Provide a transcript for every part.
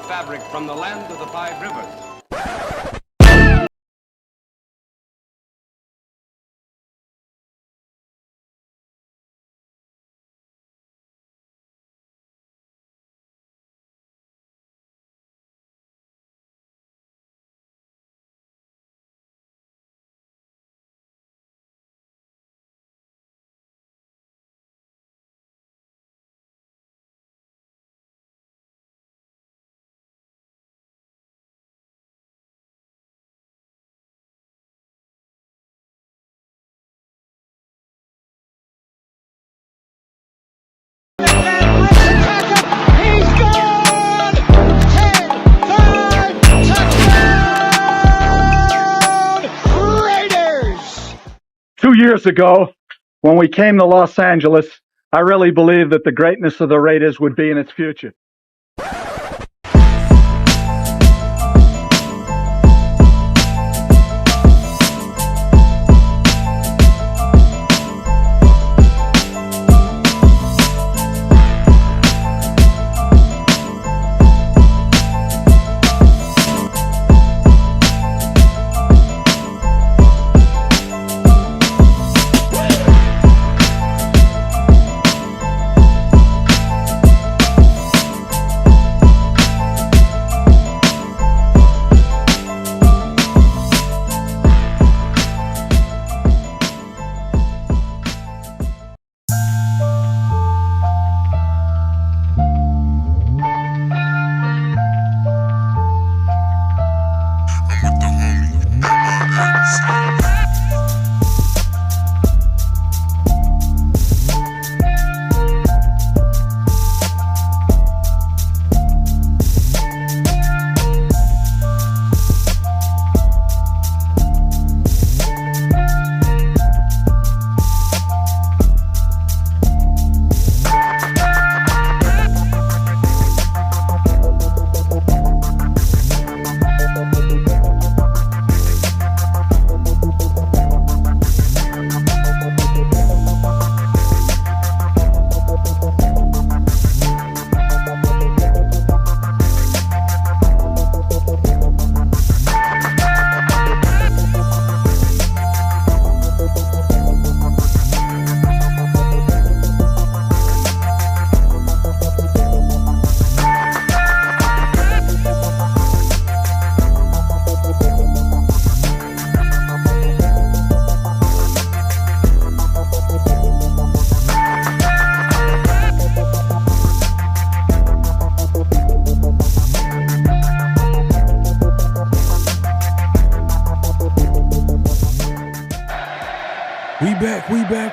fabric from the land of the five rivers. He's gone! 10-5 touchdown! Raiders! 2 years ago, when we came to Los Angeles, I really believed that the greatness of the Raiders would be in its future.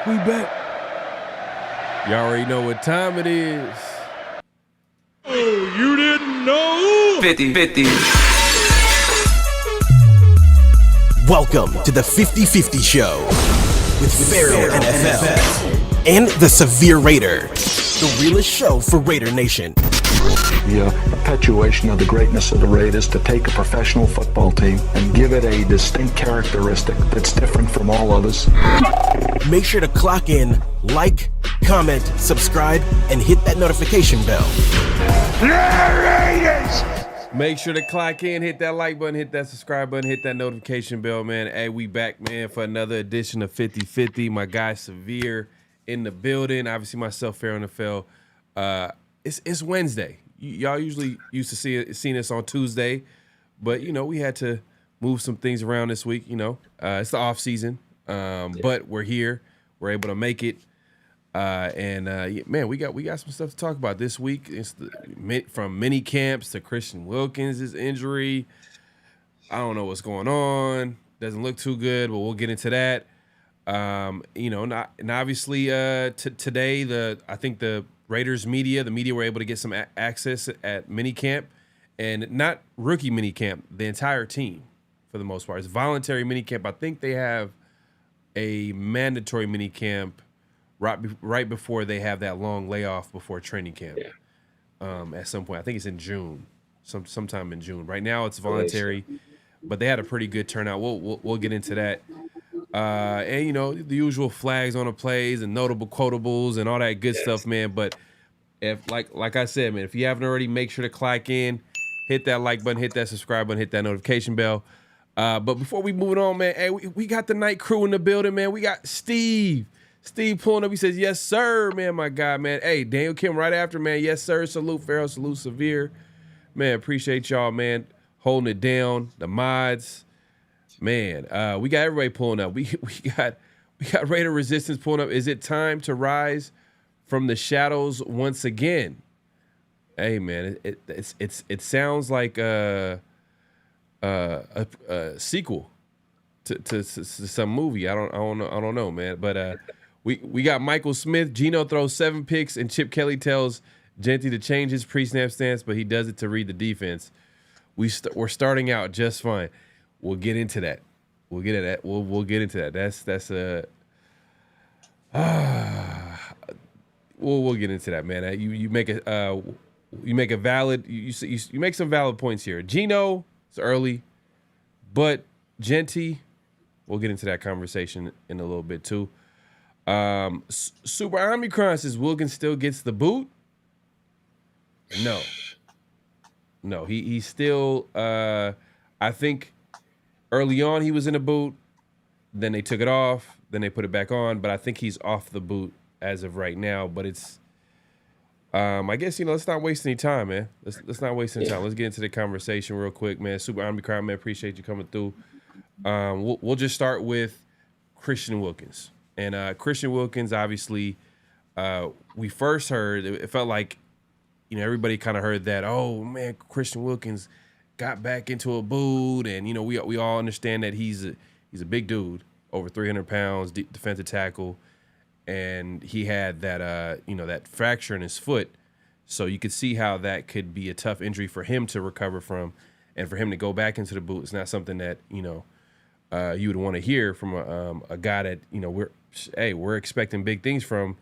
We back. Y'all already know what time it is. Oh, you didn't know? 50-50. Welcome to the 50-50 Show with PharoahNFL and the Severe Raider, the realest show for Raider Nation. The perpetuation of the greatness of the Raiders to take a professional football team and give it a distinct characteristic that's different from all others. Make sure to clock in, like, comment, subscribe, and hit that notification bell. Make sure to clock in, hit that like button, hit that subscribe button, hit that notification bell, man. Hey, we back, man, for another edition of 50-50. My guy Severe in the building. Obviously, myself, PharoahNFL. It's Wednesday. Y'all usually used to seeing us on Tuesday, but we had to move some things around this week. It's the off season, but we're here. We're able to make it, man, we got some stuff to talk about this week. It's from mini camps to Christian Wilkins' injury. I don't know what's going on. Doesn't look too good, but we'll get into that. And obviously today I think the Raiders media were able to get some access at minicamp, and not rookie minicamp, the entire team for the most part. It's voluntary minicamp. I think they have a mandatory minicamp right before they have that long layoff before training camp. At some point. I think it's in June, sometime in June. Right now it's voluntary, but they had a pretty good turnout. We'll get into that. And the usual flags on the plays and notable quotables and all that good stuff, man. But if like I said, man, if you haven't already, make sure to clock in, hit that like button, hit that subscribe button, hit that notification bell. But before we move on, man, hey, we got the night crew in the building, man. We got Steve pulling up. He says, yes, sir, man, my guy, man. Hey, Daniel Kim right after, man. Yes, sir. Salute, Pharaoh. Salute, Severe. Man, appreciate y'all, man, holding it down. The mods, man. We got everybody pulling up. We got Raider Resistance pulling up. Is it time to rise from the shadows once again? Hey, man, it sounds like a sequel to some movie. I don't know, man. But we got Michael Smith. Geno throws 7 picks, and Chip Kelly tells Jeanty to change his pre-snap stance, but he does it to read the defense. We're starting out just fine. We'll get into that. We'll get into that. We'll get into that. We'll get into that, man. You make a valid you make some valid points here. Geno, it's early, but Jeanty, we'll get into that conversation in a little bit too. Super Omicron says Wilkins still gets the boot. No, he's still. I think early on he was in a boot, then they took it off, then they put it back on. But I think he's off the boot as of right now. But it's, I guess, let's not waste any time, man. Let's not waste any time. Let's get into the conversation real quick, man. Super Omicron, man, appreciate you coming through. We'll just start with Christian Wilkins. And Christian Wilkins, obviously, we first heard, it felt like, everybody kind of heard that, oh, man, Christian Wilkins got back into a boot. And, we all understand that he's a big dude, over 300 pounds, defensive tackle. And he had that, that fracture in his foot. So you could see how that could be a tough injury for him to recover from. And for him to go back into the boot, it's not something that, you would want to hear from a guy that, we're expecting big things from,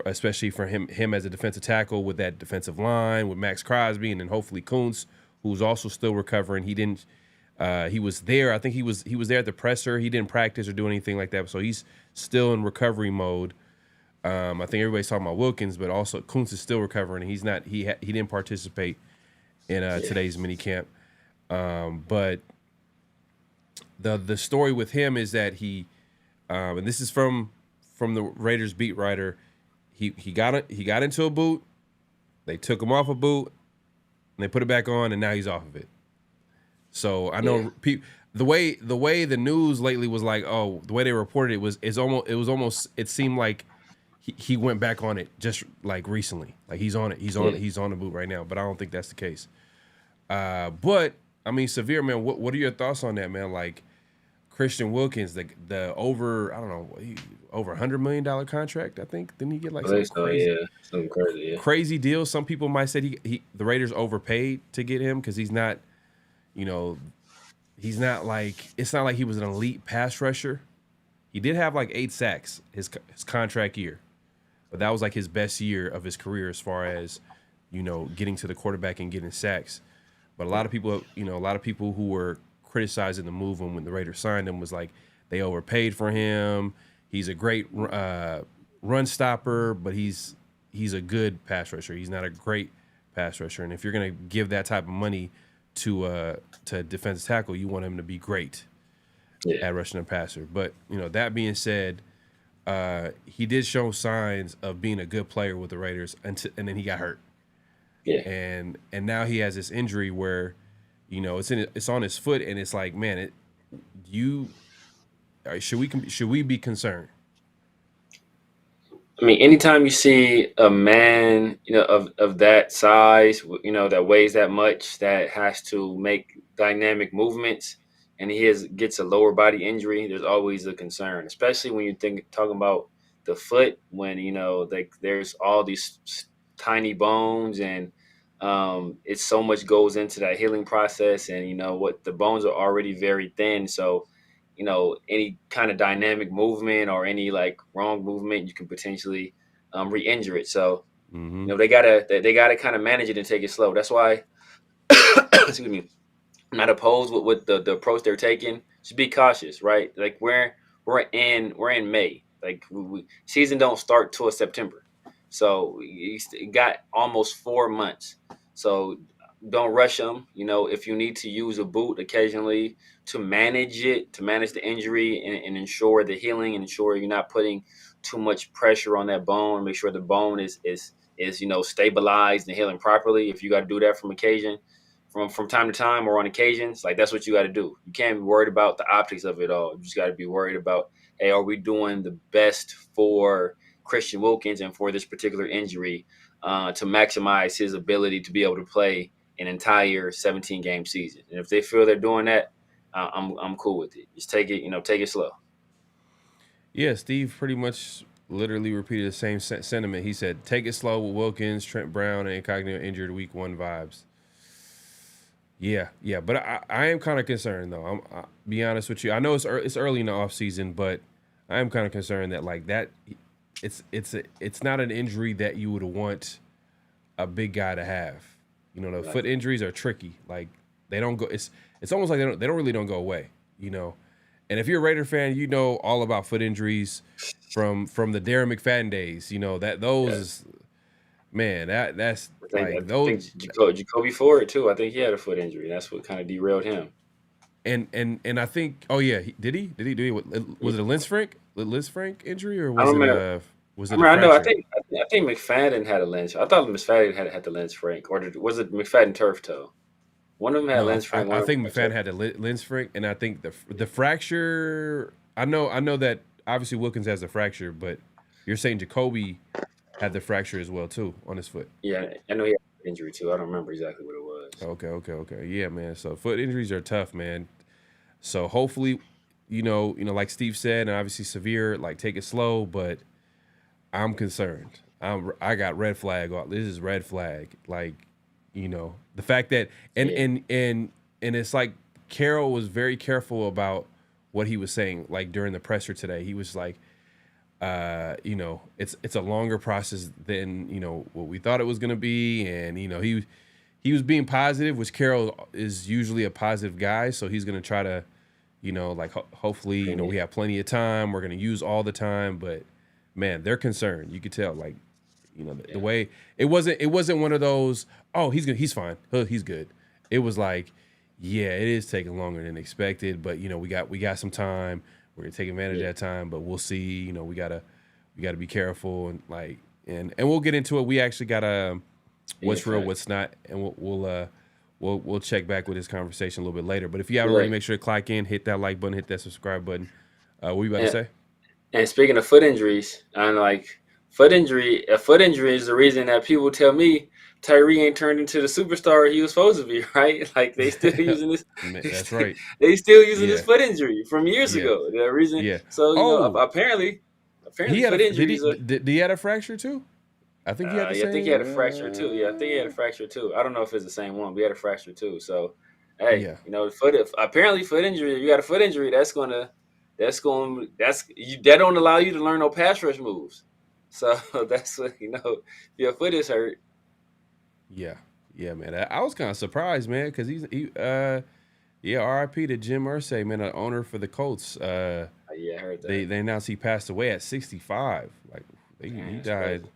especially for him as a defensive tackle with that defensive line, with Max Crosby, and then hopefully Kuntz, who's also still recovering. He was there. I think he was there at the presser. He didn't practice or do anything like that. So he's still in recovery mode. I think everybody's talking about Wilkins, but also Kuntz is still recovering. And he's not. He didn't participate in today's mini camp. But the story with him is that he, and this is from the Raiders beat writer. He got into a boot. They took him off a boot, and they put it back on, and now he's off of it. So I know the way the news lately was like, oh, the way they reported it seemed like he went back on it just like recently, like he's on it, he's on the boot right now. But I don't think that's the case. But I mean, Severe, man, what are your thoughts on that, man? Like Christian Wilkins, the over $100 million contract, I think. Didn't he get like something crazy? Something crazy, yeah. Crazy deal. Some people might say the Raiders overpaid to get him because he's not, he's not like, it's not like he was an elite pass rusher. He did have like 8 sacks his contract year, but that was like his best year of his career as far as, getting to the quarterback and getting sacks. But a lot of people who were criticizing the move when the Raiders signed him was like they overpaid for him. He's a great run stopper, but he's a good pass rusher. He's not a great pass rusher. And if you're going to give that type of money to a defensive tackle, you want him to be great at rushing a passer. But, that being said, he did show signs of being a good player with the Raiders, and then he got hurt. Yeah. And now he has this injury where, it's on his foot, and it's like, man, should we be concerned? I mean, anytime you see a man, of that size, that weighs that much, that has to make dynamic movements, and he gets a lower body injury, there's always a concern, especially when you're talking about the foot, when, there's all these tiny bones, and it's so much goes into that healing process, and what the bones are already very thin. So, any kind of dynamic movement or any like wrong movement, you can potentially re-injure it. So, they gotta kind of manage it and take it slow. That's why, excuse me, I'm not opposed with the approach they're taking. Just be cautious, right? Like we're in May. Like season don't start till September. So you got almost 4 months. So don't rush them. You know, if you need to use a boot occasionally to manage it, to manage the injury and ensure the healing and ensure you're not putting too much pressure on that bone, make sure the bone is stabilized and healing properly. If you got to do that from time to time or on occasions, like that's what you got to do. You can't be worried about the optics of it all. You just got to be worried about, hey, are we doing the best for Christian Wilkins and for this particular injury to maximize his ability to be able to play an entire 17-game season? And if they feel they're doing that, I'm cool with it. Just take it slow. Yeah, Steve pretty much literally repeated the same sentiment. He said, take it slow with Wilkins, Trent Brown, and Incognito injured week 1 vibes. Yeah, but I am kind of concerned, though. I'll be honest with you. I know it's early in the offseason, but I am kind of concerned that, like, that it's not an injury that you would want a big guy to have. You know, the foot injuries are tricky. Like, they don't go – it's almost like they don't go away, you know. And if you're a Raider fan, you know all about foot injuries from the Darren McFadden days. You know, that those – man, that's like those. Jacoby Ford too. I think he had a foot injury. That's what kind of derailed him. And I think, oh yeah, did he? Was it a Linsfranc injury or was it? I know. I think McFadden had a Lynch. I thought McFadden had the Linsfranc, or was it McFadden turf toe? One of them had Linsfranc. I think McFadden had the Linsfranc, and I think the fracture. I know that obviously Wilkins has the fracture, but you're saying Jacoby had the fracture as well too on his foot. Yeah, I know he had an injury too. I don't remember exactly what it was. Okay. Yeah, man. So foot injuries are tough, man. So hopefully, you know, like Steve said, and obviously severe, like take it slow. But I'm concerned. I got red flag. This is red flag. Like, you know, the fact that and it's like Carroll was very careful about what he was saying. Like during the presser today, he was like, you know, it's a longer process than, you know, what we thought it was going to be. And, you know, he was being positive, which Carroll is usually a positive guy. So he's going to try to, you know, like hopefully, you know, we have plenty of time. We're going to use all the time. But, man, they're concerned. You could tell, like, you know, the way it wasn't one of those, oh, he's fine. He's good. It was like, yeah, it is taking longer than expected. But, you know, we got some time. We're gonna take advantage of that time, but we'll see. You know, we gotta be careful and like and we'll get into it. We actually got what's real, what's not, and we'll check back with this conversation a little bit later. But if you haven't already, make sure to click in, hit that like button, hit that subscribe button. What were you about to say? And speaking of foot injuries, I'm like a foot injury is the reason that people tell me Tyree ain't turned into the superstar he was supposed to be, right? Like they still using this. That's right. They still using this foot injury from years ago. The reason. Yeah. So you know, apparently he had foot injuries. Did he had a frapture too? I think he had the same. I think he had a fracture too. Yeah, I think he had a fracture too. I don't know if it's the same one, but he had a fracture too. So, hey, you know, apparently foot injury. You got a foot injury. That don't allow you to learn no pass rush moves. So that's what, you know, if your foot is hurt. Yeah, man. I was kind of surprised, man, because R.I.P. to Jim Irsay, man, an owner for the Colts. I heard that. They announced he passed away at 65. Like he died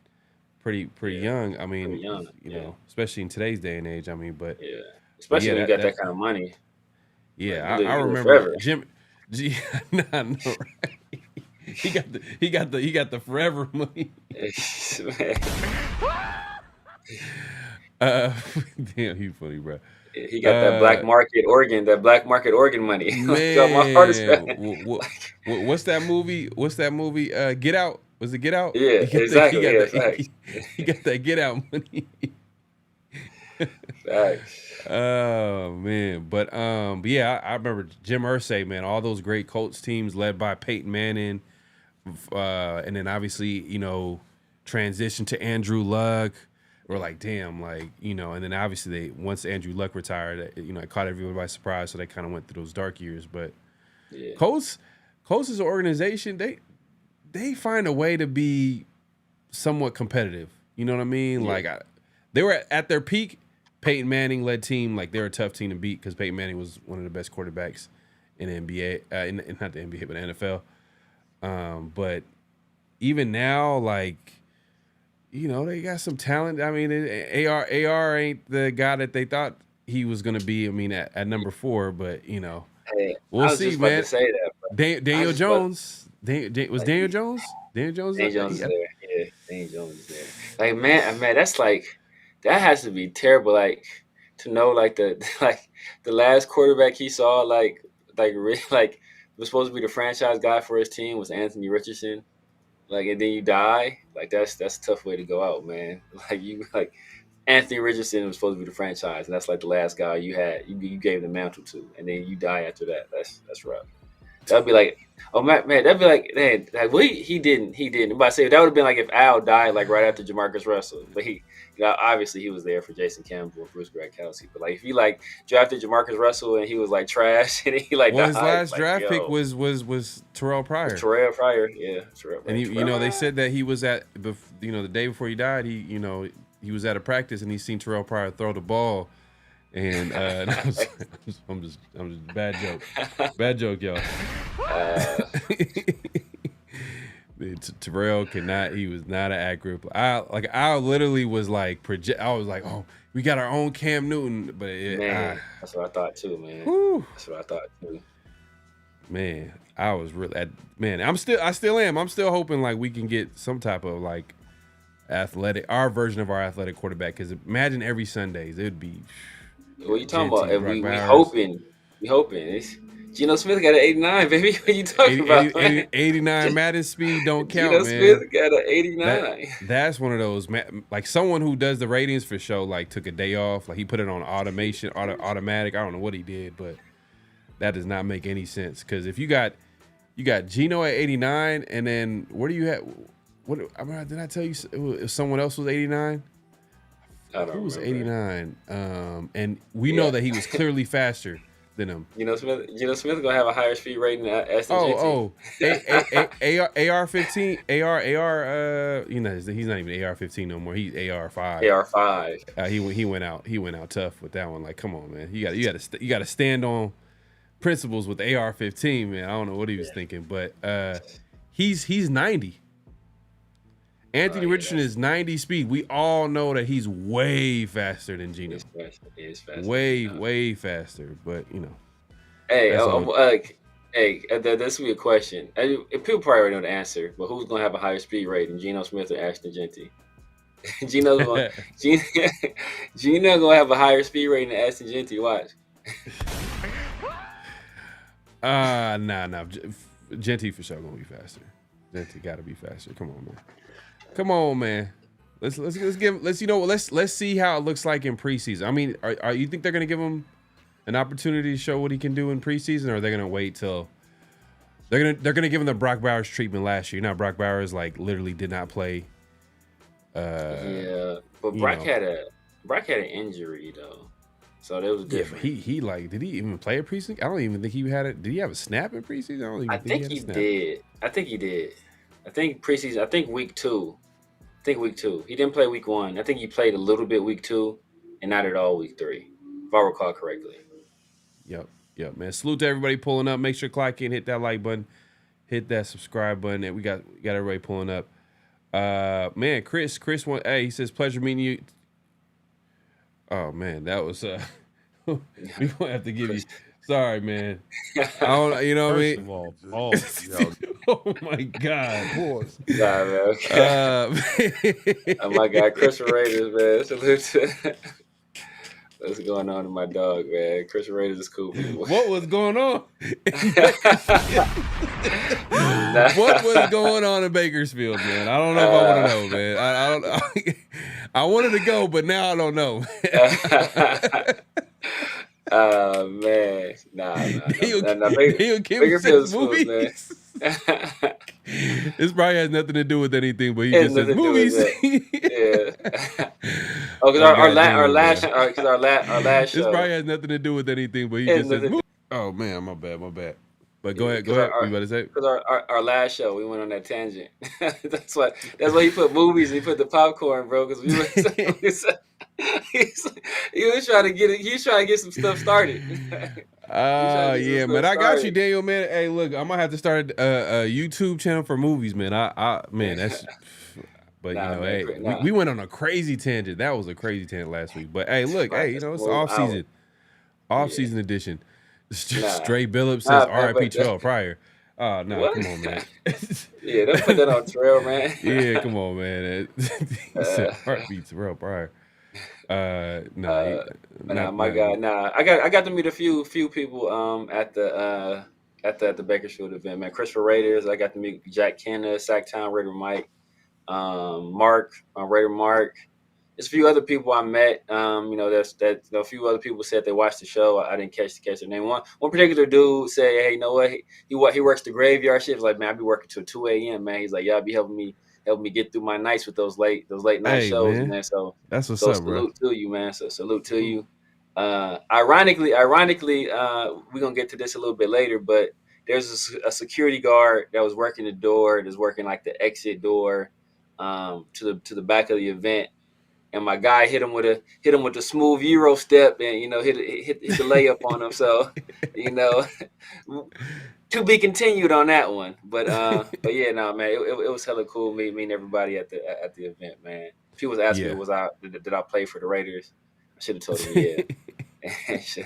pretty young. I mean, you know, especially in today's day and age. I mean, but especially when you got that kind of money. Yeah, I remember Jim. Nah, no, right? He got the forever money. Damn, he funny, bro. He got that black market organ money. Man, what's that movie? Get Out. Was it Get Out? Yeah, exactly. He got that Get Out money. Facts. Oh man, but yeah, I remember Jim Irsay, man. All those great Colts teams led by Peyton Manning, and then obviously, you know, transition to Andrew Luck. We're like, damn, like, you know, and then obviously once Andrew Luck retired, you know, it caught everyone by surprise, so they kind of went through those dark years. But Colts as an organization, they find a way to be somewhat competitive. You know what I mean? Yeah. Like they were at their peak. Peyton Manning led team, like they're a tough team to beat because Peyton Manning was one of the best quarterbacks in the NBA, not the NBA, but the NFL. But even now, like, they got some talent. I mean, AR ain't the guy that they thought he was going to be. I mean, at number 4, but Hey, we'll I was see, just about man. to say that. Daniel just Jones. Was Daniel Jones? Daniel Jones. Daniel Jones is there. Yeah, Daniel Jones is there. Like, man, that's like, that has to be terrible. Like, to know like the last quarterback he saw really was supposed to be the franchise guy for his team was Anthony Richardson. Like, and then you die. Like, that's a tough way to go out, man. Like Anthony Richardson was supposed to be the franchise, and that's like the last guy you gave the mantle to, and then you die after that. That's rough. That'd be like, oh man, that'd be like, man, like, well, he didn't. But I say that would have been like if Al died like right after Jamarcus Russell. But obviously he was there for Jason Campbell and Bruce Gronkowski. But like if he like drafted Jamarcus Russell and he was like trash and he like his died, last draft pick was Terrell Pryor. Terrell Pryor, yeah. And they said that he was at the day before he died. He was at a practice and he seen Terrell Pryor throw the ball. And I'm just bad joke, y'all. Terrell cannot. He was not an accurate. I literally was like I was like, oh, we got our own Cam Newton, but that's what I thought too, man. Whew. That's what I thought too. Man, I was really I still am. I'm still hoping like we can get some type of like our version of our athletic quarterback. Because imagine every Sundays it'd be. What you talking about? We hoping. It's Geno Smith got an 89, baby. What you talking about? 89 Madden speed don't count, Geno man. Smith got an 89. That's one of those, like someone who does the ratings for show, like took a day off, like he put it on automatic. I don't know what he did, but that does not make any sense. Because if you got Geno at 89, and then where do you have? Did I tell you if someone else was 89? Who was 89? And we know that he was clearly faster than him. Geno Smith gonna have a higher speed rating than Ashton Jeanty. AR-15, AR. He's not even AR-15 no more. He's AR-5. AR-5. He went out tough with that one. Like, come on, man. You got to stand on principles with AR-15, man. I don't know what he was thinking, but he's 90. Anthony Richardson is 90 speed. We all know that he's way faster than Geno. He is faster. Way faster. But Hey, this will be a question. People probably already know the answer, but who's gonna have a higher speed rating, Geno Smith or Ashton Jeanty? Geno gonna have a higher speed rating than Ashton Jeanty. Watch. Nah. Jeanty for sure gonna be faster. Jeanty gotta be faster. Come on, man. Let's see how it looks like in preseason. I mean, are you think they're gonna give him an opportunity to show what he can do in preseason, or are they gonna wait till they're gonna give him the Brock Bowers treatment last year? Now Brock Bowers like literally did not play. But Brock had an injury though, so that was different. Yeah, he like, did he even play a preseason? I don't even think he had it. Did he have a snap in preseason? I think he did. I think preseason. I think week 2. He didn't play week 1. I think he played a little bit week 2, and not at all week 3, if I recall correctly. Yep, man. Salute to everybody pulling up. Make sure to clock in, hit that like button, hit that subscribe button. And we got everybody pulling up. Man, Chris he says pleasure meeting you. Oh man, that was we gonna have to give you. Sorry, man. I don't, you know what I mean? Oh my God. Nah, man. Okay. Oh my God, Chris Raiders, man. Salute to what's going on with my dog, man. Chris Raiders is cool. What was going on? What was going on in Bakersfield, man? I don't know if I want to know, man. I don't. I wanted to go, but now I don't know. Man, nah. Bakersfield's movies. This probably has nothing to do with anything, but he just says movies. Yeah. Oh, because our last show. This probably has nothing to do with anything, but he just says movies. Oh man, my bad. But go ahead. What you about to say? Because our last show, we went on that tangent. That's why he put movies and he put the popcorn, bro. Because he was trying to get it. He was trying to get some stuff started. Yeah, man. I got you, Daniel, man. Hey, look, I'm gonna have to start a YouTube channel for movies, man. Man, that's But Nah, you know, man, hey, nah. we went on a crazy tangent. That was a crazy tangent last week. But hey, look, Right, hey, you let's know, it's move off out. season. Off season edition. Nah, Stray Billups says nah, man, R.I.P. but Terrell Pryor. Oh no, what? come on, man. Yeah, don't put that on Terrell, man. Yeah, come on, man. He said uh, R.I.P. Terrell Pryor. Nah, nah, not my not. God, nah. I got to meet a few people at the Bakersfield event, man. Christopher Raiders. I got to meet Jack Canna, Sacktown Raider Mike, Mark, Raider Mark. There's a few other people I met. A few other people said they watched the show. I didn't catch their name. One particular dude said, "Hey, you know what? He works the graveyard shift. He's like, man, I be working till 2 a.m. Man, he's like, y'all be helping me get through my nights with those late night Hey, shows, man, man. So that's what's up, bro. salute to you, man. So salute to you. Ironically, we're gonna get to this a little bit later, but there's a security guard that was working the door, that's working like the exit door, to the back of the event. And my guy hit him with a smooth Euro step, and hit the layup on him. So, you know, to be continued on that one. But yeah, no, man, it was hella cool meeting everybody at the event, man. People was asking Yeah. me, did I play for the Raiders? I should have told them yeah.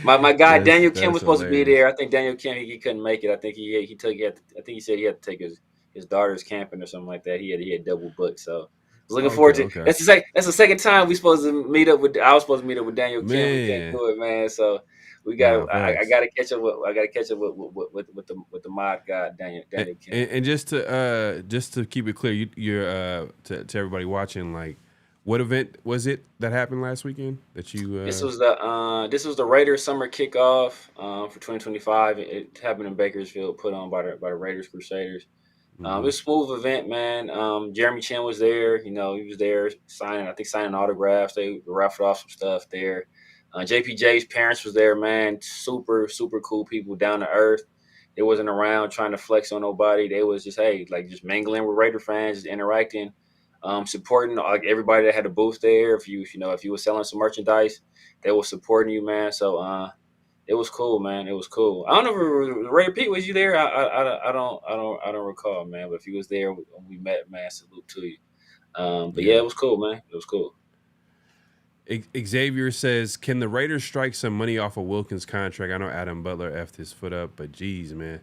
my guy Daniel Kim was supposed to be there. I think Daniel Kim he couldn't make it. I think he said he had to take his daughter's camping or something like that. He had double booked, so. I was looking forward to. Okay. That's the second time we supposed to meet up with. I was supposed to meet up with Daniel Kim. We can't do it, man. So we got. I got to catch up with. With the mod guy Daniel Kim. And just to keep it clear, you're to everybody watching, like, what event was it that happened last weekend that you? This was the Raiders summer kickoff for 2025. It happened in Bakersfield, put on by the Raiders Crusaders. It was a smooth event, man. Jeremy Chin was there. He was there signing autographs. They raffled off some stuff there. JPJ's parents was there, man. Super, super cool people, down to earth. They wasn't around trying to flex on nobody. They was just, just mingling with Raider fans, just interacting, supporting everybody that had a booth there. If you were selling some merchandise, they were supporting you, man. So it was cool, man. It was cool. I don't know if Ray Pete was you there. I don't recall, man. But if he was there when we met, man, salute to you. But yeah, it was cool, man. It was cool. Xavier says, "Can the Raiders strike some money off of Wilkins' contract?" I know Adam Butler effed his foot up, but geez, man.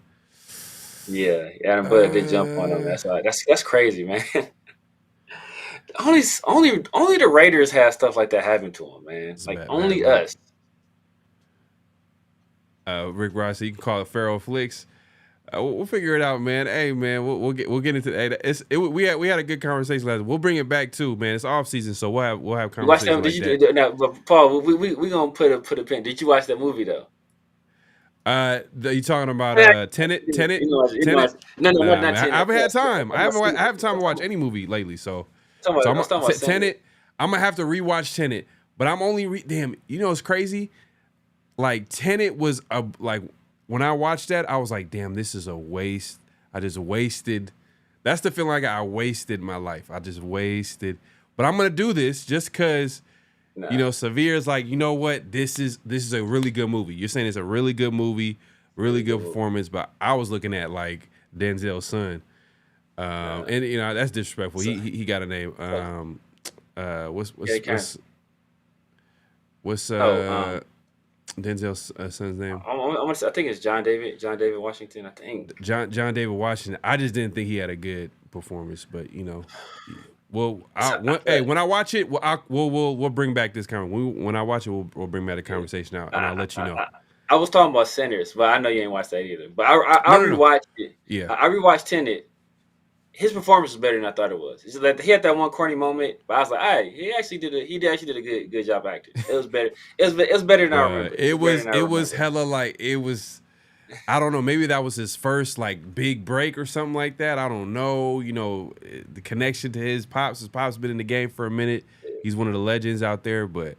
Yeah, Adam Butler did jump on him. That's crazy, man. only the Raiders have stuff like that happen to them, man. It's like bad, only man. us. Rick Ross, you can call it Pharaoh Flicks. We'll figure it out, man. Hey, man, we'll get into that. We had a good conversation last. We'll bring it back too, man. It's off season, so we'll have conversations like that. Now, Paul, we gonna put a pin. Did you watch that movie though? You talking about Tenet? Tenet? No, not Tenet. I haven't had time. I haven't time to watch any movie lately. So I'm talking about Tenet. I'm gonna have to rewatch Tenet, but I'm only damn. You know, it's crazy. Like Tenet was when I watched that, I was like, damn, this is a waste. I just wasted. That's the feeling I wasted my life. I just wasted. But I'm gonna do this just because, Severe's like, you know what? This is a really good movie. You're saying it's a really good movie, really good performance. But I was looking at like Denzel's son, and that's disrespectful. He got a name. What's Denzel's son's name? I think it's John David Washington. I think John David Washington. I just didn't think he had a good performance, but when I watch it, we'll bring back this conversation. When I watch it, we'll bring back the conversation out, and I'll let you know. I was talking about Sinners, but I know you ain't watched that either. But I rewatched it. Yeah, I rewatched Tenet. His performance was better than I thought it was. It's just like he had that one corny moment, but I was like, "Hey, he actually did a good job acting. It was better. It was better than I remember. It was hella like it was. I don't know. Maybe that was his first like big break or something like that. I don't know. The connection to his pops. His pops been in the game for a minute. He's one of the legends out there. But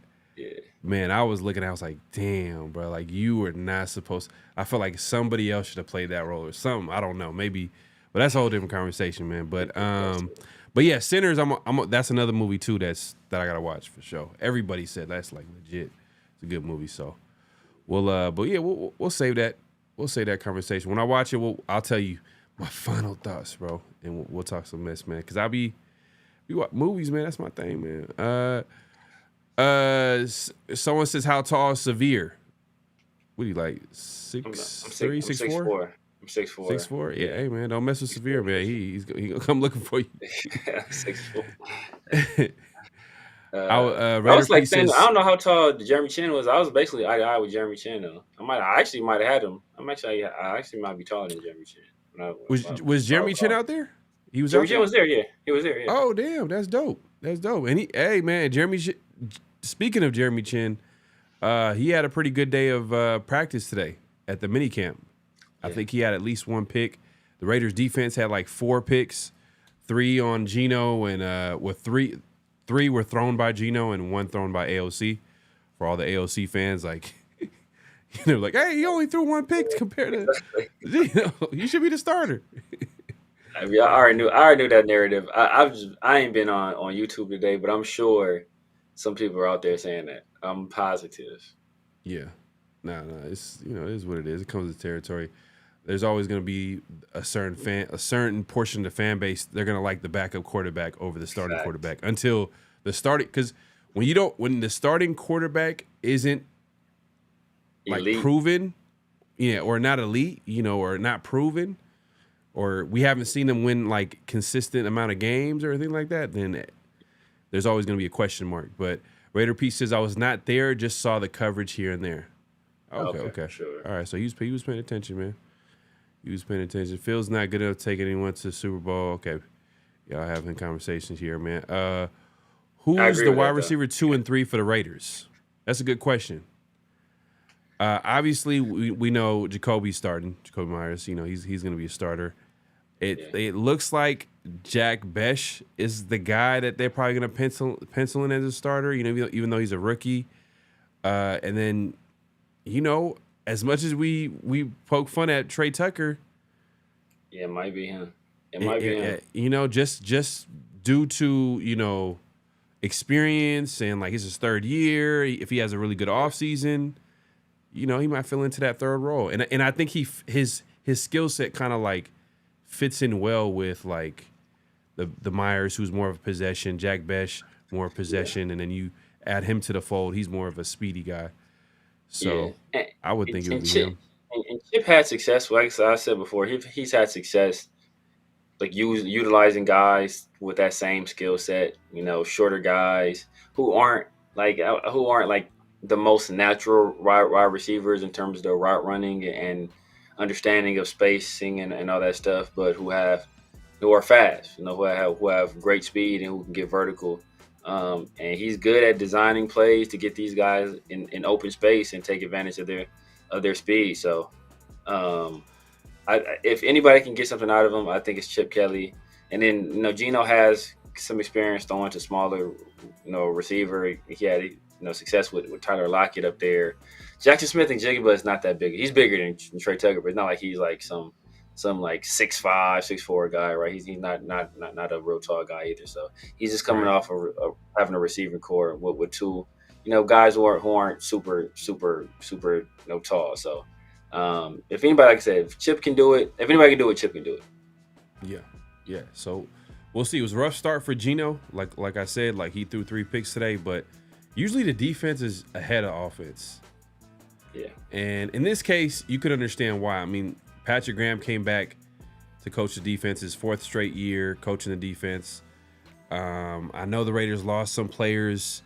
man, I was looking. I was like, damn, bro. Like you were not supposed. I felt like somebody else should have played that role or something. I don't know. Maybe. But that's a whole different conversation, man. But yeah, Sinners. That's another movie too. That I gotta watch for sure. Everybody said that's like legit. It's a good movie. So we'll save that. We'll save that conversation. When I watch it, I'll tell you my final thoughts, bro, and we'll talk some mess, man. Because You watch movies, man. That's my thing, man. Someone says, how tall is Severe? What do you like? 6'3", 6'4"? I'm 6'4". 6'4"? Yeah, hey man, don't mess with Severe, man. He gonna come looking for you. 6'4". I Raider was like, says, I don't know how tall Jeremy Chin was. I was basically eye to eye with Jeremy Chin though. I actually might have had him. I actually might be taller than Jeremy Chin. Was Jeremy Chin out there? He was. Jeremy out there? Chin was there. Yeah, he was there. Yeah. Oh damn, that's dope. That's dope. And hey man, speaking of Jeremy Chin, he had a pretty good day of practice today at the mini camp. I think he had at least one pick. The Raiders defense had like 4 picks, 3 on Geno, and with three were thrown by Geno and 1 thrown by AOC. For all the AOC fans, like, like, hey, he only threw 1 pick compared to Geno. You should be the starter. I already knew that narrative. I ain't been on YouTube today, but I'm sure some people are out there saying that. I'm positive. Yeah. No, it's it is what it is. It comes with the territory. There's always going to be a certain portion of the fan base. They're going to like the backup quarterback over the starting quarterback until the starting. Because when the starting quarterback isn't like elite. Proven, or not elite, or not proven, or we haven't seen them win like consistent amount of games or anything like that, then there's always going to be a question mark. But Raider P says, I was not there, just saw the coverage here and there. Okay. Sure. All right, so he was paying attention, man. He was paying attention. Phil's not good enough to take anyone to the Super Bowl. Okay. Y'all having conversations here, man. Who's the wide receiver 2 and 3 for the Raiders? That's a good question. Obviously, we know Jacoby Myers. He's going to be a starter. It looks like Jack Besh is the guy that they're probably going to pencil in as a starter. Even though he's a rookie. And then, as much as we poke fun at Trey Tucker, yeah, it might be him. It might be him. Just due to experience and like it's his 3rd year. If he has a really good offseason, he might fill into that 3rd role. And I think his skill set kind of like fits in well with like the Myers, who's more of a possession, Jack Besh more of possession, and then you add him to the fold. He's more of a speedy guy. So I would think it would be him. And Chip had success. Like I said before, he's had success, like utilizing guys with that same skill set. Shorter guys who aren't like the most natural wide receivers in terms of their route running and understanding of spacing and all that stuff, but who are fast. Who have great speed and who can get vertical. And he's good at designing plays to get these guys in open space and take advantage of their speed. So, if anybody can get something out of him, I think it's Chip Kelly. And then Geno has some experience throwing to smaller, receiver. He had success with Tyler Lockett up there. Jackson Smith and Jigba is not that big. He's bigger than Trey Tucker, but it's not like he's like some like 6'5", 6'4" guy, right? He's not a real tall guy either. So he's just coming off of having a receiving core with 2, guys who aren't super tall. So if anybody, like I said, if Chip can do it, if anybody can do it, Chip can do it. Yeah. So we'll see. It was a rough start for Geno. Like I said, like he threw 3 picks today, but usually the defense is ahead of offense. Yeah. And in this case, you could understand why. I mean, Patrick Graham came back to coach the defense, his 4th straight year coaching the defense. I know the Raiders lost some players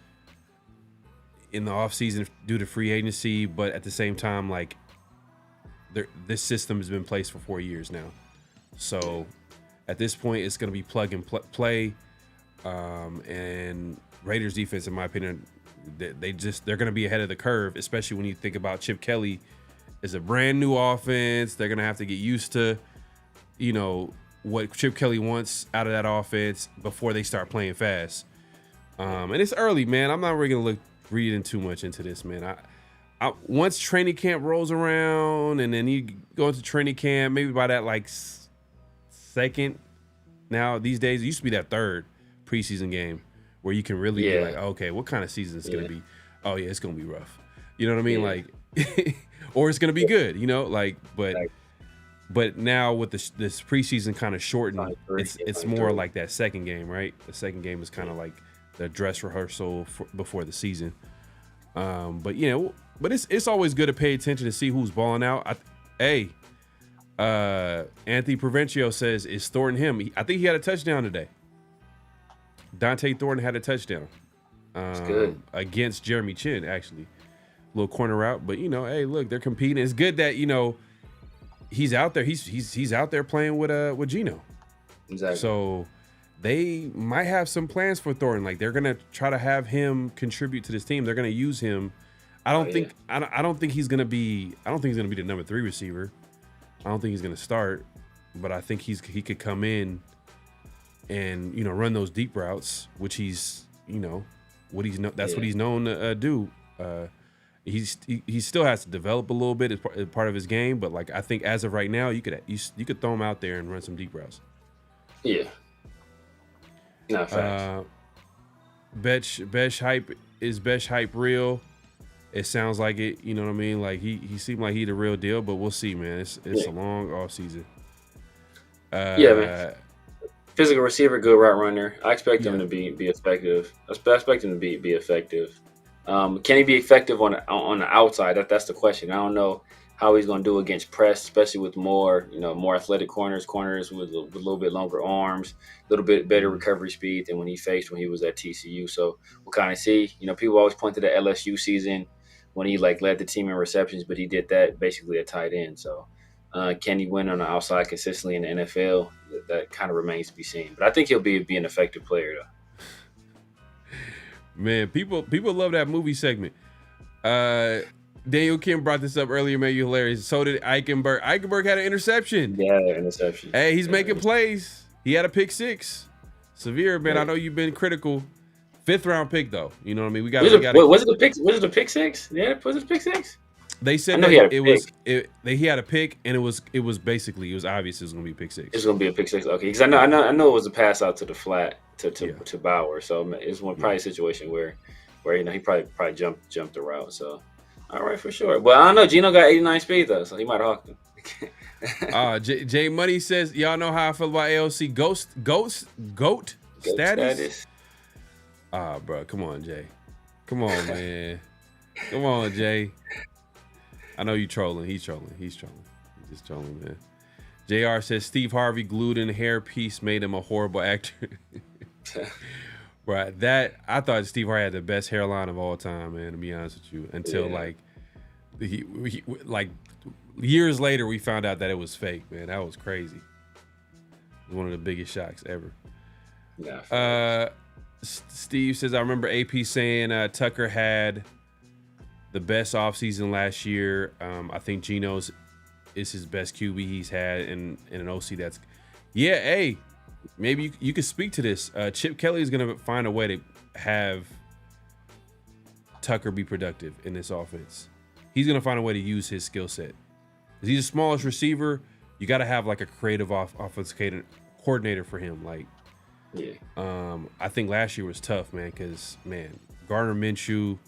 in the offseason due to free agency, but at the same time, like, this system has been in place for 4 years now. So at this point, it's going to be plug and play. And Raiders defense, in my opinion, they're going to be ahead of the curve, especially when you think about Chip Kelly. It's a brand new offense. They're going to have to get used to, what Chip Kelly wants out of that offense before they start playing fast. And it's early, man. I'm not really going to reading too much into this, man. I once training camp rolls around and then you go into training camp, maybe by that like 2nd. Now these days, it used to be that 3rd preseason game where you can really be like, okay, what kind of season is going to be? Oh yeah, it's going to be rough. You know what I mean? Like, or it's going to be good, but But now with this preseason kind of shortened, it's more like that second game, right? The second game is kind of like the dress rehearsal before the season. But it's always good to pay attention to see who's balling out. Anthony Provencio says, "Is Thornton him?" I think he had a touchdown today. Dante Thornton had a touchdown against Jeremy Chin, actually. Little corner route, but hey, look, they're competing. It's good that he's out there. He's out there playing with Geno. Exactly. So they might have some plans for Thornton. Like they're gonna try to have him contribute to this team. They're gonna use him. I don't think he's gonna be the number 3 receiver. I don't think he's gonna start, but I think he could come in and run those deep routes, which he's what he's known to do. He still has to develop a little bit as part of his game, but like I think as of right now, you could throw him out there and run some deep routes. Yeah. Not facts. Besh hype real? It sounds like it. You know what I mean? Like he seemed like he the real deal, but we'll see, man. It's a long off season. Man. Physical receiver, good route runner. I expect him to be effective. I expect him to be effective. Can he be effective on the outside? That's the question. I don't know how he's going to do against press, especially with more athletic corners with a little bit longer arms, a little bit better recovery speed than when he was at TCU. So we'll kind of see. People always point to the LSU season when he led the team in receptions, but he did that basically at tight end. So can he win on the outside consistently in the NFL? That kind of remains to be seen. But I think he'll be an effective player though. Man, people love that movie segment. Daniel Kim brought this up earlier, man. You hilarious. So did Eichenberg. Eichenberg had an interception. Yeah, interception. Hey, he's making plays. He had a pick 6. Severe, man. I know you've been critical. 5th round pick though. You know what I mean? Was it the pick? Was it the pick 6? Yeah, was it the pick 6? They said he had a pick, and it was obvious it was gonna be pick 6. It's gonna be a pick 6. Okay, because I know it was a pass out to the flat to Bauer, so it's probably a situation where he probably jumped the route. So all right, for sure. But I don't know. Geno got 89 speed though, so he might have hawked him. Jay Money says, y'all know how I feel about AOC GOAT status. Bro, come on, Jay. Come on, man. Come on, Jay. I know you trolling. He's trolling. He's just trolling, man. JR says Steve Harvey glued in hairpiece made him a horrible actor. Right. I thought Steve Harvey had the best hairline of all time, man, to be honest with you. Until he years later we found out that it was fake, man. That was crazy. It was one of the biggest shocks ever. Yeah. Steve says, I remember AP saying Tucker had the best offseason last year. I think Geno's is his best QB he's had in an OC that's... Yeah, hey, maybe you could speak to this. Chip Kelly is going to find a way to have Tucker be productive in this offense. He's going to find a way to use his skill set. He's the smallest receiver. You got to have like a creative offensive coordinator for him. I think last year was tough, man, because, man, Gardner Minshew...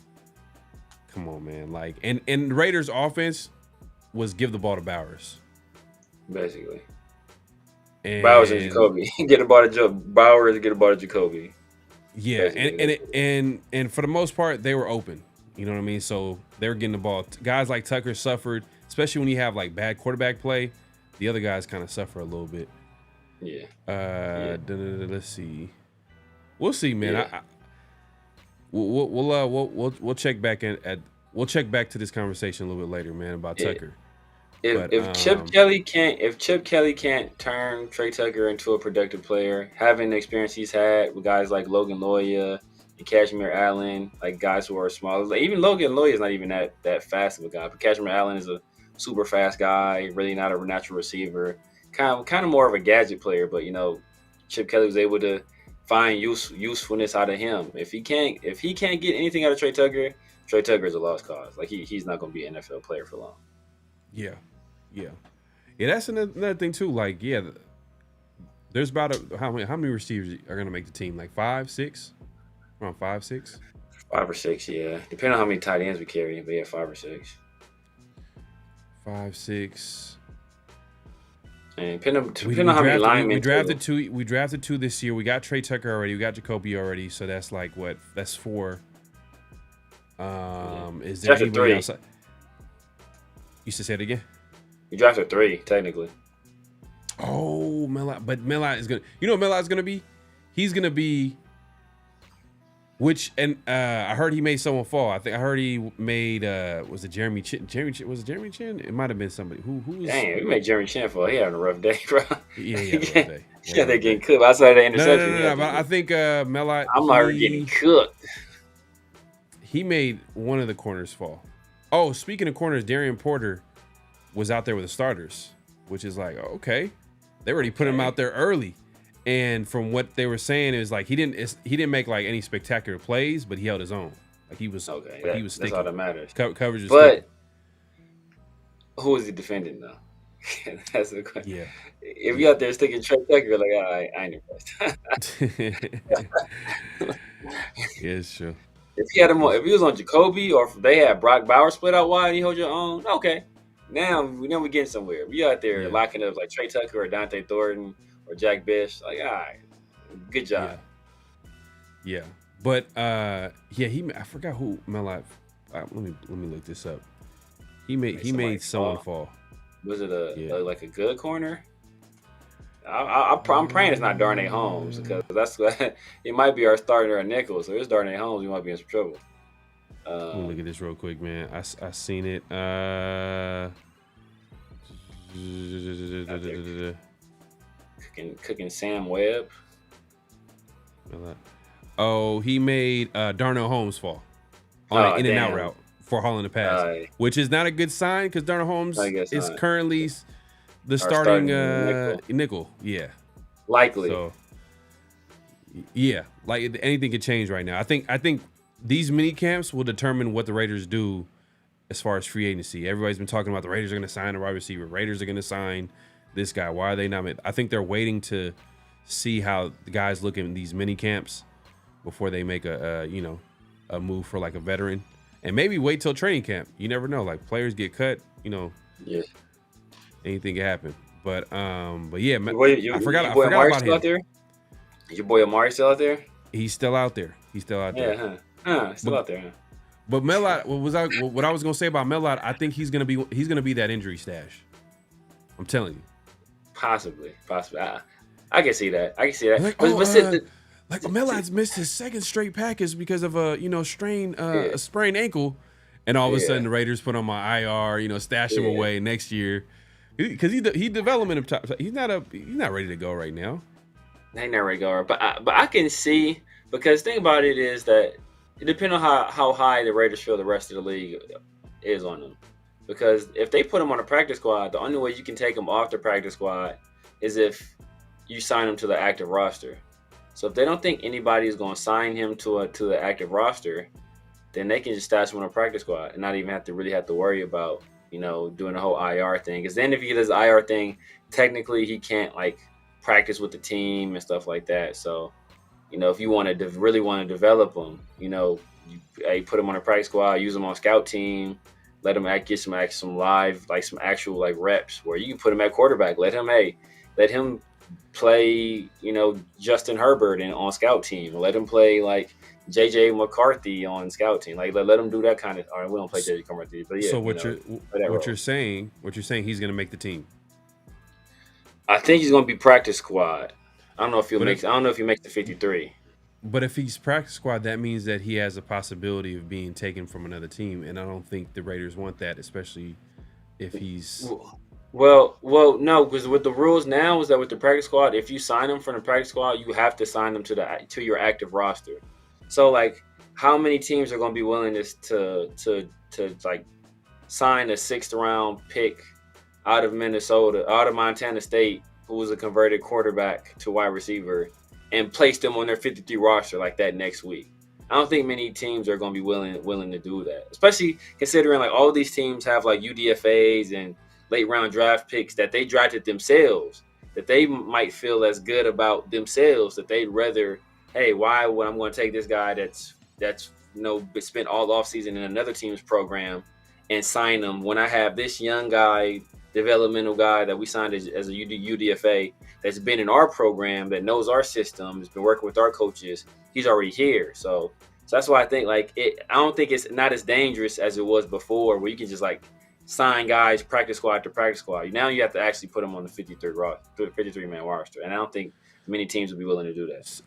Come on, man. And the Raiders' offense was give the ball to Bowers. Basically. Bowers and Jacoby. Get the ball to Bowers, get the ball to Jacoby. Yeah, and for the most part, they were open. You know what I mean? So they were getting the ball. Guys like Tucker suffered, especially when you have bad quarterback play. The other guys kind of suffer a little bit. Yeah. Let's see. We'll see, man. Yeah. We'll check back to this conversation a little bit later, man, about Tucker. If Chip Kelly can't turn Trey Tucker into a productive player, having the experience he's had with guys like Logan Loya and Kashmir Allen, like guys who are small, even Logan Loya is not even that fast of a guy, but Kashmir Allen is a super fast guy, really not a natural receiver, kind of more of a gadget player. But Chip Kelly was able to find usefulness out of him. If he can't get anything out of Trey Tucker is a lost cause. He's not going to be an NFL player for long. Yeah. That's another thing too. There's about how many receivers are going to make the team? 5, 6, around 5, 6, 5 or 6. Yeah, depending on how many tight ends we carry, but 5 or 6. 5, 6. And depending on how many linemen we drafted two. We drafted two this year. We got Trey Tucker already. We got Jacoby already. So that's like what? That's 4. Is there drafted anybody 3. outside? You should say it again. You drafted 3 technically. Oh, Melot is gonna. You know what Melot's gonna be? He's gonna be. I heard he made someone fall. I heard he made. Was it Jeremy Chin? Was it Jeremy Chin? It might have been somebody. Who was? Damn, we made Jeremy Chin fall. He having a rough day, bro. Yeah, he had a rough day. Yeah, they're getting cooked. Outside the interception. No. But I think Melot. I'm already getting cooked. He made one of the corners fall. Oh, speaking of corners, Darian Porter was out there with the starters, which is like, okay, they already put him out there early. And from what they were saying, it was like he didn't make like any spectacular plays, but he held his own. Like he was okay. Like he was sticking. That's all that matters. Coverage was but sticking. Who is he defending though? That's the question. Yeah. If you out there sticking Trey Tucker, you're like, all right, I ain't impressed. Yeah, it's true. If he was on Jacoby, or if they had Brock Bowers split out wide and you hold your own, okay. Now we're getting somewhere. We out there locking up like Trey Tucker or Dante Thornton or Jack Bish. Like, all right, good job. Yeah. But I forgot who Melot. Let me look this up. He made someone fall. Was it like a good corner? I'm praying it's not Darnay Holmes, because it might be our starter at nickel. So if it's Darnay Holmes, we might be in some trouble. Let me look at this real quick, man. I seen it. Cooking Sam Webb. Oh, he made Darnell Holmes fall on an in and out route for hauling the pass, which is not a good sign because Darnell Holmes is currently the starting nickel. Yeah, likely. So, yeah, like anything could change right now. I think these mini camps will determine what the Raiders do as far as free agency. Everybody's been talking about the Raiders are going to sign a wide receiver. Raiders are going to sign this guy. Why are they not? I think they're waiting to see how the guys look in these mini camps before they make a move for like a veteran, and maybe wait till training camp. You never know. Like players get cut. Yeah. Anything can happen. But yeah, I forgot about him. Out there? Is your boy Amari still out there? He's still out there. Still out there, huh? But Melot, what I was gonna say about Melot, I think he's gonna be that injury stash. I'm telling you. Possibly. I can see that. Like, Melot's missed his second straight package because of a sprained ankle, and all of a sudden the Raiders put him on IR. Stash him away next year because he development of top. He's not ready to go right now. He's not ready to go. But I can see, because the thing about it is that it depends on how high the Raiders feel the rest of the league is on them. Because if they put him on a practice squad, the only way you can take him off the practice squad is if you sign him to the active roster. So if they don't think anybody is going to sign him to the active roster, then they can just stash him on a practice squad and not even have to worry about doing the whole IR thing. Because then if he does the IR thing, technically he can't like practice with the team and stuff like that. So if you really want to develop him, you put him on a practice squad, use him on scout team. Let him get some live, like some actual like reps where you can put him at quarterback. Let him play, Justin Herbert on scout team. Let him play like JJ McCarthy on scout team. Like let him do that kind of. All right, we don't play JJ McCarthy, but yeah. So what you're saying he's going to make the team? I think he's going to be practice squad. I don't know if he makes the 53. But if he's practice squad, that means that he has a possibility of being taken from another team, and I don't think the Raiders want that, especially if he's. Well, no, because with the rules now is that with the practice squad, if you sign him from the practice squad, you have to sign them to your active roster. So, like, how many teams are going to be willing to like sign a 6th round pick out of Montana State, who was a converted quarterback to wide receiver, and place them on their 53 roster like that next week? I don't think many teams are going to be willing to do that, especially considering like all these teams have like UDFAs and late round draft picks that they drafted themselves, that they might feel as good about themselves that they'd rather, hey, why would I'm going to take this guy that's spent all offseason in another team's program and sign him when I have this young guy developmental guy that we signed as a UDFA that's been in our program, that knows our system, has been working with our coaches. He's already here. So that's why I think like I don't think it's not as dangerous as it was before, where you can just like sign guys practice squad to practice squad. Now you have to actually put them on the 53-man roster, and I don't think many teams would be willing to do that.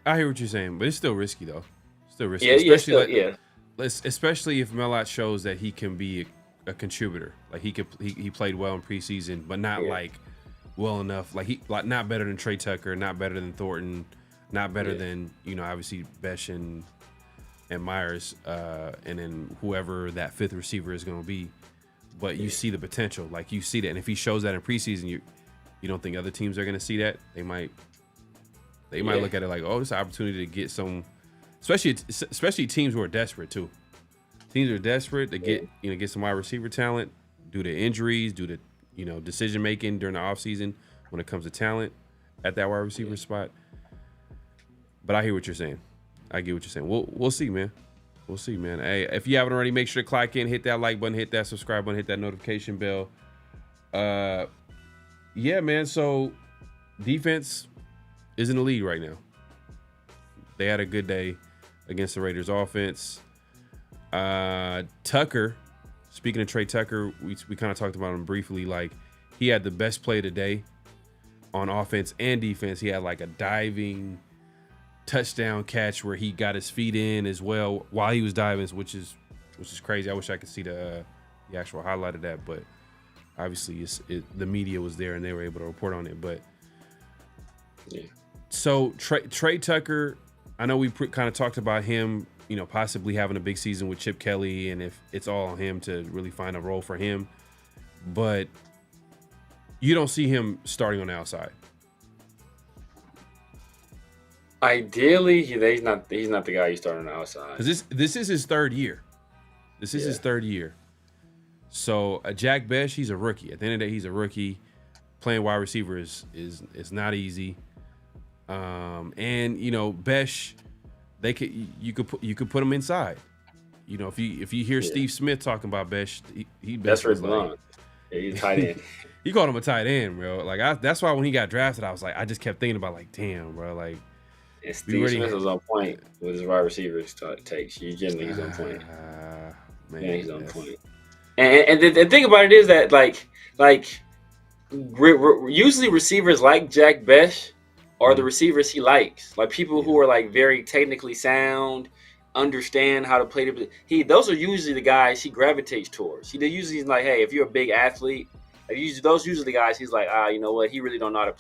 I hear what you're saying, but it's still risky though. Still risky. Yeah, Especially if Melot shows that he can be a contributor. Like he played well in preseason, but not like well enough. Like not better than Trey Tucker, not better than Thornton, not better than obviously Besh and Myers, and then whoever that fifth receiver is going to be. But you see the potential, like you see that, and if he shows that in preseason, you don't think other teams are going to see that? They might look at it like, oh, it's an opportunity to get some, especially teams who are desperate too. Teams are desperate to get some wide receiver talent due to injuries, due to decision making during the offseason when it comes to talent at that wide receiver spot. But I hear what you're saying. I get what you're saying. We'll see, man. We'll see, man. Hey, if you haven't already, make sure to clock in, hit that like button, hit that subscribe button, hit that notification bell. Yeah, man. So defense is in the lead right now. They had a good day against the Raiders offense. Tucker, speaking of Trey Tucker, we kind of talked about him briefly. Like, he had the best play of the day on offense and defense. He had like a diving touchdown catch where he got his feet in as well while he was diving, which is crazy. I wish I could see the actual highlight of that, but obviously the media was there and they were able to report on it. But so Trey Tucker, I know we kind of talked about him, possibly having a big season with Chip Kelly, and if it's all on him to really find a role for him, but you don't see him starting on the outside. Ideally, he's not the guy you start on the outside. Because this is his third year. This is his third year. So Jack Besh, he's a rookie. At the end of the day, he's a rookie. Playing wide receiver is not easy. And Besh, you could put him inside. If you hear Steve Smith talking about Besh, that's where it belongs. Yeah, he's tight end. He called him a tight end, bro. Like that's why when he got drafted, I was like, I just kept thinking about like, damn, bro, like. And Steve Smith was on point with his wide receivers takes. Generally, he's on point. Man, he's on point. And the thing about it is that usually receivers like Jack Besh are the receivers he likes. Like people who are like very technically sound, understand how to play those are usually the guys he gravitates towards. They usually like, hey, if you're a big athlete, those usually the guys he's like, you know what, he really don't know how to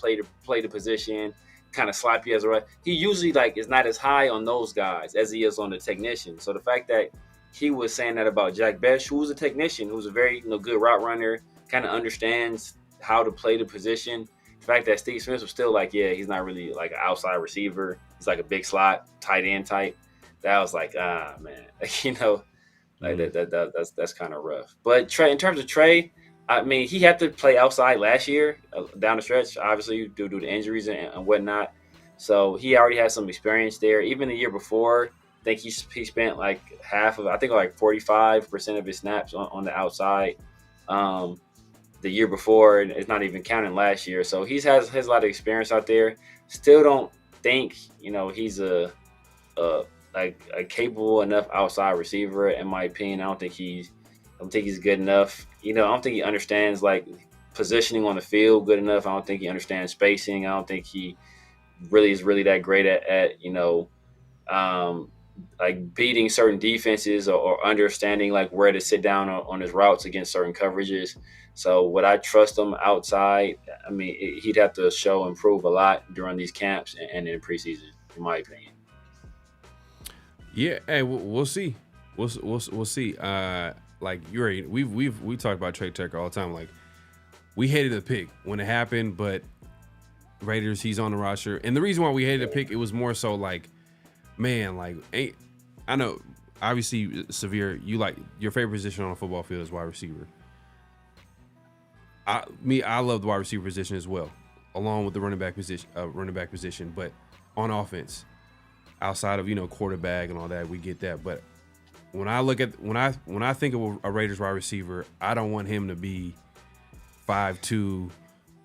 play the position. Kind of sloppy as a right. He usually is not as high on those guys as he is on the technician. So the fact that he was saying that about Jack Besh, who's a technician, who's a very good route runner, kind of understands how to play the position. The fact that Steve Smith was still like, yeah, he's not really like an outside receiver. He's like a big slot, tight end type. That was like, man, that's kind of rough. But Trey, in terms of Trey, I mean, he had to play outside last year down the stretch, obviously, due to the injuries and whatnot. So he already had some experience there. Even the year before, I think he spent like 45% of his snaps on the outside the year before. And it's not even counting last year. So he has a lot of experience out there. Still don't think, he's a capable enough outside receiver, in my opinion. I don't think he's good enough. I don't think he understands like positioning on the field good enough. I don't think he understands spacing. I don't think he is really that great at like beating certain defenses or understanding like where to sit down on his routes against certain coverages. So would I trust him outside? I mean, he'd have to improve a lot during these camps and in preseason, in my opinion. Yeah, hey, we'll see. We'll see. Like you're right, we talked about Trey Tucker all the time. Like we hated the pick when it happened, but Raiders, he's on the roster. And the reason why we hated the pick, it was more so like, man, like I know obviously Severe, you like your favorite position on a football field is wide receiver. I love the wide receiver position as well, along with the running back position, but on offense, outside of quarterback and all that, we get that, but when I think of a Raiders wide receiver, I don't want him to be 5'2"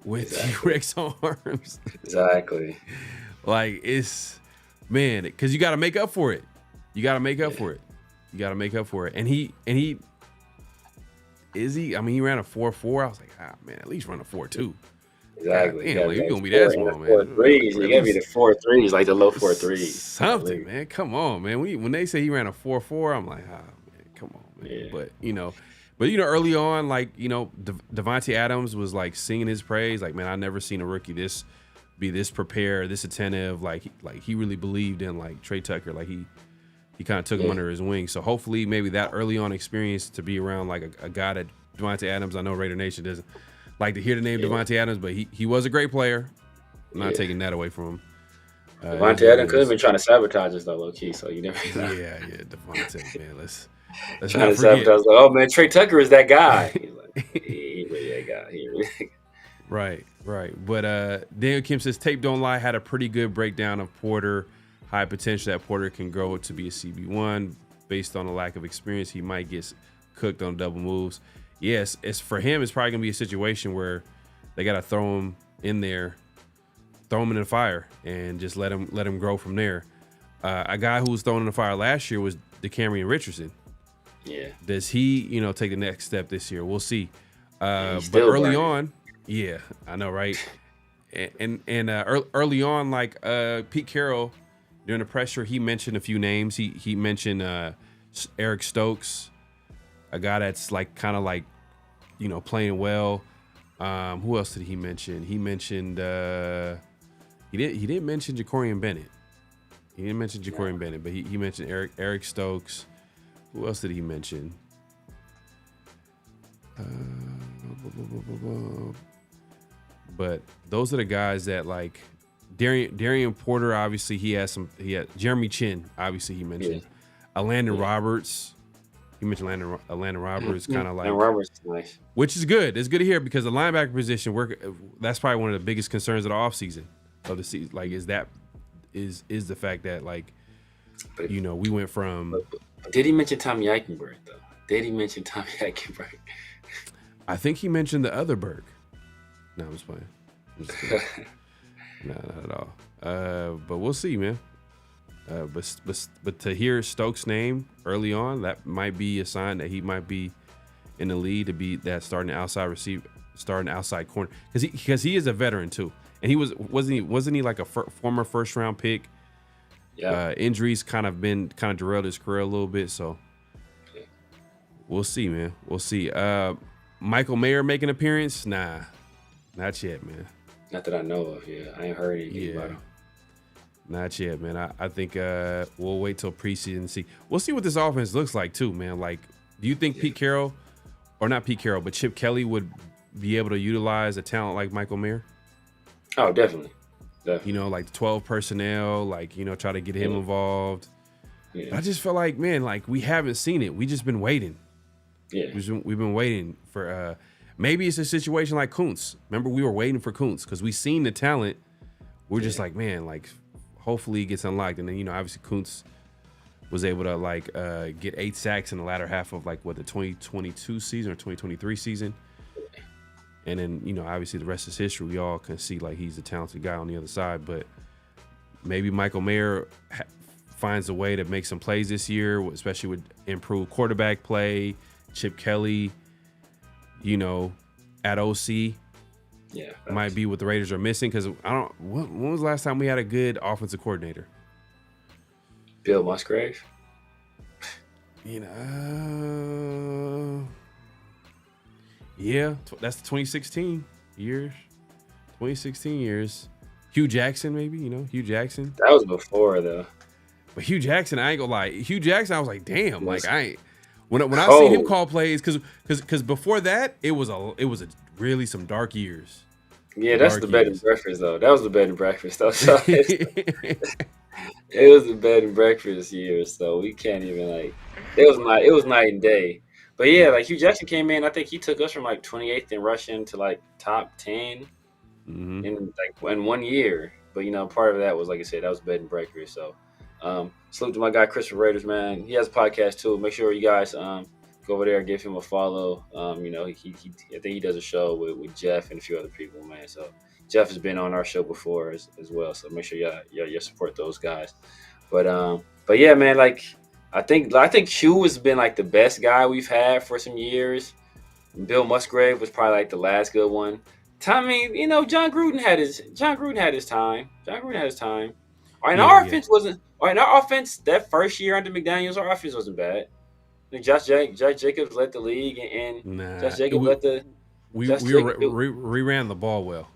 with T-Rex arms. Exactly. Like, it's, man, because you got to make up for it. You got to make up for it. You got to make up for it. And he he ran a 4.4. I was like, man, at least run a 4.2. Exactly. Damn, like, you're going to be that small, man. 4.3s. You got to be the 4.3s, like the low 4.3s. Something, man. Come on, man. When they say he ran a 4.4, I'm like, man, come on, man. Yeah. But, early on, like, Devontae Adams was, like, singing his praise. Like, man, I never seen a rookie be this prepared, this attentive. Like he really believed in, like, Trey Tucker. Like, he kind of took him under his wing. So hopefully maybe that early on experience to be around, like, a guy that Devontae Adams, I know Raider Nation doesn't like to hear the name Devontae Adams, but he was a great player. I'm not taking that away from him. Devontae Adams could have been trying to sabotage us, though, low-key. So you never know. Yeah, Devontae, man. Let's trying not to forget. sabotage. Like, oh, man, Trey Tucker is that guy. He's like, he really that guy. He really that guy. Right. But Daniel Kim says, tape don't lie, had a pretty good breakdown of Porter. High potential that Porter can grow to be a CB1. Based on a lack of experience, he might get cooked on double moves. Yes, it's for him, it's probably going to be a situation where they got to throw him in there, throw him in the fire, and just let him grow from there. A guy who was thrown in the fire last year was DeCamerion Richardson. Yeah. Does he, take the next step this year? We'll see. But early on, yeah, I know, right? And early on, like Pete Carroll, during the pressure, he mentioned a few names. He mentioned Eric Stokes, a guy that's like kind of like, playing well. Who else did he mention? He mentioned he didn't mention Jacorian Bennett. He didn't mention Jacorian Bennett, but he mentioned Eric Stokes. Who else did he mention? But those are the guys that, like, Darian Porter, obviously he had Jeremy Chin, obviously he mentioned. Landon Roberts. He mentioned Landon Roberts, kind of like. And Roberts is nice. Which is good. It's good to hear because the linebacker position, that's probably one of the biggest concerns of the offseason of the season. Like, is the fact that, like, we went from. Did he mention Tommy Eichenberg, though? Did he mention Tommy Eichenberg? I think he mentioned the other Berg. No, I'm just playing. No, not at all. But we'll see, man. But to hear Stokes' name early on, that might be a sign that he might be in the lead to be that starting outside corner, because he is a veteran too, and wasn't he like a former first round pick? Yeah. Injuries kind of derailed his career a little bit, so we'll see, man. We'll see. Michael Mayer make an appearance? Nah, not yet, man. Not that I know of. Yeah, I ain't heard anything about him. Not yet, man. I think we'll wait till preseason and see. We'll see what this offense looks like too, man. Like, do you think Pete Carroll, or not Pete Carroll, but Chip Kelly would be able to utilize a talent like Michael Mayer? Oh, definitely. Like 12 personnel, like, try to get him involved. Yeah. But I just feel like, man, like, we haven't seen it. We just been waiting. Yeah. We've been waiting for maybe it's a situation like Kuntz. Remember, we were waiting for Kuntz because we seen the talent. We're just like, man, like, hopefully he gets unlocked. And then, obviously Kuntz was able to, like, get 8 sacks in the latter half of, like, the 2022 season or 2023 season. And then, obviously the rest is history. We all can see, like, he's a talented guy on the other side. But maybe Michael Mayer finds a way to make some plays this year, especially with improved quarterback play. Chip Kelly, at OC. Yeah, might be what the Raiders are missing, because when was the last time we had a good offensive coordinator? Bill Musgrave. Yeah, that's the 2016 years. 2016 years. Hugh Jackson, maybe, Hugh Jackson. That was before, though. But Hugh Jackson, I ain't gonna lie. Hugh Jackson, I was like, damn, like, I ain't. When I seen him call plays, because before that, it was really some dark years. Yeah, that's the bed and breakfast, though. That was the bed and breakfast, though. So it was the bed and breakfast years, so we can't even, like, it was night and day. But yeah, like, Hugh Jackson came in. I think he took us from, like, 28th in rushing to, like, top 10 in 1 year. But part of that was, like I said, that was bed and breakfast. So salute to my guy Chris from Raiders, man. He has a podcast too. Make sure you guys go over there and give him a follow. You know, he I think he does a show with Jeff and a few other people, man. So Jeff has been on our show before as well. So make sure y'all support those guys. But yeah, man, like I think Hugh has been like the best guy we've had for some years. Bill Musgrave was probably like the last good one. Tommy, you know, John Gruden had his time. Our offense that first year under McDaniels, our offense wasn't bad. I think Josh Jacobs led the league, and Josh Jacobs we ran the ball well.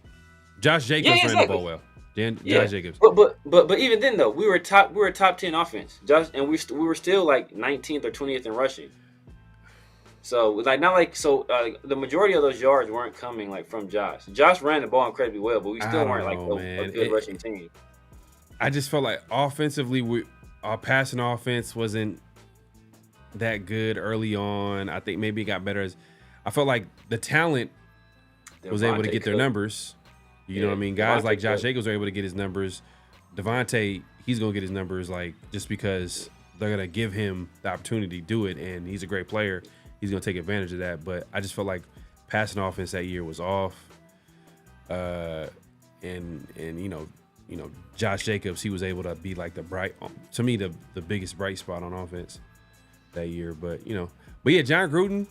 Josh Jacobs ran the ball well. Josh Jacobs. But even then though, we were top 10 offense. We were still like 19th or 20th in rushing. So the majority of those yards weren't coming like from Josh. Josh ran the ball incredibly well, but we still weren't a good rushing team. I just felt like offensively, our passing offense wasn't that good early on. I think maybe it got better as I felt like the talent was able to get their numbers. You know what I mean? Guys like Josh Jacobs were able to get his numbers. Devontae, he's gonna get his numbers like just because they're gonna give him the opportunity to do it, and he's a great player. He's gonna take advantage of that. But I just felt like passing offense that year was off. And you know, Josh Jacobs, he was able to be like the biggest bright spot on offense that year. But John Gruden,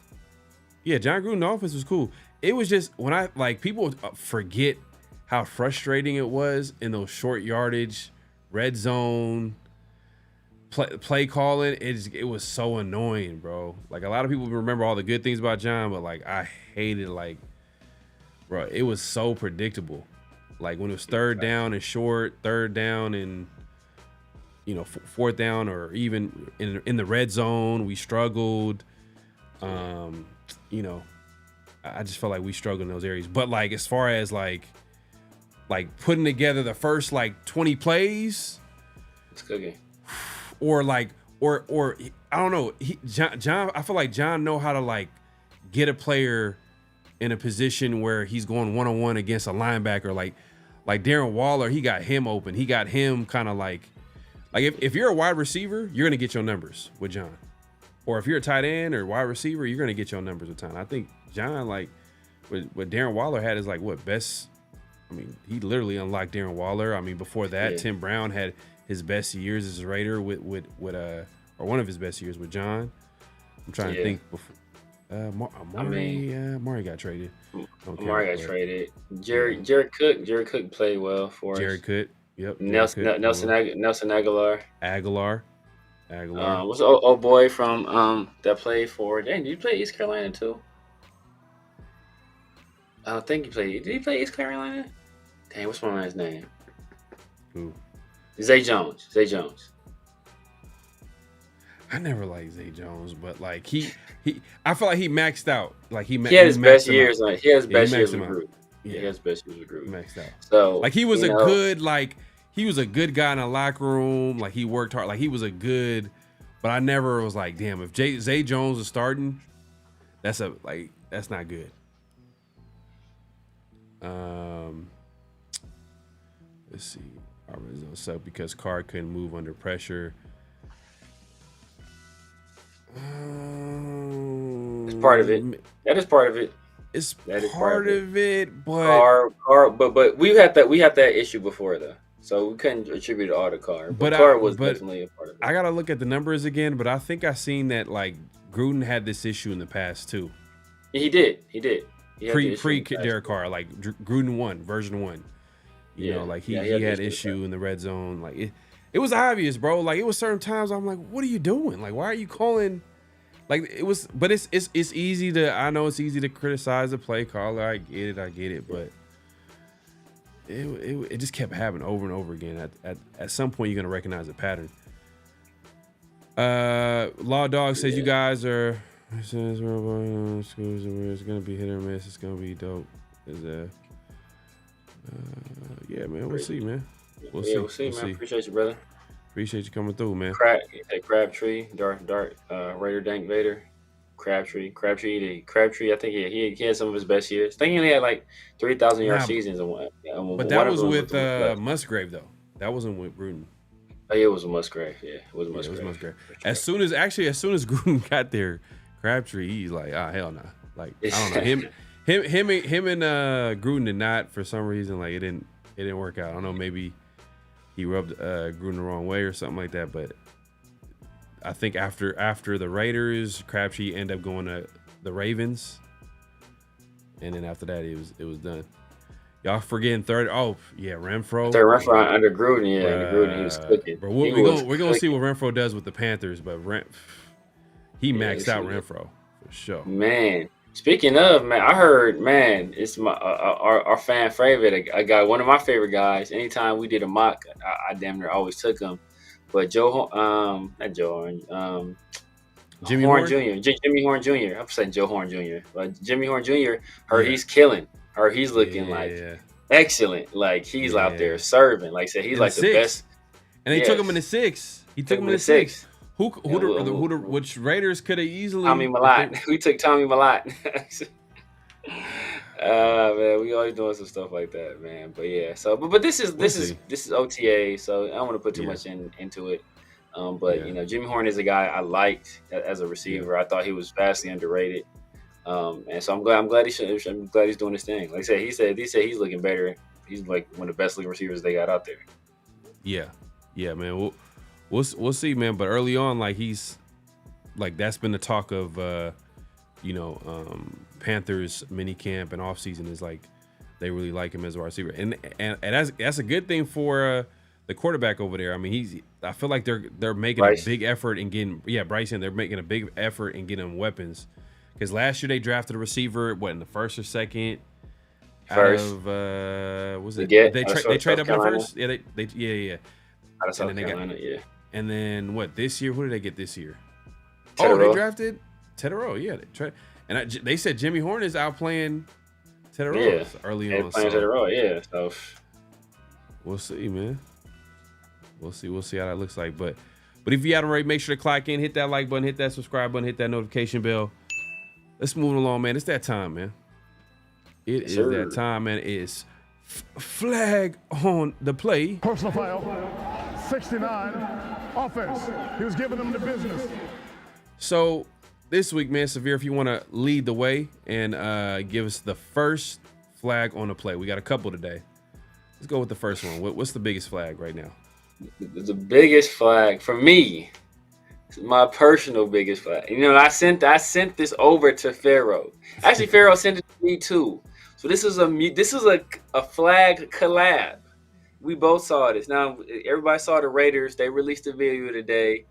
the offense was cool. It was just when people forget how frustrating it was in those short yardage, red zone play calling. It was so annoying, bro. Like a lot of people remember all the good things about John, but like I hated bro, it was so predictable. Like when it was third down and short, third down and fourth down, or even in the red zone, we struggled. I just felt like we struggled in those areas. But like as far as like putting together the first 20 plays, it's cooking. Or I don't know. John, I feel like John know how to get a player in a position where he's going one-on-one against a linebacker. Like Darren Waller, he got him open. He got him kind of like if you're a wide receiver, you're gonna get your numbers with John. Or if you're a tight end or wide receiver, you're gonna get your numbers with John. I think John what Darren Waller had is best. I mean, he literally unlocked Darren Waller. I mean, before that, Tim Brown had his best years as a Raider with or one of his best years with John. I'm trying to think before. Amari got traded. Amari got traded. Jared Cook played well for us. Jared Cook, yep. Nelson Aguilar. Aguilar. What's the old boy from that played for? Dang, did you play East Carolina too? I don't think he played. Did he play East Carolina? Dang, what's my man's name? Who? Zay Jones. I never liked Zay Jones, but I feel like he maxed out. He had his best years. He has best years with Groot. Yeah. He has best years with Groot. Maxed out. So he was he was a good guy in the locker room. He worked hard. He was a good, but I never was like, damn, if Zay Jones is starting, that's not good. Let's see. Our suck because Carr couldn't move under pressure. It's part of it. That is part of it. It's part of it, but Carr, but we had that issue before though, so we couldn't attribute it all to Carr. But Carr was definitely a part of it. I gotta look at the numbers again, but I think I seen that Gruden had this issue in the past too. He did. Pre Derek Carr, Gruden 1, version 1. You know, he had issue in the red zone. It was obvious, bro. It was certain times I'm like, what are you doing? Why are you calling? It was, but it's easy to, I know it's easy to criticize the play caller. I get it, but it just kept happening over and over again. At some point, you're gonna recognize a pattern. Law Dog says you guys are. It's gonna be hit or miss. It's gonna be dope. Yeah, man. We'll see, man. We'll see, man. Appreciate you, brother. Appreciate you coming through, man. Crabtree, Dart, Raider Dank Vader, Crabtree. I think he had some of his best years. I think he only had 3,000 yard seasons. But that was with Musgrave though. That wasn't with Gruden. Oh, yeah, it was Musgrave. Yeah, it was Musgrave. As soon as Gruden got there, Crabtree, he's like, hell no. Like, I don't know. Him and Gruden did not, for some reason, like it didn't work out. I don't know, maybe he rubbed Gruden the wrong way or something like that. But I think after the Raiders, Crabtree ended up going to the Ravens, and then after that, it was done. Y'all forgetting third? Oh yeah, Renfro. Third Renfro under Gruden, under Gruden, he was cooking. Bro, we're gonna see what Renfro does with the Panthers, but he maxed out Renfro for sure. Man, speaking of, man, I heard, man, it's my our fan favorite. I got one of my favorite guys. Anytime we did a mock, I damn near always took him. But Jimmy Horn Jr. Jimmy Horn Jr. I'm saying Joe Horn Jr. But Jimmy Horn Jr. He's killing. He's looking excellent. Like he's out there serving. Like I said, he's like the best. And they took him in the 6. He took him in the 6. Which Raiders could have easily Tommy Malott. We took Tommy Malott. Man, we always doing some stuff like that, man. But yeah, so but this is OTA, so I don't want to put too much into it. But you know, Jimmy Horn is a guy I liked as a receiver. I thought he was vastly underrated. And so I'm glad he's doing his thing. Like I said, he said he's looking better. He's like one of the best looking receivers they got out there. Yeah, man. We'll see, man. But early on, like he's like that's been the talk of Panthers mini camp and offseason is like they really like him as a receiver, and that's a good thing for the quarterback over there. I mean, I feel like they're making a big effort in getting Bryson. They're making a big effort in getting him weapons. Because last year they drafted a receiver, what, in the first or second? First. Out of, was it? They trade up in the first? Yeah, yeah. Out of South Carolina, yeah. And then what, this year? Who did they get this year? Teterow. They drafted Teterow, yeah. They said Jimmy Horn is outplaying Teterow early on. Playing Teterow, yeah. So we'll see, man. We'll see how that looks like. But if you haven't already, make sure to clock in, hit that like button, hit that subscribe button, hit that notification bell. Let's move along, man. It's that time, man. It is that time, man. It's flag on the play. Personal foul, 69, offense. He was giving them the business. So this week, man, Severe, if you want to lead the way and give us the first flag on the play. We got a couple today. Let's go with the first one. What's the biggest flag right now? The biggest flag for me. My personal biggest flag. You know, I sent this over to Pharaoh. Actually, Pharaoh sent it to me too. So this is a flag collab. We both saw this. Now everybody saw the Raiders. They released a video today,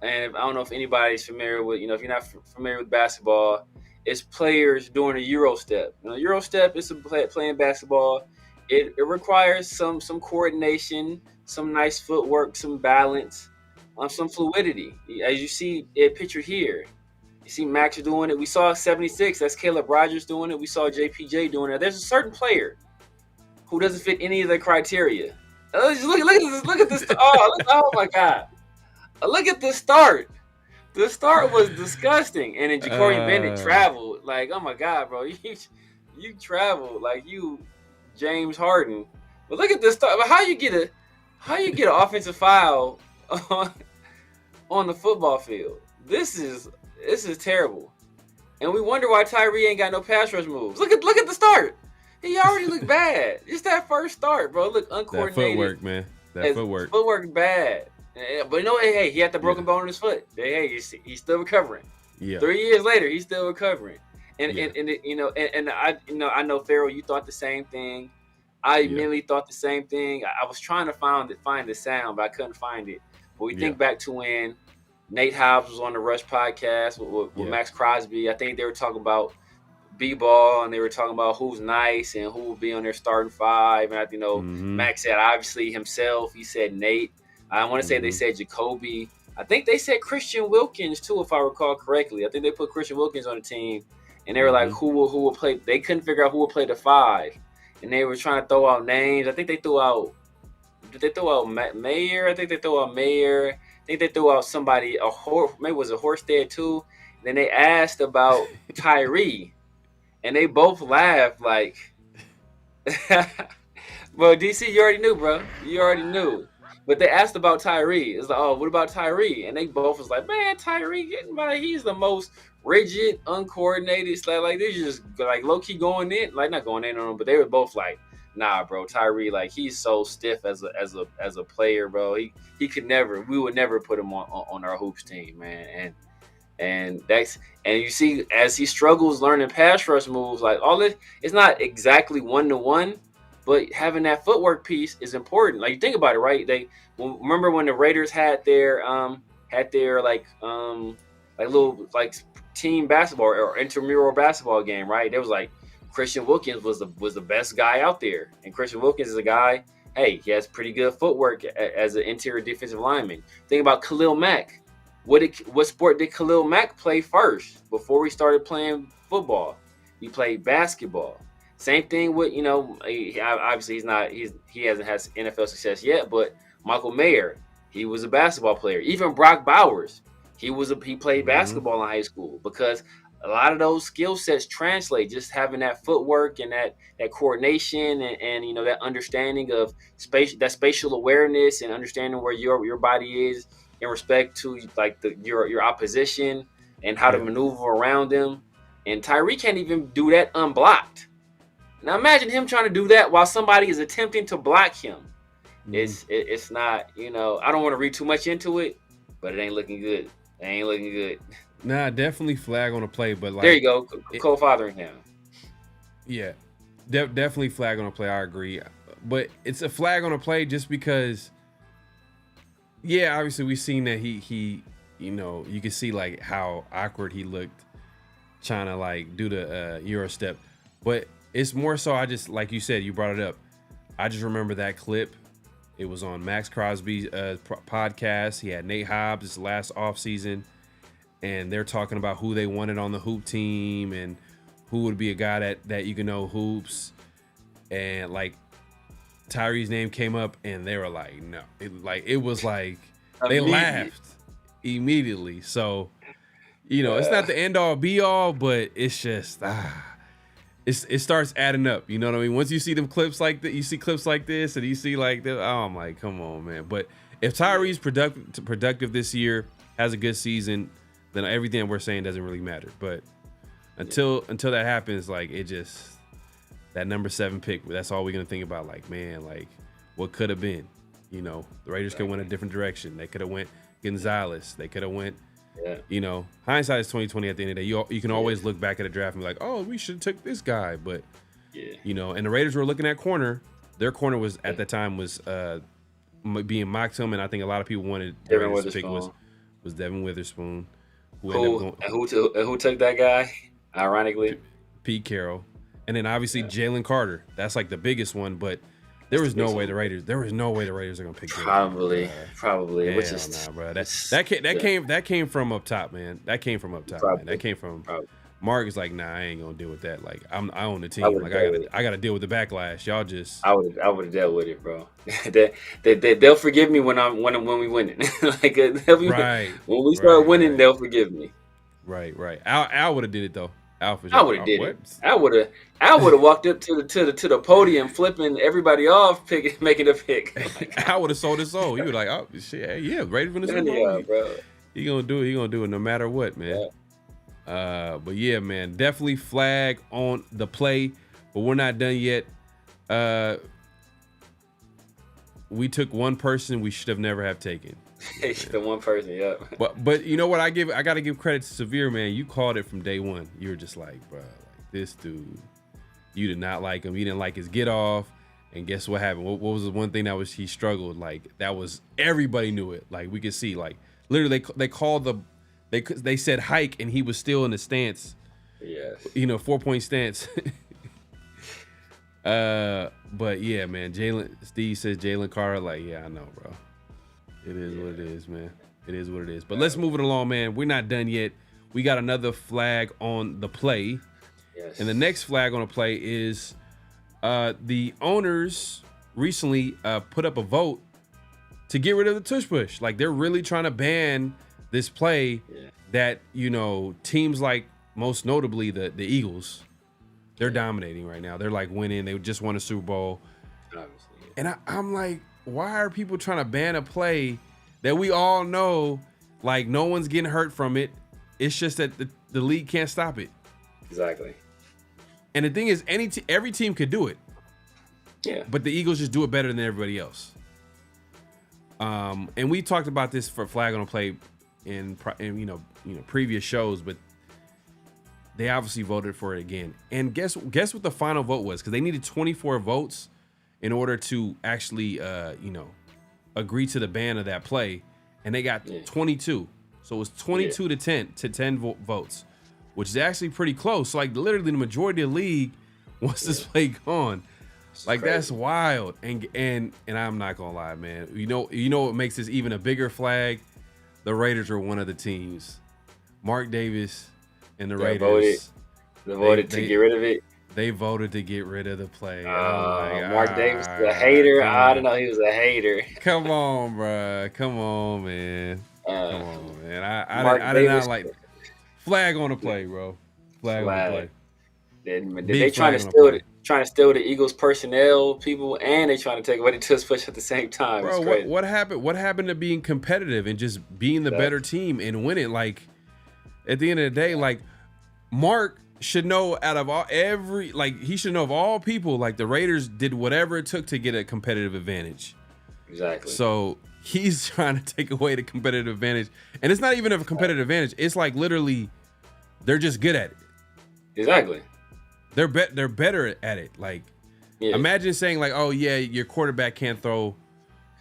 and I don't know if anybody's familiar with. You know, if you're not familiar with basketball, it's players doing a Euro step. You know, Euro step is playing basketball. It requires some coordination, some nice footwork, some balance. Some fluidity. As you see it pictured here. You see Max doing it. We saw 76. That's Caleb Rogers doing it. We saw JPJ doing it. There's a certain player who doesn't fit any of the criteria. Look at this. Oh my God. Look at the start. The start was disgusting. And then Ja'Cory Bennett traveled. Like, oh my God, bro. You traveled like you James Harden. But look at this start. But how you get an offensive foul on the football field? This is terrible, and we wonder why Tyree ain't got no pass rush moves. Look at the start. He already looked bad. Just that first start, bro. Look uncoordinated. That footwork, man. Footwork bad. But you know, hey, he had the broken bone in his foot. Hey, he's still recovering. Yeah. 3 years later, he's still recovering. And I know Pharaoh, you thought the same thing. I immediately thought the same thing. I was trying to find the sound, but I couldn't find it. But we think back to when Nate Hobbs was on the Rush podcast with Max Crosby. I think they were talking about B-ball, and they were talking about who's nice and who will be on their starting five. And Max said obviously himself. He said Nate. I want to say they said Jacoby. I think they said Christian Wilkins too, if I recall correctly. I think they put Christian Wilkins on the team, and they were like, who will play? They couldn't figure out who will play the 5, and they were trying to throw out names. I think they threw out. Did they throw out Mayer? I think they threw out Mayer. I think they threw out somebody, maybe it was a Horsted too. And then they asked about Tyree, and they both laughed like, well, DC, you already knew, bro. You already knew. But they asked about Tyree. It's like, oh, what about Tyree? And they both was like, man, Tyree, he's the most rigid, uncoordinated. It's like they're just like low key going in, like not going in on them, but they were both like, nah, bro, Tyree, like he's so stiff as a player, bro. He could never, we would never put him on our hoops team, man. And you see as he struggles learning pass rush moves, like all this, it's not exactly 1-to-1, but having that footwork piece is important. Like you think about it, right? Remember when the Raiders had their little like team basketball or intramural basketball game, right? There was like Christian Wilkins was the best guy out there, and Christian Wilkins is a guy. Hey, he has pretty good footwork as an interior defensive lineman. Think about Khalil Mack. What sport did Khalil Mack play first before we started playing football? He played basketball. Same thing with, obviously he hasn't had NFL success yet, but Michael Mayer, he was a basketball player. Even Brock Bowers, he played basketball in high school, because a lot of those skill sets translate, just having that footwork and that coordination and that understanding of that spatial awareness and understanding where your body is in respect to like your opposition and how to maneuver around them. And Tyree can't even do that unblocked. Now imagine him trying to do that while somebody is attempting to block him. It's not, I don't want to read too much into it, but it ain't looking good. Nah, definitely flag on the play, but like there you go, co-fathering him. Yeah, definitely flag on the play. I agree, but it's a flag on the play just because. Yeah, obviously we've seen that he you can see like how awkward he looked trying to like do the Euro step, but it's more so I just, like you said, you brought it up. I just remember that clip. It was on Max Crosby's podcast. He had Nate Hobbs this last offseason, and they're talking about who they wanted on the hoop team and who would be a guy that you can know hoops, and like Tyree's name came up and they were like, no. It was like they laughed immediately. So, it's not the end all be all, but it's just it starts adding up. You know what I mean? Once you see them clips like that, you see clips like this and you see like that, oh, I'm like, come on, man. But if Tyree's productive this year, has a good season, then everything we're saying doesn't really matter. But until that happens, like it just that number 7 pick, that's all we're going to think about. Like, man, like what could have been, the Raiders could have went a different direction. They could have went Gonzalez. They could have went, hindsight is 2020 at the end of the day. You can always look back at a draft and be like, oh, we should have took this guy. But, and the Raiders were looking at corner. Their corner was at the time was being mocked to him. And I think a lot of people wanted the Raiders to pick was Devin Witherspoon. Who took that guy? Ironically, Pete Carroll. And then obviously Jalen Carter. That's like the biggest one, but there was no way the Raiders are gonna pick him. Probably. Which is bro. That came from up top, man. That came from up top, man. That came from Mark is like, nah, I ain't gonna deal with that. Like I own the team. I gotta deal with the backlash. Y'all just I would have dealt with it, bro. They'll forgive me when we win it. Like when we start winning, they'll forgive me. Right. Al would have did it though. I would have did it. I would have walked up to the podium, flipping everybody off, making a pick. I would have sold his soul. He was like, oh shit, yeah, ready for the Super Bowl. Bro. He gonna do it no matter what, man. But yeah, man, definitely flag on the play, but we're not done yet. We took one person we should have never have taken. The one person, yeah. But you know what? I gotta give credit to Severe, man. You called it from day one. You were just like, bro, like this dude, you did not like him. You didn't like his get off. And guess what happened? What was the one thing he struggled? Like that was everybody knew it. Like we could see, like literally they said hike and he was still in the stance. Yes. 4-point stance. But yeah, man. Steve says Jalen Carter. Like, yeah, I know, bro. It is what it is, man. It is what it is. But let's move it along, man. We're not done yet. We got another flag on the play. Yes. And the next flag on the play is the owners recently put up a vote to get rid of the tush push. Like they're really trying to ban this play that, teams like most notably the Eagles, they're dominating right now. They're like winning. They just won a Super Bowl. Obviously. And I'm like, why are people trying to ban a play that we all know, like no one's getting hurt from it? It's just that the league can't stop it. Exactly. And the thing is, every team could do it. Yeah. But the Eagles just do it better than everybody else. And we talked about this for flag on the play in previous shows, but they obviously voted for it again. And guess what the final vote was? Because they needed 24 votes in order to actually agree to the ban of that play, and they got 22. So it was 22 to 10 votes, which is actually pretty close. So like literally the majority of the league wants this play gone. Like crazy. That's wild. And I'm not gonna lie, man. You know what makes this even a bigger flag? The Raiders are one of the teams. Mark Davis and the Raiders voted to get rid of it. They voted to get rid of the play. Mark Davis is a hater. I don't know. He was a hater. Come on, bro. Come on, man. Come on, man. I did not like flag on the play, bro. Flag on the play. They trying to steal the Eagles personnel, people, and they trying to take away the tush push at the same time. Bro, what happened? What happened to being competitive and just being the better team and winning? Like at the end of the day, like Mark should know out of he should know of all people, like the Raiders did whatever it took to get a competitive advantage. Exactly. So he's trying to take away the competitive advantage, and it's not even a competitive advantage. It's like literally, they're just good at it. Exactly. They're better at it. Like, imagine saying like, "Oh yeah, your quarterback can't throw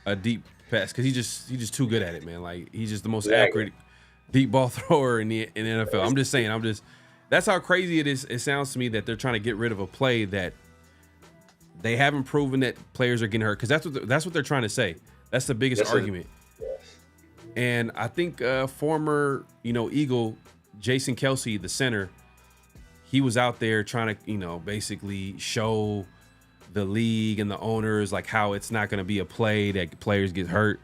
a deep pass because he's just too good at it, man. Like he's just the most accurate deep ball thrower in the NFL." I'm just saying. That's how crazy it is. It sounds to me that they're trying to get rid of a play that they haven't proven that players are getting hurt, because that's what they're trying to say. That's the biggest argument. And I think former Eagle Jason Kelsey, the center, he was out there trying to basically show the league and the owners like how it's not going to be a play that players get hurt.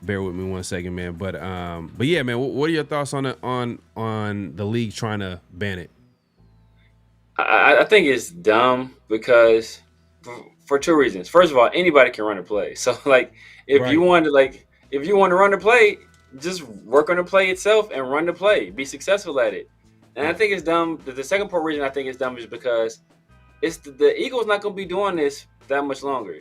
Bear with me 1 second, man. But yeah, man. What are your thoughts on the league trying to ban it? I think it's dumb because for two reasons. First of all, anybody can run a play. So like, if you want to run the play, just work on the play itself and run the play. Be successful at it. And I think it's dumb. The second part reason I think it's dumb is because it's the Eagles not going to be doing this that much longer.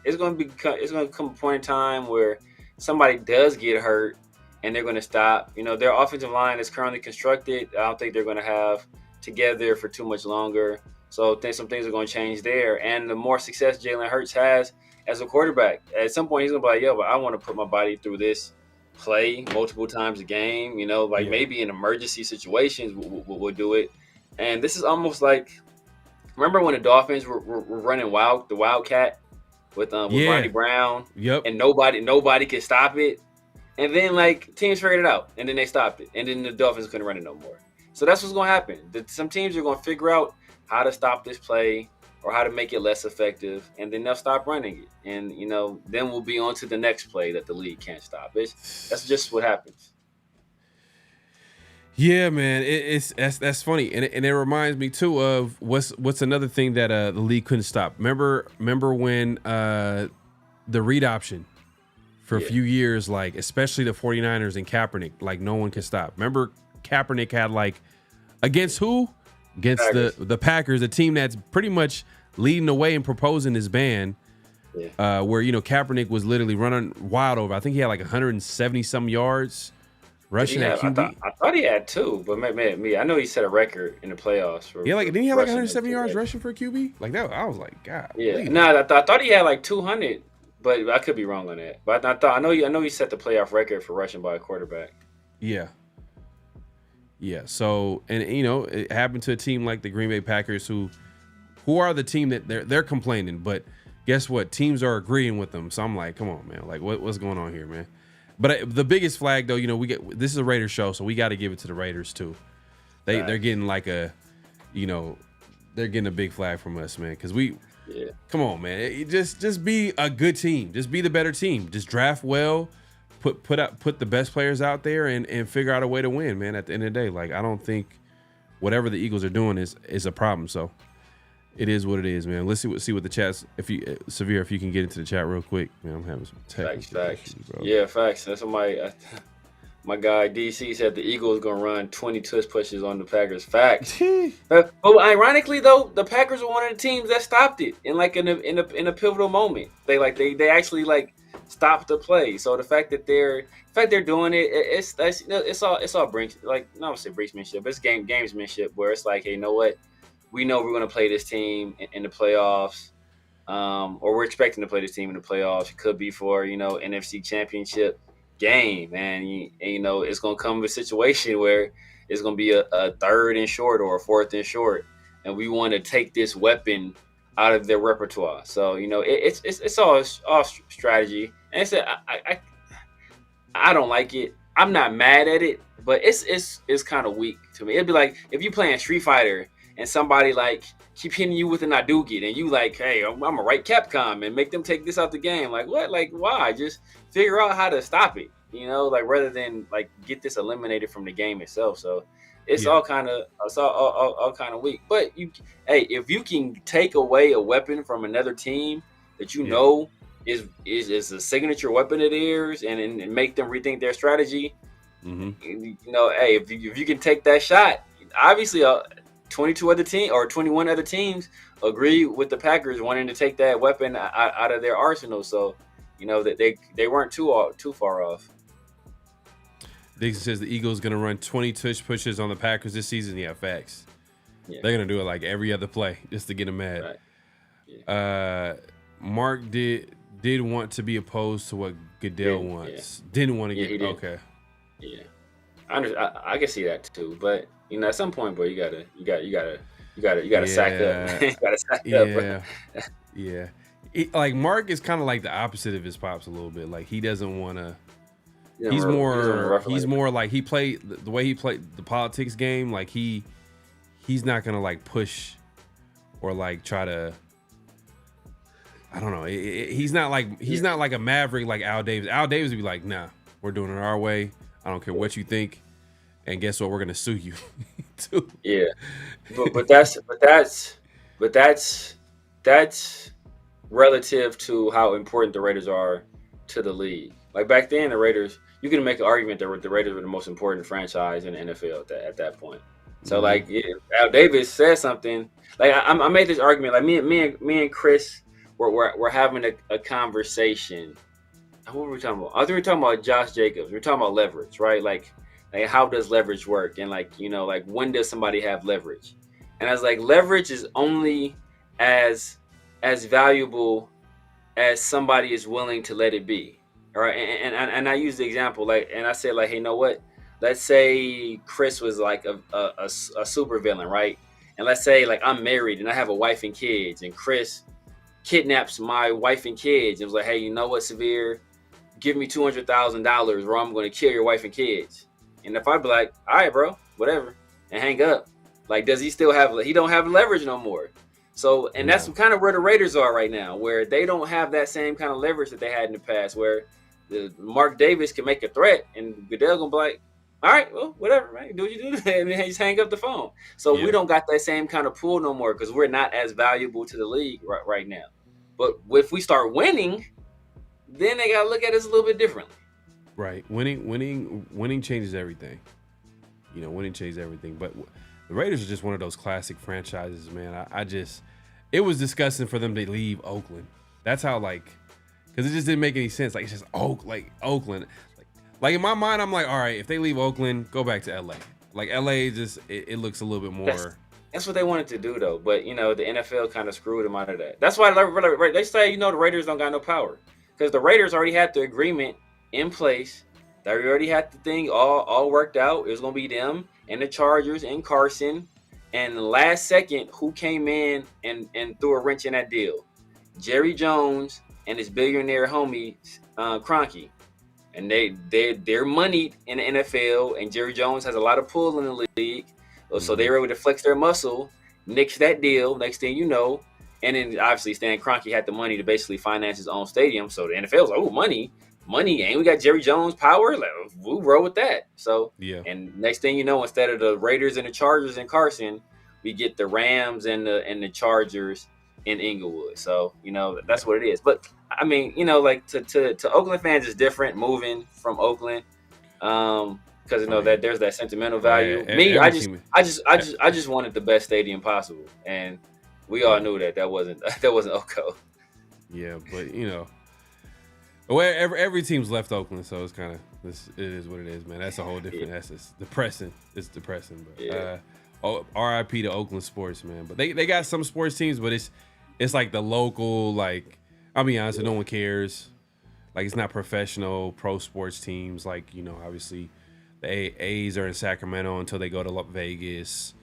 It's going to come a point in time where somebody does get hurt and they're going to stop. Their offensive line is currently constructed. I don't think they're going to have together for too much longer. So I think some things are going to change there. And the more success Jalen Hurts has as a quarterback, at some point he's going to be like, "Yo, but I want to put my body through this play multiple times a game." Maybe in emergency situations we'll do it. And this is almost like, remember when the Dolphins were running the Wildcat? With Ronnie Brown, and nobody could stop it, and then teams figured it out, and then they stopped it, and then the Dolphins couldn't run it no more. So that's what's going to happen. Some teams are going to figure out how to stop this play or how to make it less effective, and then they'll stop running it, and then we'll be on to the next play that the league can't stop. That's just what happens. Yeah, man, that's funny, and it reminds me too of what's another thing that the league couldn't stop. Remember when the read option for a few years, especially the 49ers and Kaepernick, no one could stop. Remember Kaepernick had against who? Against the Packers, a team that's pretty much leading the way and proposing this ban. Yeah. Where Kaepernick was literally running wild over. I think he had 170 some yards. Rushing at QB. I thought he had two, but maybe I know he set a record in the playoffs. Didn't he have 170 yards rushing for a QB? I was like, God. Yeah, I thought he had 200, but I could be wrong on that. But I know he set the playoff record for rushing by a quarterback. Yeah. Yeah. So it happened to a team like the Green Bay Packers, who are the team that they're complaining, but guess what? Teams are agreeing with them. So I'm like, come on, man. What's going on here, man? But the biggest flag, though, this is a Raiders show, so we got to give it to the Raiders too. They're getting they're getting a big flag from us, man. Because come on, man, just be a good team, just be the better team, just draft well, put the best players out there, and figure out a way to win, man. At the end of the day, I don't think whatever the Eagles are doing is a problem. So it is what it is, man. Let's see what the chat's. Severe, if you can get into the chat real quick, man. I'm having some technical issues, bro. Yeah, facts. That's My guy DC said the Eagles gonna run 20 tush pushes on the Packers. Facts. But ironically though, the Packers were one of the teams that stopped it in a pivotal moment. They actually like stopped the play. So the fact that they're doing it, it's all brinks, like not gonna say brinksmanship, but it's gamesmanship where it's like, hey, you know what? We know we're gonna play this team in the playoffs. Or we're expecting to play this team in the playoffs. It could be for, NFC championship game, and it's going to come to a situation where it's going to be a third and short or a fourth and short, and we want to take this weapon out of their repertoire. So it's all strategy, and I don't like it. I'm not mad at it, but it's kind of weak to me. It'd be like if you playing Street Fighter and somebody like keep hitting you with an Hadouken, and you like, hey, I'm gonna write Capcom and make them take this out the game. Like what? Like why? Just figure out how to stop it. Like rather than like get this eliminated from the game itself. So it's all kind of weak. But if you can take away a weapon from another team that know is a signature weapon of theirs, and make them rethink their strategy. Hey, if you can take that shot, obviously 22 other teams or 21 other teams agree with the Packers wanting to take that weapon out of their arsenal. So, that they weren't too far off. Dixon says the Eagles going to run 20 tush pushes on the Packers this season. Yeah, facts. Yeah. They're going to do it like every other play just to get them mad. Right. Yeah. Mark did want to be opposed to what Goodell wants. Yeah. Didn't want to get okay. Yeah, I can see that too, but at some point, bro, you gotta sack up. You gotta sack up, bro. Yeah. Like Mark is kind of like the opposite of his pops a little bit. Like he doesn't want to. He's more like he played the way he played the politics game. Like he's not gonna like push or like try to. I don't know. He's not like a maverick like Al Davis. Al Davis would be like, nah, we're doing it our way. I don't care what you think. And guess what? We're gonna sue you. too. Yeah, but that's relative to how important the Raiders are to the league. Like back then, the Raiders, you can make an argument that the Raiders were the most important franchise in the NFL at that point. So like, Al Davis said something. Like I made this argument. Like me and Chris were having a conversation. What were we talking about? I think we were talking about Josh Jacobs. We were talking about leverage, right? Like how does leverage work? And like when does somebody have leverage? And I was like, leverage is only as valuable as somebody is willing to let it be. All right. And I use the example, and I said, hey, you know what? Let's say Chris was like a super villain, right? And let's say like I'm married and I have a wife and kids, and Chris kidnaps my wife and kids and was like, hey, you know what, Severe? Give me $200,000 or I'm going to kill your wife and kids. And if I'd be like, all right, bro, whatever, and hang up, like, does he still have, he don't have leverage no more. So, and that's kind of where the Raiders are right now, where they don't have that same kind of leverage that they had in the past, where Mark Davis can make a threat and Goodell going to be like, all right, well, whatever, man, do what you do, and then just hang up the phone. So we don't got that same kind of pull no more because we're not as valuable to the league right now. But if we start winning, then they got to look at us a little bit differently. Right. Winning changes everything. Winning changes everything. But the Raiders are just one of those classic franchises, man. It was disgusting for them to leave Oakland. That's how, because it just didn't make any sense. Like, it's just Oakland. Like in my mind, I'm like, all right, if they leave Oakland, go back to LA. Like LA just it looks a little bit more. That's what they wanted to do though, but the NFL kind of screwed them out of that. That's why they say the Raiders don't got no power because the Raiders already had the agreement in place. They already had the thing all worked out. It was gonna be them and the Chargers and Carson. And the last second, who came in and threw a wrench in that deal? Jerry Jones and his billionaire homie Kroenke. And they're moneyed in the NFL, and Jerry Jones has a lot of pull in the league. So they were able to flex their muscle, nix that deal, next thing you know. And then obviously Stan Kroenke had the money to basically finance his own stadium. So the NFL was like, oh, money, and we got Jerry Jones power. Like, we'll roll with that. So, and next thing you know, instead of the Raiders and the Chargers in Carson, we get the Rams and the Chargers in Inglewood. So, that's what it is. But I mean, to Oakland fans, it's different moving from Oakland. Because that there's that sentimental value. Me, I just wanted the best stadium possible, and we all knew that wasn't Oco. Yeah, but well, every team's left Oakland, so it's kind of it is what it is, man. That's a whole different. That's just depressing. It's depressing, but RIP to Oakland sports, man. But they got some sports teams, but it's like the local, like, I'll be honest, no one cares. Like, it's not professional pro sports teams. Like, obviously the A's are in Sacramento until they go to Vegas.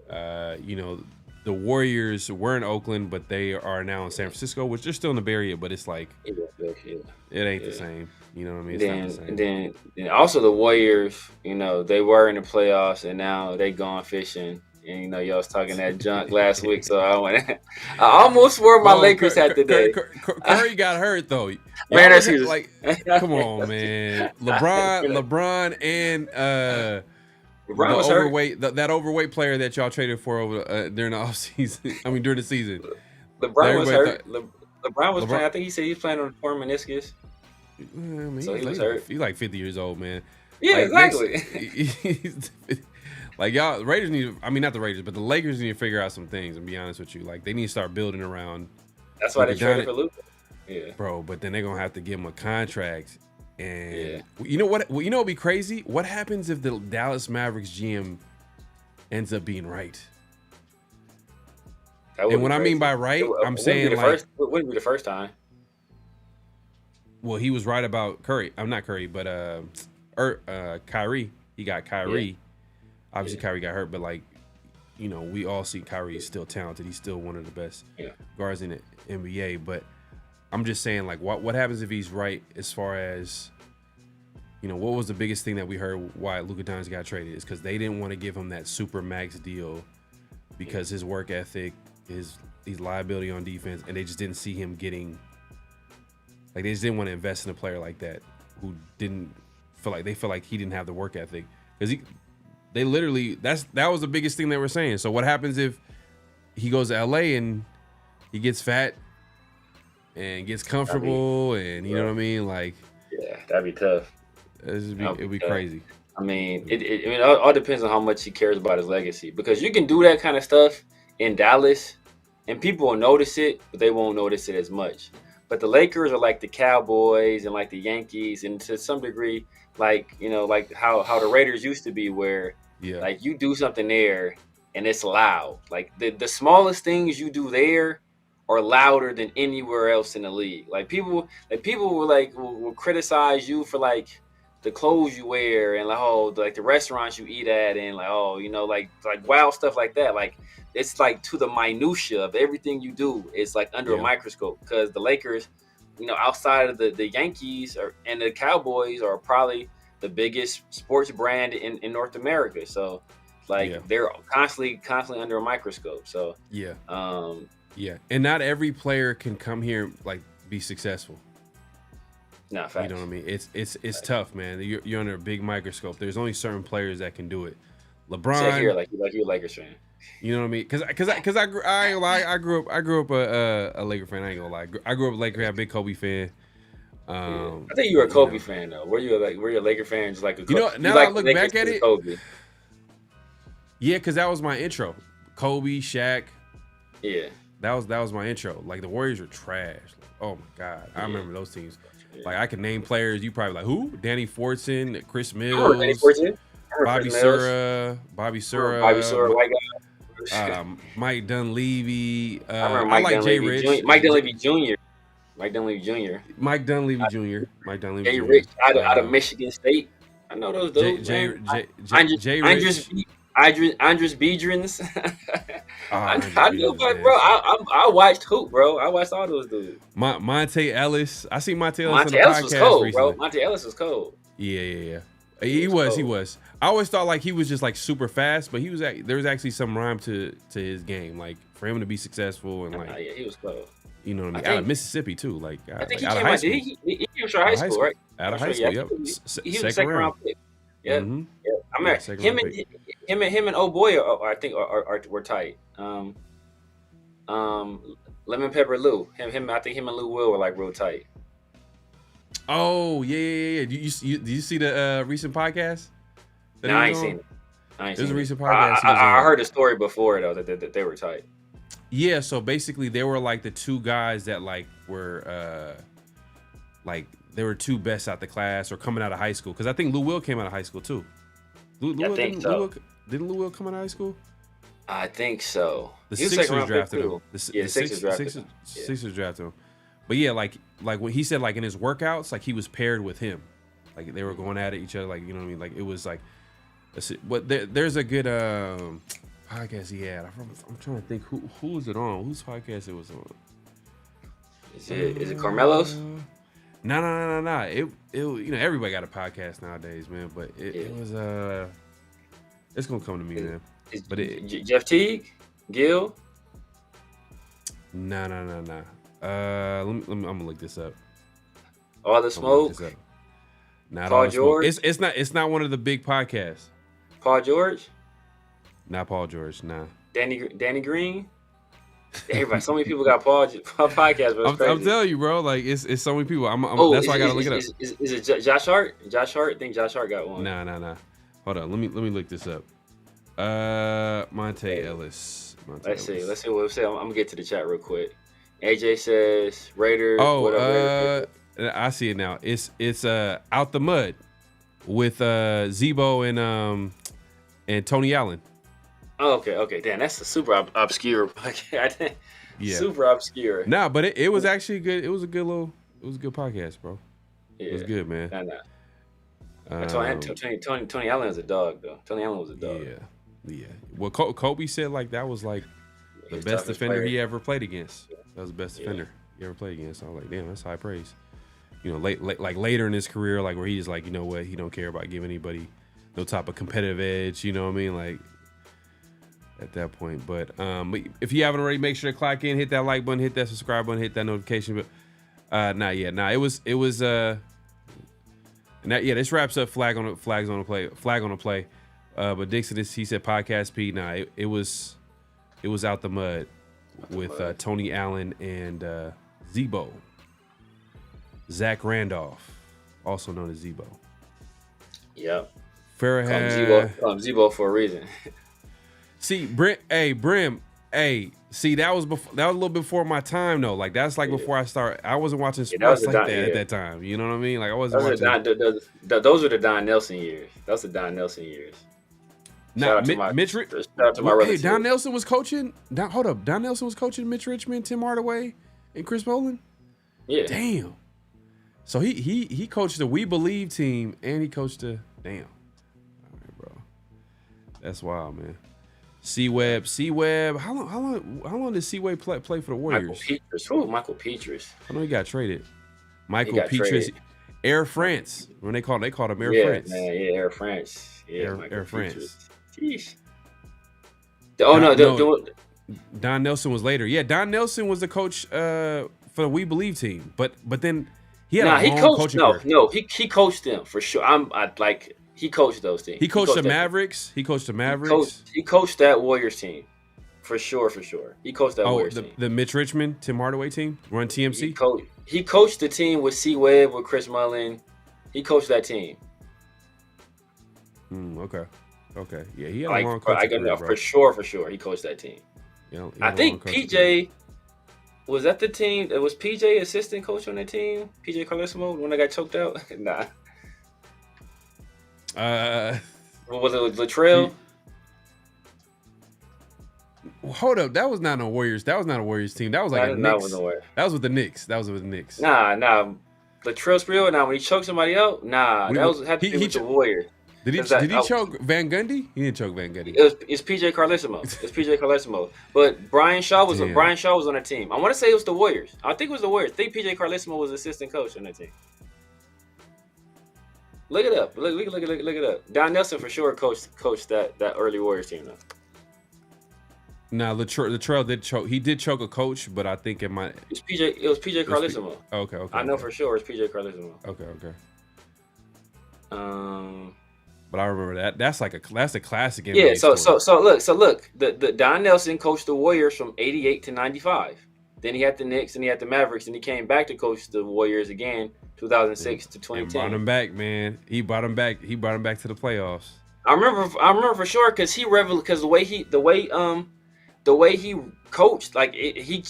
The Warriors were in Oakland, but they are now in San Francisco, which they're still in the Bay Area, but it's like it ain't the same. You know what I mean? It's not the same. Then also the Warriors, they were in the playoffs and now they gone fishing. And y'all was talking that junk last week, so I almost swore my Lakers had today. Curry got hurt though. Man, that's like, come on, man. LeBron and LeBron was overweight. That overweight player that y'all traded for over during the offseason. I mean, during the season. LeBron was hurt. LeBron was playing. I think he said he's playing on a torn meniscus. I mean, so he was hurt. He's like 50 years old, man. Yeah, exactly. Like, y'all, Raiders not the Raiders, but the Lakers need to figure out some things, and be honest with you. Like, they need to start building around. That's why they traded for Luka. Yeah. Bro, but then they're going to have to give him a contract. And you know what? You know what would be crazy? What happens if the Dallas Mavericks GM ends up being right? And what I mean by right, I'm saying like it wouldn't be the first time. Well, he was right about Curry. I'm not Curry, but Kyrie. He got Kyrie. Yeah. Obviously, Kyrie got hurt, but we all see Kyrie is still talented. He's still one of the best guards in the NBA. But I'm just saying, like, what happens if he's right as far as, what was the biggest thing that we heard why Luka Doncic got traded is because they didn't want to give him that super max deal because his work ethic, his liability on defense, and they just didn't see him getting, like, they just didn't want to invest in a player like that who didn't feel like he didn't have the work ethic because they literally that was the biggest thing they were saying. So what happens if he goes to LA and he gets fat and gets comfortable and you know what I mean? Like, yeah, that'd be tough. It'd be crazy. I mean, it all depends on how much he cares about his legacy because you can do that kind of stuff in Dallas and people will notice it, but they won't notice it as much. But the Lakers are like the Cowboys and like the Yankees and to some degree, like how the Raiders used to be where like you do something there and it's loud. Like the smallest things you do there are louder than anywhere else in the league. Like people will criticize you for like the clothes you wear and like the restaurants you eat at and like wild stuff like that. Like it's like to the minutia of everything you do is like under a microscope because the Lakers, outside of the Yankees and the Cowboys are probably the biggest sports brand in North America. So they're constantly under a microscope. So and not every player can come here like be successul. No, facts. You know what I mean? It's tough, man. You're under a big microscope. There's only certain players that can do it. LeBron, here like you're a Lakers fan. You know what I mean? Because I ain't gonna lie. I grew up a Laker fan. I ain't gonna lie. I grew up a Laker fan, big Kobe fan. I think you were a Kobe fan though. Were you a Laker fan? Just like a now I look back at it. Kobe. Yeah, because that was my intro. Kobe, Shaq. Yeah. That was my intro. Like the Warriors were trash. Like, oh my God, I remember those teams. Like I could name players. You probably like who? Danny Fortson, Chris Mills, Bobby Sura, white guy. Mike Dunleavy. I like Jay Rich. Mike Dunleavy Jr. Mike Dunleavy Jr. Jay Rich out of Michigan State. I know those dudes. Jay Rich. Andres Biedrins. I know, but bro, I watched Hoop, bro. I watched all those dudes. Monte Ellis. I see Monte Ellis on the Ellis podcast was cold, recently. Bro. Monte Ellis was cold. Yeah. He was. I always thought like he was just like super fast, but there was actually some rhyme to his game, like for him to be successful and like yeah, he was cold. You know what I mean? Out of Mississippi too, like I think he came out. He came straight high school, right? Out of high school, yep. He was a second round pick. Yeah, I mean, him and old boy, I think were tight. Lemon Pepper Lou, I think him and Lou Will were like real tight. Oh yeah. Did you see the recent podcast? No, I ain't seen it. There's a recent podcast. I heard a story before though that they were tight. Yeah, so basically they were like the two guys that like were like they were two best out the class or coming out of high school. Because I think Lou Will came out of high school too. I think so. Didn't Lou Will come out of high school? I think so. The Sixers drafted him. The Sixers drafted him. Sixers drafted him. But yeah, like when he said like in his workouts, like he was paired with him. Like they were going at each other, like, you know what I mean? Like it was like, but there's a good podcast he had. I'm trying to think who was it on? Whose podcast it was on? Is it Carmelo's? No. It you know, everybody got a podcast nowadays, man. But it was it's gonna come to me, man. But Jeff Teague, Gil. No. I'm gonna look this up. All the Smoke. Not Paul George. It's not one of the big podcasts. Paul George. Not Paul George. Nah. Danny Green. Everybody, so many people got Paul podcasts. But I'm telling you, bro. Like it's so many people. That's why I gotta look it up. Is it Josh Hart? Josh Hart. I think Josh Hart got one. Nah. Hold on. Let me look this up. Monte Ellis. Let's see what we'll say. I'm gonna get to the chat real quick. AJ says Raiders. I see it now. It's Out the Mud with Zebo and Tony Allen. Oh, okay. Damn, that's a super obscure podcast. Yeah. Super obscure. Nah, but it was actually good. It was a good podcast, bro. Yeah. It was good, man. Tony Allen is a dog, though. Tony Allen was a dog. Yeah. Well, Kobe said like that was like the best defender he ever played against. That was the best defender he ever played against. So I was like, damn, that's high praise. You know, like later in his career, like where he's like, you know what, he don't care about giving anybody no type of competitive edge. You know what I mean? Like at that point. But if you haven't already, make sure to clock in, hit that like button, hit that subscribe button, hit that notification. But not yet. Nah, it was. And that, this wraps up flag on the play. But Dixon, he said podcast P. Nah, it was Out the Mud with Tony Allen and Zebo. Zach Randolph, also known as Zebo. Yep. Farrah call him Zebo for a reason. See, Brim, see that was a little before my time though. Like that's like before I started. I wasn't watching sports like that at that time. You know what I mean? Like I wasn't watching. Those were the Don Nelson years. That's the Don Nelson years. Now, Mitch Hey, Don Nelson was coaching. Don Nelson was coaching Mitch Richmond, Tim Hardaway, and Chris Boland. Yeah. Damn. So he coached the We Believe team, and he coached the damn. All right, bro. That's wild, man. C-Web. How long did C-Web play for the Warriors? Michael Petrus. I know he got traded. Michael Petrus, Air France. When they called him Air France. Man, Air France. Yeah, Air France. Jeez. Don Nelson was later. Yeah, Don Nelson was the coach for the We Believe team, but then he had a long coaching career. No, he coached them for sure. He coached those teams. He coached the Mavericks. He coached that Warriors team. For sure. He coached that Warriors team. The Mitch Richmond, Tim Hardaway team, run TMC. He coached the team with C-Webb, with Chris Mullin. He coached that team. Okay. Yeah, he had a long coaching career, bro. For sure. He coached that team. I think PJ was that the team. Was PJ assistant coach on that team? PJ Carlesimo when they got choked out? Nah. What was it? Latrell? Hold up, that was not a Warriors. That was not a Warriors team. That was like a Knicks. That was with the Knicks. Nah. Latrell Sprewell. Nah, when he choked somebody out. Nah, had to be with the Warriors. Did he choke Van Gundy? He didn't choke Van Gundy. It's PJ Carlesimo. But Brian Shaw was on the team. I want to say it was the Warriors. I think it was the Warriors. I think PJ Carlesimo was assistant coach on that team. Look it up. Look it up. Don Nelson for sure coached that early Warriors team though. Nah, Latrell did choke. He did choke a coach, but I think it might. It was PJ Carlesimo. Okay. I know for sure it's PJ Carlesimo. Okay. But I remember that. That's a classic NBA Yeah. So story. look. The Don Nelson coached the Warriors from '88 to '95. Then he had the Knicks and he had the Mavericks, and he came back to coach the Warriors again 2006 to And 2010. brought him back, man. He brought him back. He brought him back to the playoffs. I remember for sure because the way he coached, like he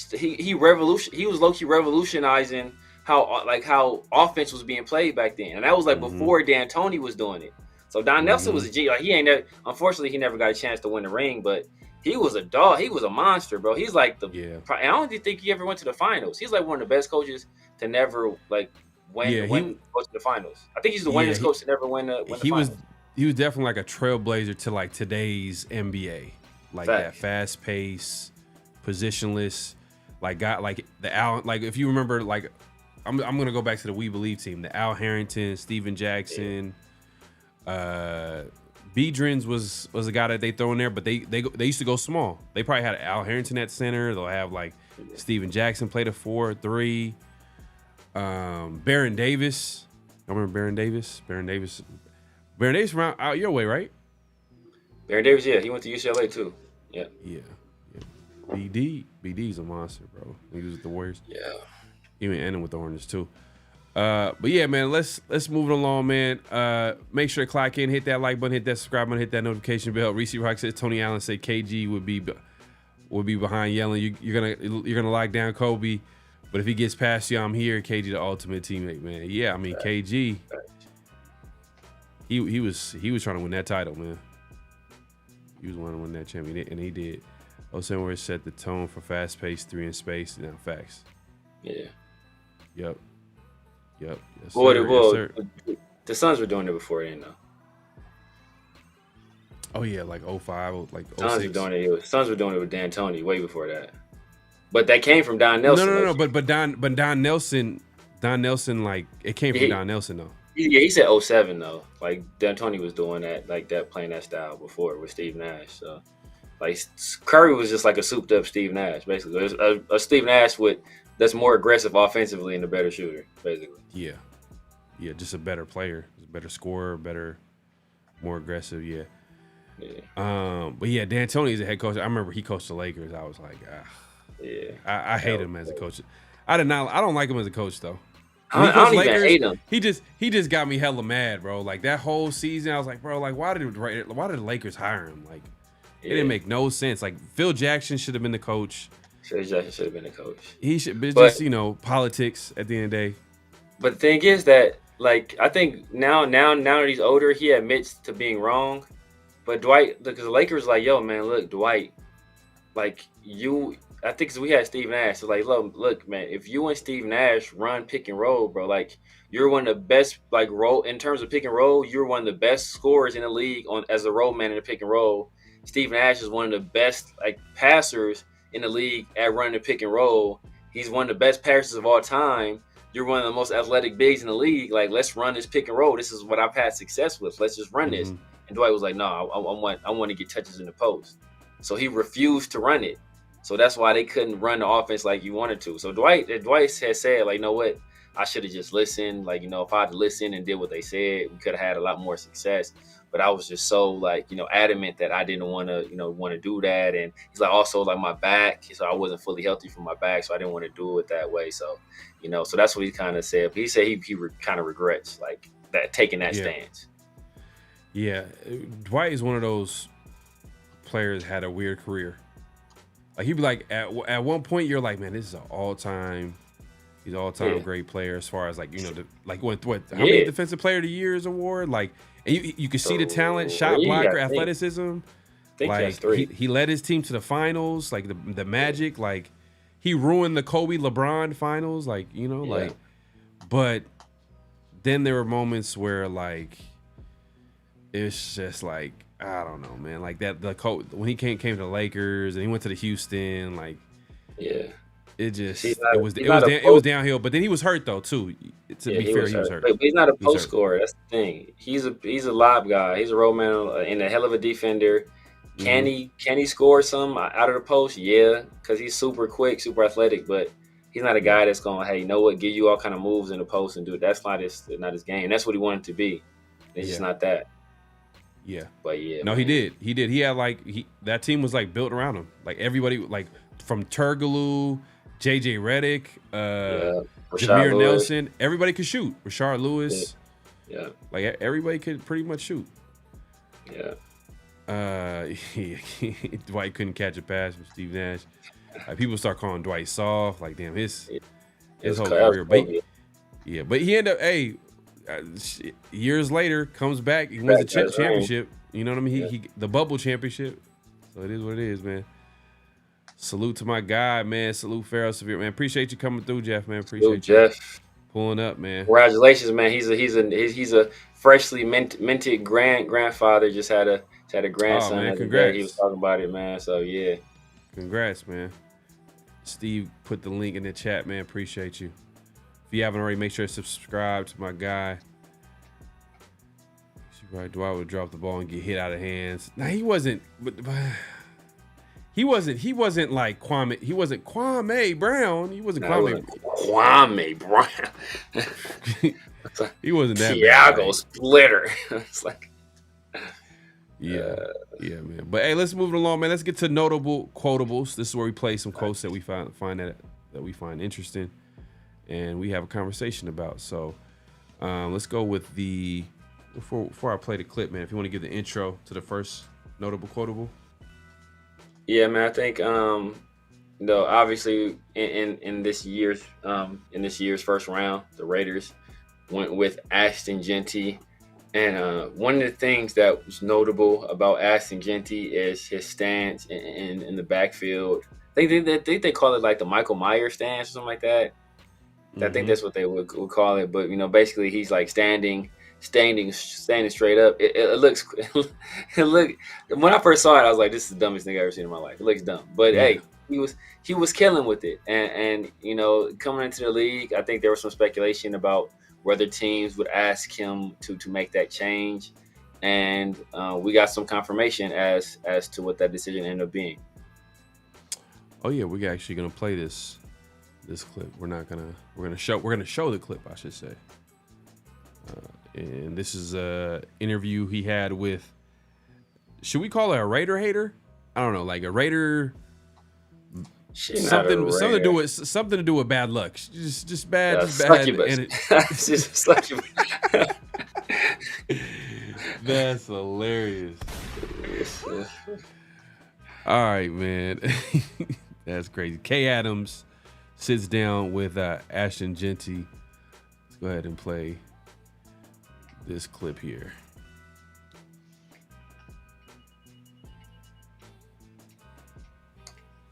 was low-key revolutionizing how offense was being played back then, and that was like before D'Antoni was doing it. So Don Nelson was a G. Like unfortunately he never got a chance to win the ring, but he was a dog. He was a monster, bro. He's like I don't even think he ever went to the finals. He's like one of the best coaches to never like go to the finals. I think he's the winningest coach to never win the finals. He was definitely like a trailblazer to like today's NBA, like that fast pace, positionless, like got like the Al. Like if you remember, like I'm gonna go back to the We Believe team, the Al Harrington, Steven Jackson, Biedrins was a guy that they throw in there, but they used to go small. They probably had Al Harrington at center. They'll have like Steven Jackson played a 4-3. Baron Davis. I remember Baron Davis. Baron Davis from out your way, right? Baron Davis, yeah, he went to UCLA too. Yeah. BD's a monster, bro. He was with the Warriors. Yeah. Even ending with the Hornets too. But yeah, man, let's move it along, man. Make sure to clock in, hit that like button, hit that subscribe button, hit that notification bell. Reese Rock says Tony Allen said KG would be behind yelling. You're gonna lock down Kobe, but if he gets past you, I'm here. KG, the ultimate teammate, man. Yeah, I mean KG. He was trying to win that title, man. He was wanting to win that championship, and he did. Osenware set the tone for fast-paced 3 in space. Now, facts. Yeah. Yep. Yes, sir. The Suns were doing it before then, though. Oh yeah, like 05, like 06. Suns were doing it with D'Antoni way before that. But that came from Don Nelson. No. But Don Nelson, like it came from Don Nelson though. Yeah, he said 07 though. Like D'Antoni was doing that, like that, playing that style before with Steve Nash. So, like Curry was just like a souped up Steve Nash, basically. A Steve Nash that's more aggressive offensively and a better shooter, basically. Yeah, just a better player, a better scorer, more aggressive. Yeah. But yeah, D'Antoni is a head coach. I remember he coached the Lakers. I was like, I hate him as a coach. I don't like him as a coach though. I don't even hate him. He just got me hella mad, bro. Like that whole season, I was like, bro, like why did the Lakers hire him? Like it didn't make no sense. Like Phil Jackson should have been the coach. Phil Jackson should have been the coach. He should, but just politics at the end of the day. But the thing is that, like, I think now that he's older, he admits to being wrong. But Dwight, because the Lakers, like, yo, man, look, Dwight, like I think because we had Steve Nash. So like, look, man, if you and Steve Nash run pick and roll, bro, like you're one of the best, like roll in terms of pick and roll. You're one of the best scorers in the league as a roll man in the pick and roll. Steve Nash is one of the best like passers in the league at running the pick and roll. He's one of the best passers of all time. You're one of the most athletic bigs in the league. Like, let's run this pick and roll. This is what I've had success with. Let's just run this. And Dwight was like, no, I want to get touches in the post. So he refused to run it. So that's why they couldn't run the offense like you wanted to. So Dwight has said, like, you know what? I should have just listened. Like, if I had listened and did what they said, we could have had a lot more success. But I was just so, like, adamant that I didn't want to do that. And he's like, also, like, my back. So I wasn't fully healthy from my back, so I didn't want to do it that way. So, so that's what he kind of said. But he said he kind of regrets, like, that taking that stance. Yeah. Dwight is one of those players had a weird career. Like, he'd be like, at one point, you're like, man, this is an all-time great player as far as, like, how many Defensive Player of the Year's award? Like, and you can see the talent, shot blocker, athleticism. Like, he led his team to the finals, like the Magic. Like, he ruined the Kobe LeBron finals, like, like. But then there were moments where, like, it's just like, I don't know, man. Like when he came to the Lakers and he went to the Houston, like, it was downhill. But then he was hurt though too. To be fair, he was hurt. But he's not a post scorer. That's the thing. He's a lob guy. He's a roll man and a hell of a defender. Can he score some out of the post? Yeah, because he's super quick, super athletic. But he's not a guy that's going, hey, you know what? Give you all kind of moves in the post and do it. That's not his game. That's what he wanted to be. It's just not that. Yeah. But yeah. No, man. He did. He had that team was like built around him. Like everybody, like from Turkoglu, JJ Redick, Rashard Jameer Lewis. Nelson. Everybody could shoot. Rashard Lewis. Yeah. Like everybody could pretty much shoot. Yeah. Dwight couldn't catch a pass from Steve Nash. Like, people start calling Dwight soft. Like, damn, his whole career. But he ended up, years later, comes back. He wins the championship. You know what I mean? He the bubble championship. So it is what it is, man. Salute to my guy, man. Salute Pharaoh Severe, man. Appreciate you coming through, Jeff, man. Appreciate you pulling up, man. Congratulations, man. He's a freshly minted grandfather. Just had a grandson. Oh, man, congrats. He was talking about it, man. So yeah. Congrats, man. Steve put the link in the chat, man. Appreciate you. If you haven't already, make sure to subscribe to my guy. Dwight would drop the ball and get hit out of hands. Now he wasn't, but he wasn't like Kwame. He wasn't Kwame Brown. He wasn't Kwame Brown. He wasn't that Thiago bad. Splitter. It's like, yeah, man. But hey, let's move it along, man. Let's get to notable quotables. This is where we play some quotes that we find interesting, and we have a conversation about. So let's go with the before I play the clip, man. If you want to give the intro to the first notable quotable. Yeah, man. I think obviously in this year's first round, the Raiders went with Ashton Jeanty. And one of the things that was notable about Ashton Jeanty is his stance in the backfield. I think they call it like the Michael Myers stance or something like that. Mm-hmm. I think that's what they would call it. But basically he's like standing straight up. It looks when I first saw it, I was like, this is the dumbest thing I've ever seen in my life. It looks dumb, but hey, he was killing with it. And coming into the league, I think there was some speculation about whether teams would ask him to make that change, and we got some confirmation as to what that decision ended up being. Oh yeah, we're actually gonna play this clip. We're gonna show the clip, I should say. And this is a interview he had with, should we call it a Raider hater? I don't know, like a Raider. Something to do with bad luck. Just bad. Just bad. That's hilarious. All right, man. That's crazy. Kay Adams sits down with Ashton Jeanty. Let's go ahead and play this clip here.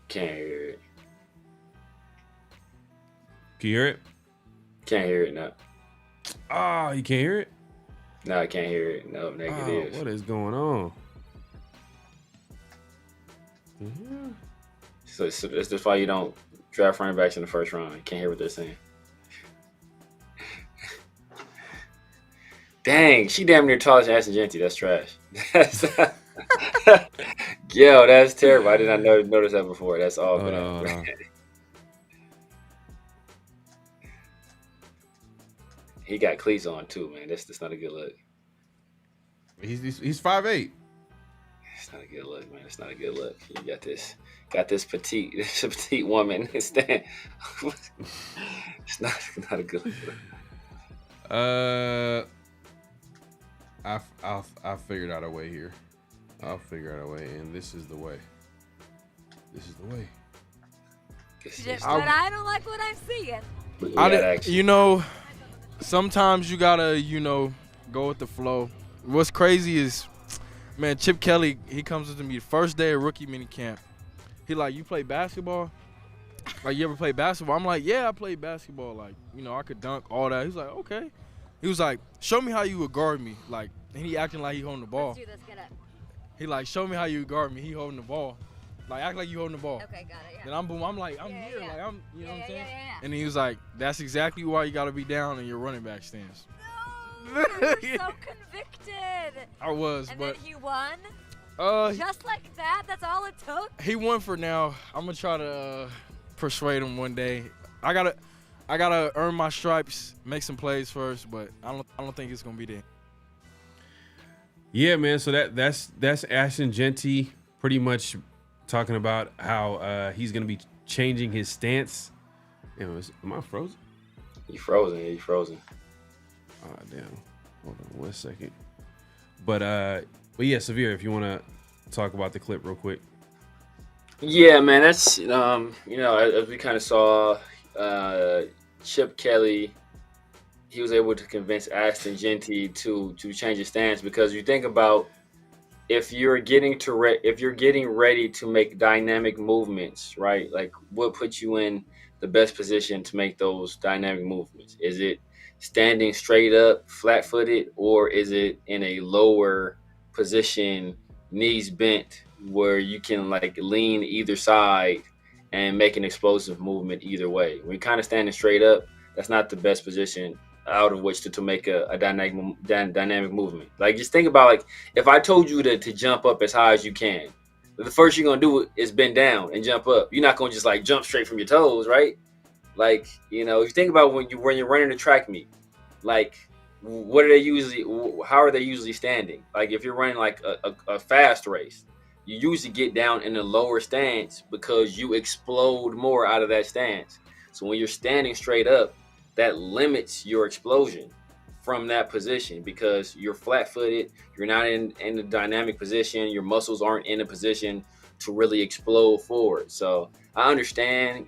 Can't hear it. Can you hear it? Can't hear it, no. Oh, you can't hear it? No, I can't hear it. No, negative. Oh, what is going on? Mm-hmm. So that's just why you don't draft running backs in the first round. You can't hear what they're saying. Dang, she damn near taller than Ashton Jeanty. That's trash. Yo, that's terrible. I did not notice that before. That's all bad. Hold on. He got cleats on too, man. That's not a good look. He's 5'8". It's not a good look, man. It's not a good look. You got this petite woman. It's not a good look. I figured out a way here. I'll figure out a way, and this is the way. But I don't like what I'm seeing. Sometimes you gotta, go with the flow. What's crazy is, man, Chip Kelly, he comes up to me the first day of rookie minicamp. He like, you play basketball? Like, you ever play basketball? I'm like, yeah, I played basketball. Like, I could dunk, all that. He's like, okay. He was like, show me how you would guard me. Like, and he acting like he holding the ball. Let's do this, get up. He like, show me how you would guard me. He holding the ball. Like, act like you holding the ball. Okay, got it, yeah. Then I'm like, I'm here. Yeah. Like, I'm, you know what I'm saying? Yeah. And he was like, that's exactly why you got to be down in your running back stance. No, you were so convicted. I was, and but. then he won? Just like that? That's all it took? He won for now. I'm going to try to persuade him one day. I gotta earn my stripes, make some plays first, but I don't think it's going to be there. Yeah, man. So that's Ashton Jeanty pretty much talking about how he's going to be changing his stance Am I frozen? You frozen. Yeah, you frozen. Oh, damn. Hold on 1 second. But yeah, Severe, if you want to talk about the clip real quick. Yeah, man, that's as we kind of saw, Chip Kelly, he was able to convince Ashton Jeanty to change his stance, because you think about if you're getting ready to make dynamic movements, right? Like, what puts you in the best position to make those dynamic movements? Is it standing straight up, flat-footed, or is it in a lower position, knees bent, where you can like lean either side and make an explosive movement either way? When you're kind of standing straight up, that's not the best position out of which to make a dynamic movement. Like, just think about, like, if I told you to jump up as high as you can, the first you're gonna do is bend down and jump up. You're not gonna just like jump straight from your toes, right? Like, if you think about when you're running a track meet, like, what are they usually? How are they usually standing? Like, if you're running like a fast race, you usually get down in a lower stance because you explode more out of that stance. So when you're standing straight up, that limits your explosion from that position, because you're flat-footed, you're not in a dynamic position, your muscles aren't in a position to really explode forward. So I understand,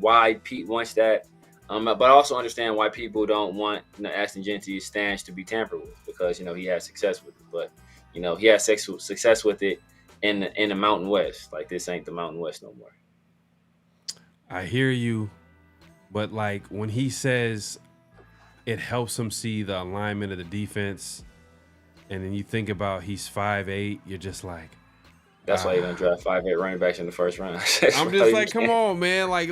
why Pete wants that, but I also understand why people don't want Ashton Jeanty's stance to be tampered with, because he has success with it. But he has success with it in the Mountain West. Like, this ain't the Mountain West no more. I hear you, but like when he says it helps him see the alignment of the defense, and then you think about he's 5'8", you're just like, that's why you're gonna draft 5'8" running backs in the first round. I'm just like, come on, man, like.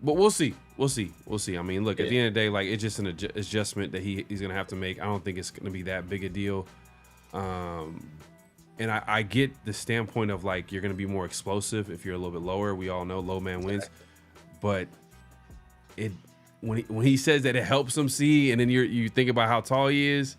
But we'll see. I mean, look, at the end of the day, like, it's just an adjustment that he's gonna have to make. I don't think it's gonna be that big a deal. And I get the standpoint of, like, you're going to be more explosive if you're a little bit lower. We all know low man wins. But when he says that it helps him see, and then you think about how tall he is,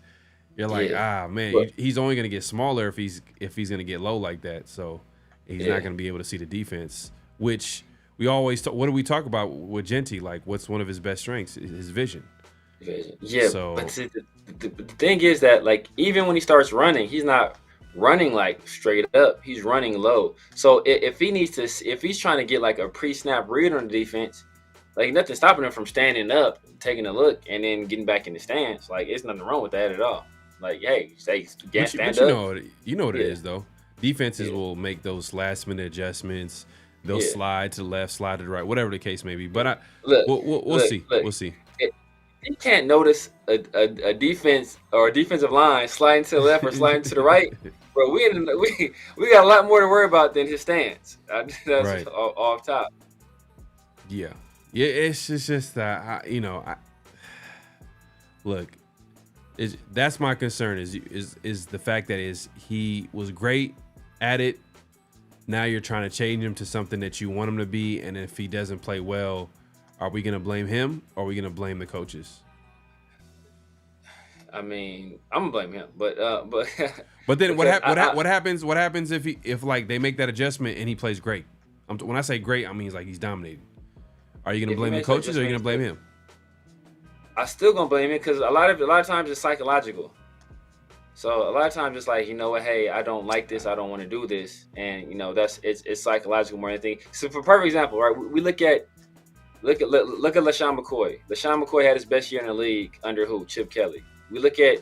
you're like, man, he's only going to get smaller if he's going to get low like that. So he's not going to be able to see the defense, which we always what do we talk about with Jeanty? Like, what's one of his best strengths? His vision. Yeah, so, but the thing is that, like, even when he starts running, he's not running like straight up, he's running low. So if he's trying to get like a pre-snap read on the defense, like, nothing stopping him from standing up, taking a look, and then getting back in the stance. Like, there's nothing wrong with that at all. Like, hey, stand up. You know what it is, though. Defenses will make those last minute adjustments. They'll slide to the left, slide to the right, whatever the case may be. But we'll see. We'll see. You can't notice a defense or a defensive line sliding to the left or sliding to the right, bro. We got a lot more to worry about than his stance. That's right. Off top. Yeah. It's just that look. That's my concern is the fact that he was great at it. Now you're trying to change him to something that you want him to be, and if he doesn't play well, are we going to blame him, or are we going to blame the coaches? I mean, I'm going to blame him, but but then what happens? What happens if like they make that adjustment and he plays great? When I say great, I mean he's dominating. Are you going to blame the coaches, or are you going to blame him? I'm still going to blame him, because a lot of times it's psychological. So a lot of times it's like, hey, I don't like this, I don't want to do this, and it's psychological more than anything. So for perfect example, right? We look at LaShawn McCoy. LaShawn McCoy had his best year in the league under who? Chip Kelly. We look at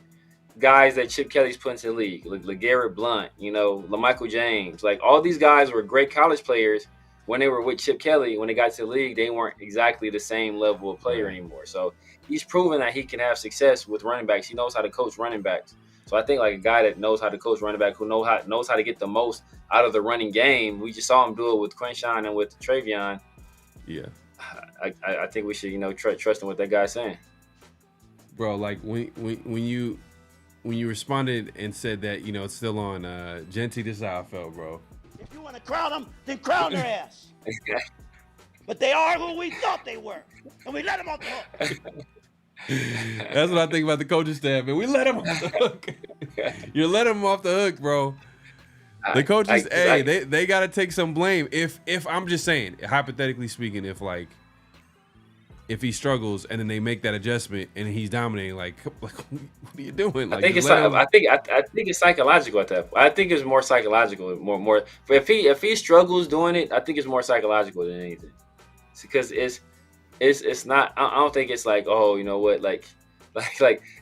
guys that Chip Kelly's put into the league, like LeGarrette Blount, LaMichael James. Like, all these guys were great college players when they were with Chip Kelly. When they got to the league, they weren't exactly the same level of player anymore. So he's proven that he can have success with running backs. He knows how to coach running backs. So I think, like, a guy that knows how to coach running back, who knows how to get the most out of the running game. We just saw him do it with Quinshawn and with Travion. Yeah. I think we should, trust in what that guy's saying. Bro, like, when you responded and said that, it's still on Jeanty, this is how I felt, bro. If you want to crown them, then crown their ass. But they are who we thought they were, and we let them off the hook. That's what I think about the coaching staff, man. We let them off the hook. You let them off the hook, bro. The coaches, they got to take some blame. If I'm just saying, hypothetically speaking, if he struggles and then they make that adjustment and he's dominating, like what are you doing? Like, I think it's psychological at that point. I think it's more psychological, more. If he struggles doing it, I think it's more psychological than anything. It's because it's not. I don't think it's like, oh, you know what, like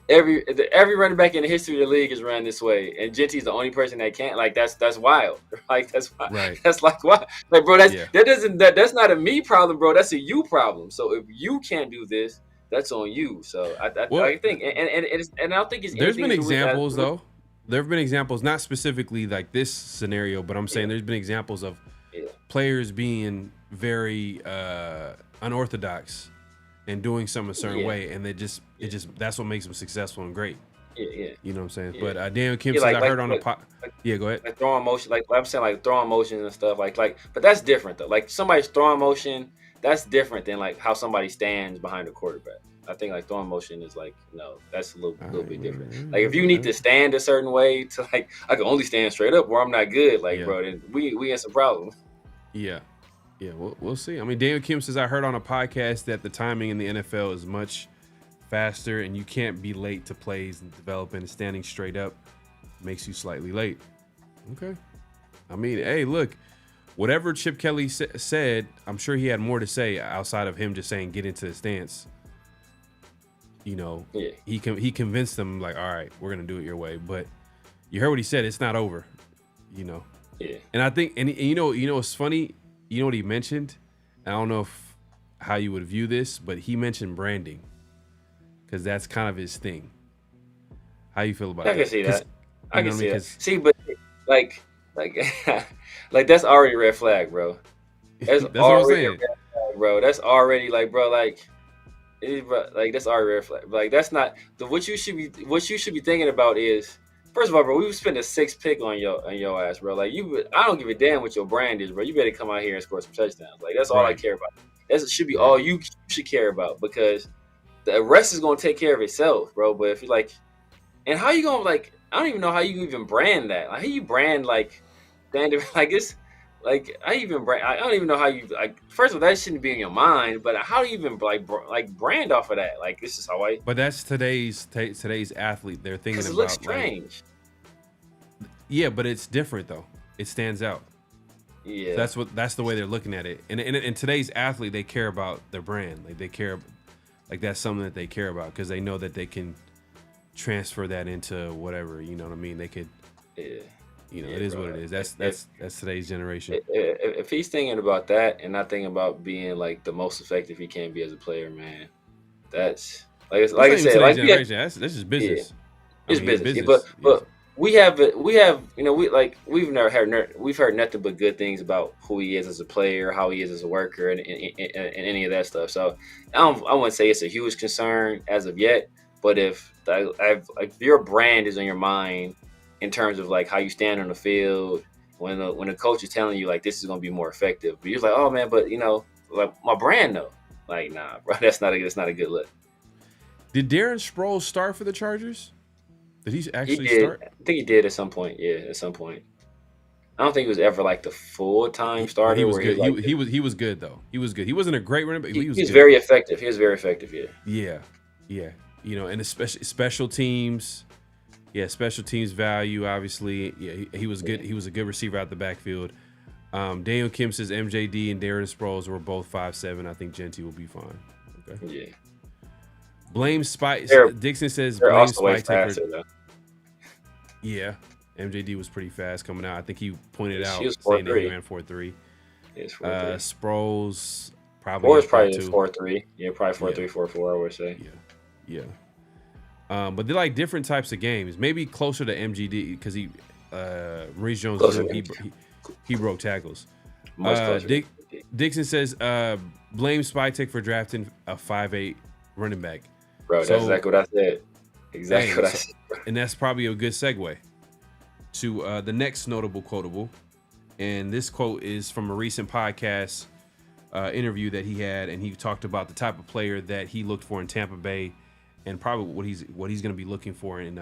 every running back in the history of the league is ran this way, and Jeanty's the only person that can't. Like that's wild. Like that's wild. Right. That's like what, like bro. That's not a me problem, bro. That's a you problem. So if you can't do this, that's on you. So I think and I don't think it's. There's been examples though. There have been examples, not specifically like this scenario, but I'm saying there's been examples of players being very unorthodox and doing something a certain way, and that's what makes them successful and great. Yeah. You know what I'm saying? Yeah. But Daniel Kim says I heard on the go ahead. Like throwing motion, like I'm saying, like throwing motions and stuff, like. But that's different though. Like somebody's throwing motion, that's different than like how somebody stands behind a quarterback. I think like throwing motion is like that's a little bit different. Like if you need to stand a certain way to like I can only stand straight up or I'm not good, like bro, then we in some problems. Yeah. Yeah, we'll see. I mean, Daniel Kim says, I heard on a podcast that the timing in the NFL is much faster and you can't be late to plays and developing and standing straight up makes you slightly late. Okay. I mean, hey, look, whatever Chip Kelly said, I'm sure he had more to say outside of him just saying get into the stance. You know, he convinced them like, all right, we're going to do it your way. But you heard what he said. It's not over, you know. Yeah. And I think, and you know, it's funny. You know what he mentioned? I don't know how you would view this, but he mentioned branding because that's kind of his thing. How you feel about that? I can see that. I can see that. See, but like that's already a red flag, bro. That's already a red flag, bro. That's already like, bro, like that's already a red flag. Like that's not what you should be thinking about is. First of all, bro, we spent a 6th pick on your ass, bro. Like I don't give a damn what your brand is, bro. You better come out here and score some touchdowns. Like that's all I care about. That should be all you should care about because the rest is gonna take care of itself, bro. But if you like, and how you gonna like? I don't even know how you even brand that. Like how you brand like standard like it's like I even brand. I don't even know how you like. First of all, that shouldn't be in your mind. But how do you even like brand off of that? Like this is how I. But that's today's athlete. They're thinking about. It looks strange. Yeah, but it's different though. It stands out. Yeah, that's the way they're looking at it. And in today's athlete, they care about their brand. Like they care, like that's something that they care about because they know that they can transfer that into whatever. You know what I mean? They could. Yeah. You know, it is what it is. That's today's generation. If he's thinking about that and not thinking about being like the most effective he can be as a player, man, that's like I said, like that's just business. Yeah. It's business. But we've heard nothing but good things about who he is as a player, how he is as a worker, and any of that stuff. So I wouldn't say it's a huge concern as of yet. But if your brand is on your mind in terms of like how you stand on the field, when the coach is telling you like this is gonna be more effective, but you're like, oh man, but you know, like my brand though, like nah, bro, that's not a good look. Did Darren Sproles start for the Chargers? Did he actually start? I think he did at some point. Yeah, at some point. I don't think he was ever like the full-time starter. He was good. He was good though. He was good. He wasn't a great running back. He was very effective. He was very effective. Yeah. You know, and especially special teams. Yeah, special teams value. Obviously, yeah, he was good. He was a good receiver out the backfield. Daniel Kim says MJD and Darren Sproles were both 5'7". I think Jeanty will be fine. Okay. Yeah. Blame Spike. Dixon says blame blame Spike Taker. Yeah, MJD was pretty fast coming out. I think he pointed out saying that he ran 4.3. Sproles probably 4.3. Yeah, probably 4.3, 4.4. I would say. Yeah. But they're like different types of games. Maybe closer to MGD because Maurice Jones he broke tackles. Dixon says blame Spytek for drafting a 5'8" running back. Bro, that's exactly what I said. Exactly what I said. And that's probably a good segue to the next notable quotable. And this quote is from a recent podcast interview that he had, and he talked about the type of player that he looked for in Tampa Bay, and probably what he's going to be looking for in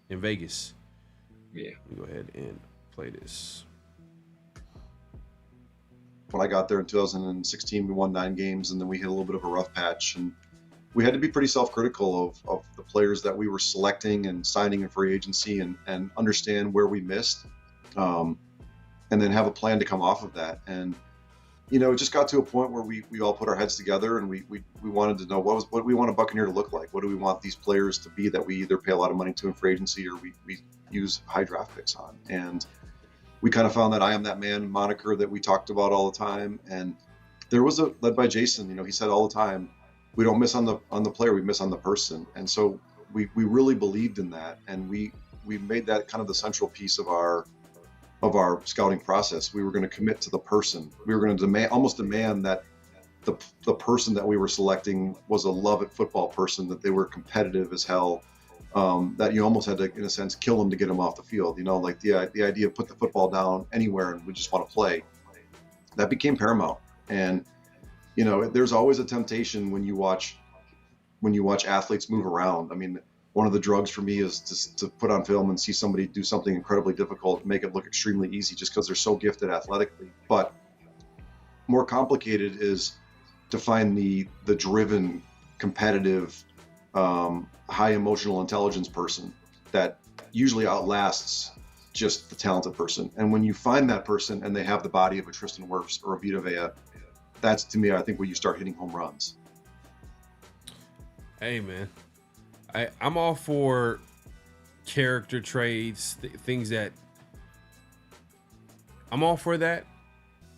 Vegas. Yeah. Let me go ahead and play this. When I got there in 2016, we won 9 games, and then we hit a little bit of a rough patch, and we had to be pretty self-critical of the players that we were selecting and signing in free agency, and understand where we missed, and then have a plan to come off of that. And it just got to a point where we all put our heads together, and we wanted to know what we want a Buccaneer to look like. What do we want these players to be that we either pay a lot of money to in free agency or we use high draft picks on. And we kind of found that I am that man moniker that we talked about all the time. And there was led by Jason, he said all the time, we don't miss on the player, we miss on the person. And so we really believed in that, and we made that kind of the central piece of our scouting process. We were going to commit to the person. We were going to almost demand that the person that we were selecting was a love it football person, that they were competitive as hell, that you almost had to, in a sense, kill them to get them off the field. Like the idea of put the football down anywhere and we just want to play. That became paramount. And there's always a temptation when you watch athletes move around. I mean, one of the drugs for me is to put on film and see somebody do something incredibly difficult and make it look extremely easy just because they're so gifted athletically. But more complicated is to find the driven, competitive, high emotional intelligence person that usually outlasts just the talented person. And when you find that person and they have the body of a Tristan Wirfs or a Vita Vea, that's, to me, I think, where you start hitting home runs. Hey, man. I'm all for character traits, things that I'm all for that.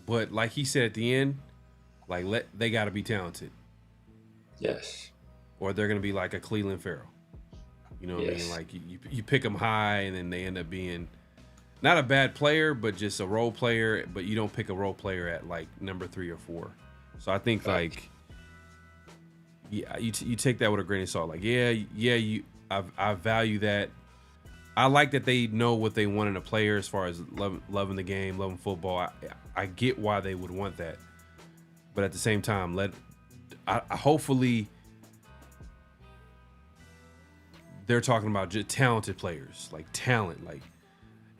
But like he said at the end, they got to be talented. Yes. Or they're going to be like a Cleveland Pharaoh. You know what I mean? Like you pick them high and then they end up being not a bad player, but just a role player. But you don't pick a role player at like number 3 or 4. So I think you take that with a grain of salt. Like, I value that. I like that they know what they want in a player as far as loving the game, loving football. I get why they would want that, but at the same time, hopefully they're talking about just talented players, like talent,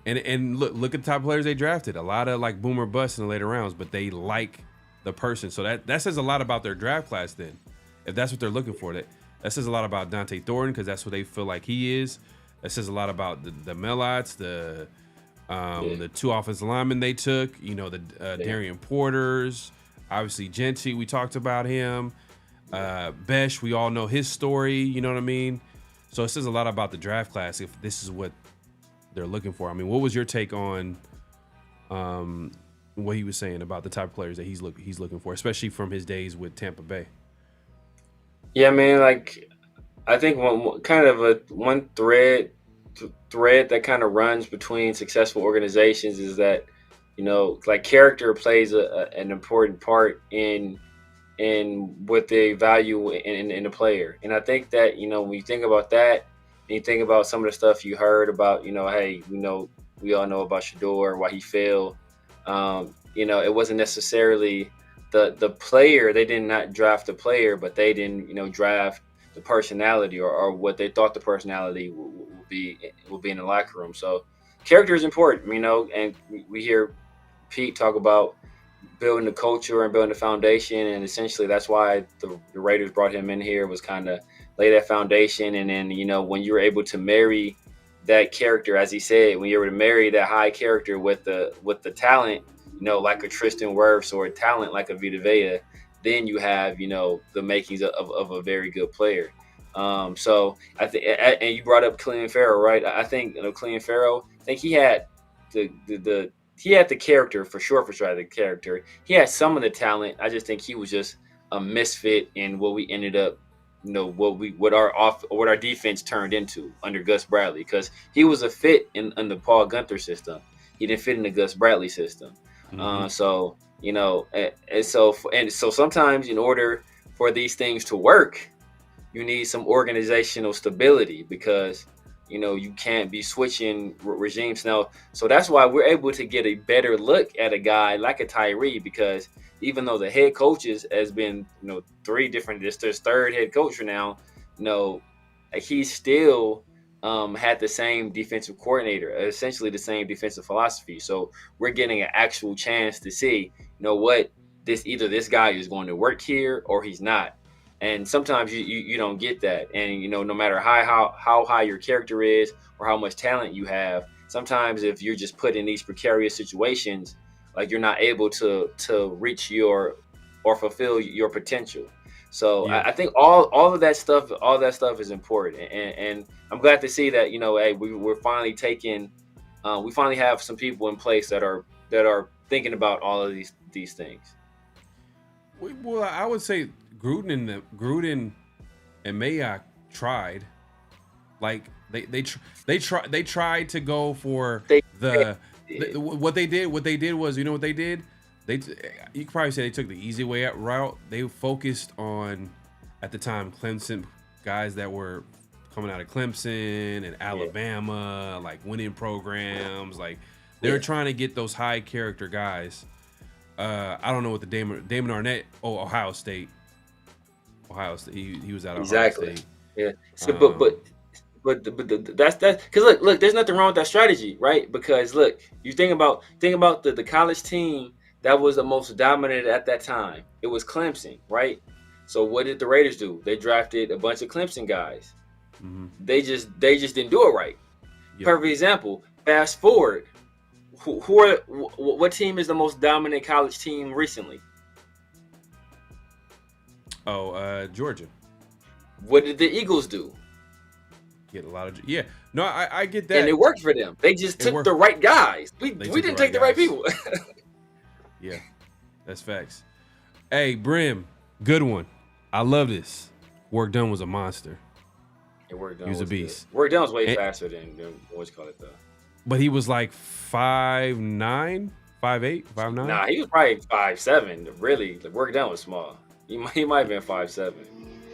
and look at the type of players they drafted. A lot of like boomer busts in the later rounds, but they like the person. So that says a lot about their draft class then. If that's what they're looking for, that says a lot about Dante Thornton because that's what they feel like he is. That says a lot about the Melots, the 2 offensive linemen they took. Darian Porters, obviously Jeanty. We talked about him. Besh, we all know his story. You know what I mean? So it says a lot about the draft class if this is what they're looking for. I mean, what was your take on what he was saying about the type of players that he's looking for, especially from his days with Tampa Bay? Yeah, man. I think one thread that kind of runs between successful organizations is that character plays an important part in what they value in a player. And I think that when you think about that, and you think about some of the stuff you heard about, we all know about Shador, why he failed. It wasn't necessarily the player. They did not draft the player, but they didn't, draft the personality or what they thought the personality would be in the locker room. So character is important, and we hear Pete talk about building the culture and building the foundation. And essentially that's why the Raiders brought him in here, was kind of lay that foundation. And then, when you were able to marry that character, as he said, when you were able to marry that high character with the talent, like a Tristan Wirfs or a talent like a Vita Vea, then you have, the makings of a very good player. So I think, and you brought up Cleveland Pharaoh, right? I think Cleveland Pharaoh, I think he had he had the character for sure. The character, he had some of the talent. I just think he was just a misfit in what we ended up, what our defense turned into under Gus Bradley, because he was a fit in the Paul Gunther system. He didn't fit in the Gus Bradley system. Mm-hmm. So sometimes in order for these things to work, you need some organizational stability, because you can't be switching regimes now. So that's why we're able to get a better look at a guy like a Tyree, because even though the head coaches has been 3 different, this is their 3rd head coach now, he's still had the same defensive coordinator, essentially the same defensive philosophy. So we're getting an actual chance to see, what, either this guy is going to work here or he's not. And sometimes you don't get that. And, no matter how high your character is or how much talent you have, sometimes if you're just put in these precarious situations, like you're not able to reach or fulfill your potential. So I think all of that stuff is important. And I'm glad to see that, hey, we're finally we finally have some people in place that are thinking about all of these things. Well, I would say Gruden and Mayock tried. Like they tried to go for what they did was, what they did? You could probably say they took the easy way out route. They focused on, at the time, Clemson guys that were coming out of Clemson and Alabama, like winning programs. Like they were trying to get those high character guys. I don't know what the Damon Arnett. Ohio State. He was out of Ohio State. Yeah. So, but that's because look, there's nothing wrong with that strategy, right? Because look, you think about the college team that was the most dominant at that time. It was Clemson, right? So what did the Raiders do? They drafted a bunch of Clemson guys. Mm-hmm. They just didn't do it right. Yep. Perfect example. Fast forward, what team is the most dominant college team recently? Georgia. What did the Eagles do? Get a lot of No, I get that, and it worked for them. They just took the right guys. We didn't take the right people. Yeah, that's facts. Hey, Brim, good one. I love this. Work Done was a monster. Yeah, Work Done he was a beast. Good. Work Done was way faster than what's called it though. But he was like 5'9", 5'8", 5'9". Nah, he was probably 5'7". Really, the Work Done was small. He might have been 5'7".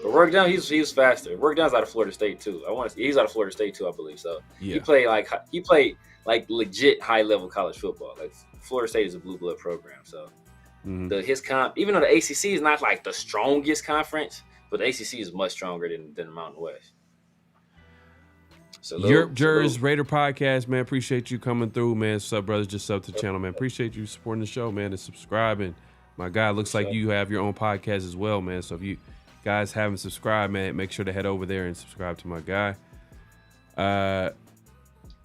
But Work Done, he was faster. Work Done's out of Florida State too. He's out of Florida State too, I believe. So he played like legit high level college football. Like Florida State is a blue blood program. So his comp, even though the ACC is not like the strongest conference, but the ACC is much stronger than the Mountain West. Europe Jurors Raider Podcast, man. Appreciate you coming through, man. Sub brothers, just sub to the channel, man. Appreciate you supporting the show, man, and subscribing. My guy, looks like you have your own podcast as well, man. So if you guys haven't subscribed, man, make sure to head over there and subscribe to my guy.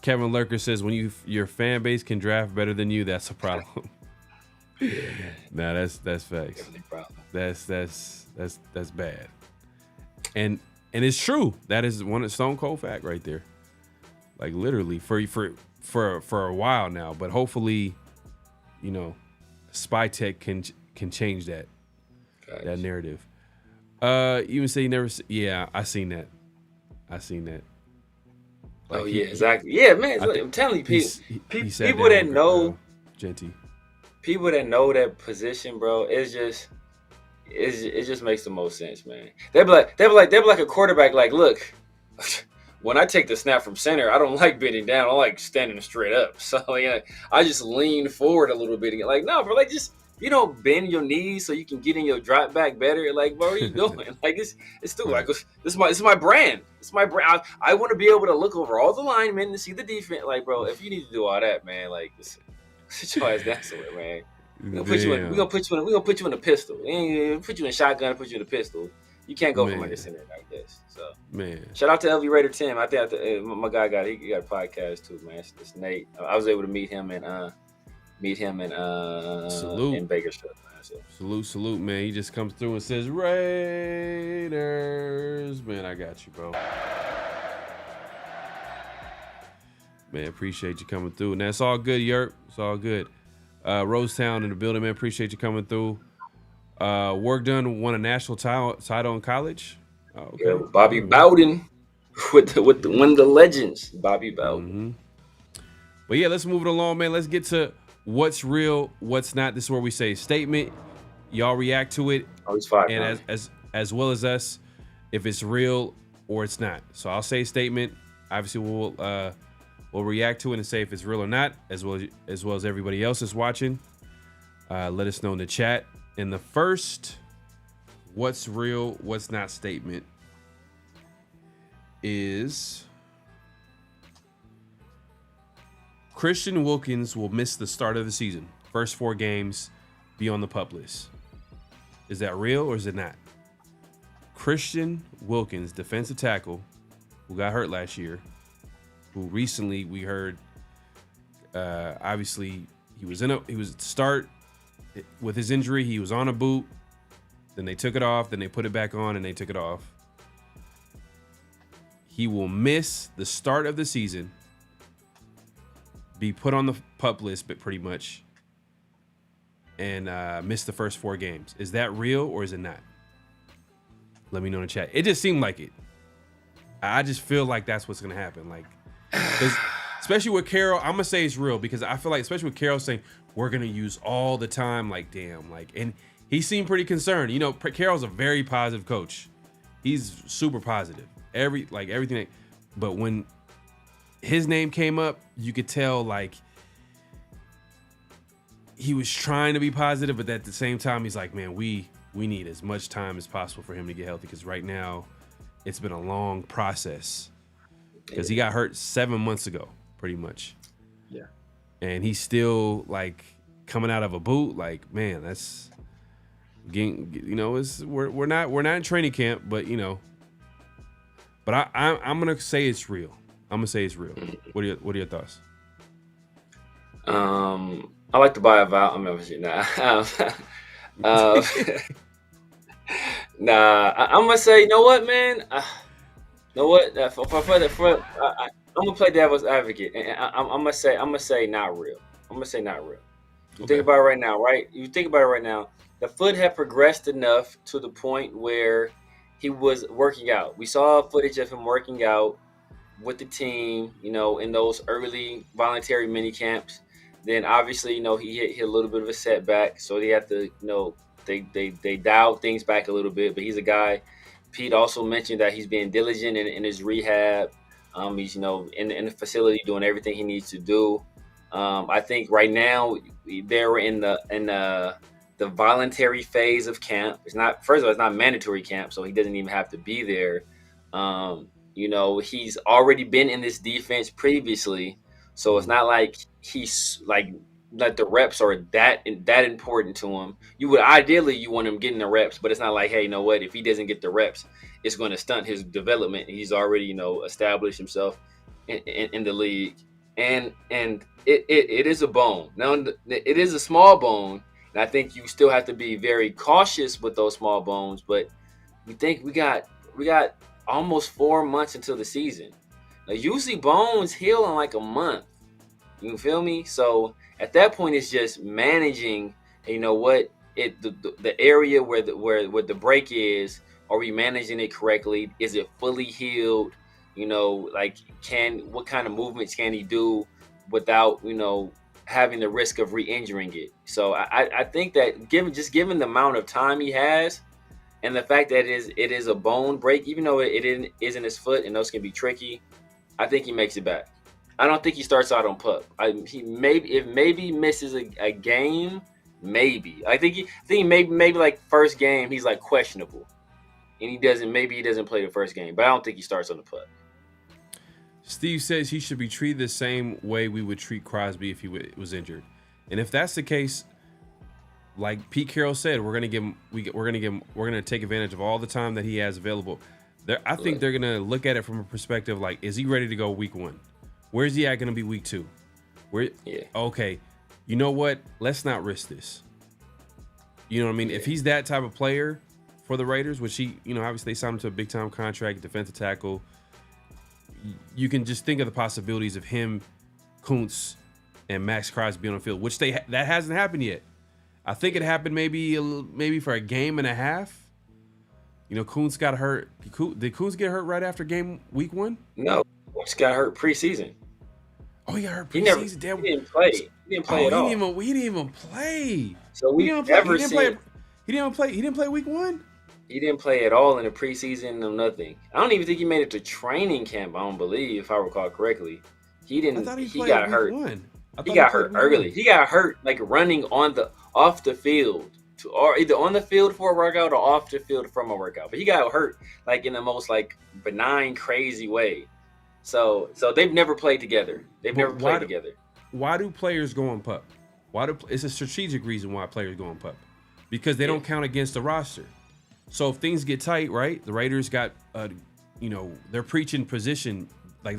Kevin Lurker says, when your fan base can draft better than you, that's a problem. Nah, that's facts. That's bad. And it's true. That is one stone cold fact right there. Like literally for a while now, but hopefully, Spy Tech can change that narrative. Even say you never. Yeah, I seen that. Like exactly. Yeah, man. I'm telling you, people that know Jeanty. People that know that position, bro, it just makes the most sense, man. They'll be like a quarterback. Like, look, when I take the snap from center, I don't like bending down. I like standing straight up. So I just lean forward a little bit and get like, no, bro, like just bend your knees so you can get in your drop back better. Like, what are you doing? Like it's still like this is my brand. It's my brand. I want to be able to look over all the linemen and see the defense. Like, bro, if you need to do all that, man, like sit your ass down somewhere, man. We're gonna put you in a pistol. We ain't gonna put you in a shotgun and put you in a pistol. You can't go from like a center like this. So shout out to LV Raider Tim. I think my guy got a podcast too, man. It's Nate. I was able to meet him in Bakersfield. Man, Salute, man. He just comes through and says Raiders. Man, I got you, bro. Man, appreciate you coming through. Now it's all good, Yerp. It's all good. Rosetown in the building, man. Appreciate you coming through. Work Done won a national title in college. Okay. Yeah, Bobby Bowden with one of the legends, Bobby Bowden. Mm-hmm. But yeah, let's move it along, man. Let's get to what's real, what's not. This is where we say statement. Y'all react to it, and as well as us, if it's real or it's not. So I'll say statement. Obviously, we'll react to it and say if it's real or not, as well as everybody else is watching. Let us know in the chat. And the first what's real, what's not statement is Christian Wilkins will miss the start of the season. First 4 games, be on the PUP list. Is that real or is it not? Christian Wilkins, defensive tackle, who got hurt last year, who recently we heard, obviously he was start with his injury. He was on a boot, then they took it off, then they put it back on, and they took it off. He will miss the start of the season, be put on the PUP list, but pretty much, and miss the first 4 games. Is that real or is it not? Let me know in the chat. It just seemed like it. I just feel like that's what's gonna happen. Like, especially with Carroll, I'm gonna say it's real because I feel like, especially with Carroll saying we're gonna use all the time. Like, damn. Like, and he seemed pretty concerned. You know, Carroll's a very positive coach. He's super positive. Everything. But when his name came up, you could tell like he was trying to be positive, but at the same time, he's like, man, we need as much time as possible for him to get healthy because right now it's been a long process because he got hurt 7 months ago, pretty much. Yeah. And he's still like coming out of a boot. Like, man, that's getting, you know, we're not in training camp, but you know. But I'm gonna say it's real. I'm gonna say it's real. What are your thoughts? I like to buy a vowel. I'm obviously nah. I'm gonna say, you know what, man? You know what? I'm gonna play devil's advocate, and I'm gonna say not real. I'm gonna say not real. You think about it right now, right? You think about it right now. The foot had progressed enough to the point where he was working out. We saw footage of him working out with the team, you know, in those early voluntary mini camps. Then obviously, you know, he hit a little bit of a setback, so they have to, you know, they dialed things back a little bit. But he's a guy. Pete also mentioned that he's being diligent in his rehab. He's, you know, in the facility doing everything he needs to do. I think right now they're in the voluntary phase of camp. It's not, first of all, it's not mandatory camp, so he doesn't even have to be there. You know, he's already been in this defense previously, so it's not like he's like the reps are that important to him. You would ideally you want him getting the reps, but it's not like, hey, you know what? If he doesn't get the reps, it's going to stunt his development. He's already, you know, established himself in the league, and it is a bone. Now it is a small bone. And I think you still have to be very cautious with those small bones, but we think we got almost 4 months until the season. Now, usually bones heal in like a month. You feel me? So at that point, it's just managing. You know what? The area where the break is. Are we managing it correctly? Is it fully healed? You know, like what kind of movements can he do without, you know, having the risk of re-injuring it? So I think that given the amount of time he has and the fact that it is a bone break, even though it isn't his foot and those can be tricky, I think he makes it back. I don't think he starts out on PUP. He maybe misses a game, maybe. I think maybe like first game he's like questionable, and he doesn't play the first game. But I don't think he starts on the PUP. Steve says he should be treated the same way we would treat Crosby if he was injured. And if that's the case, like Pete Carroll said, we're gonna take advantage of all the time that he has available. I think they're gonna look at it from a perspective like, is he ready to go week 1? Where's he at gonna be week 2? Okay, you know what? Let's not risk this. You know what I mean? Yeah. If he's that type of player for the Raiders, which he, you know, obviously they signed him to a big time contract, defensive tackle. You can just think of the possibilities of him, Kuntz, and Max Crosby on the field, which that hasn't happened yet. I think it happened maybe for a game and a half. You know, Kuntz got hurt. Did Kuntz get hurt right after week 1? No, Kuntz got hurt preseason. Oh, he got hurt preseason. He didn't play. He didn't play at all. He didn't even play. So He didn't play week 1. He didn't play at all in the preseason or nothing. I don't even think he made it to training camp. I don't believe, if I recall correctly. He didn't. He got hurt. He got hurt early. He got hurt like running off the field, or either on the field for a workout or off the field from a workout. But he got hurt like in the most like benign, crazy way. So they've never played together. why do players go on PUP? It's a strategic reason why players go on PUP, because they don't count against the roster. So if things get tight, right? The Raiders got, they're preaching position, like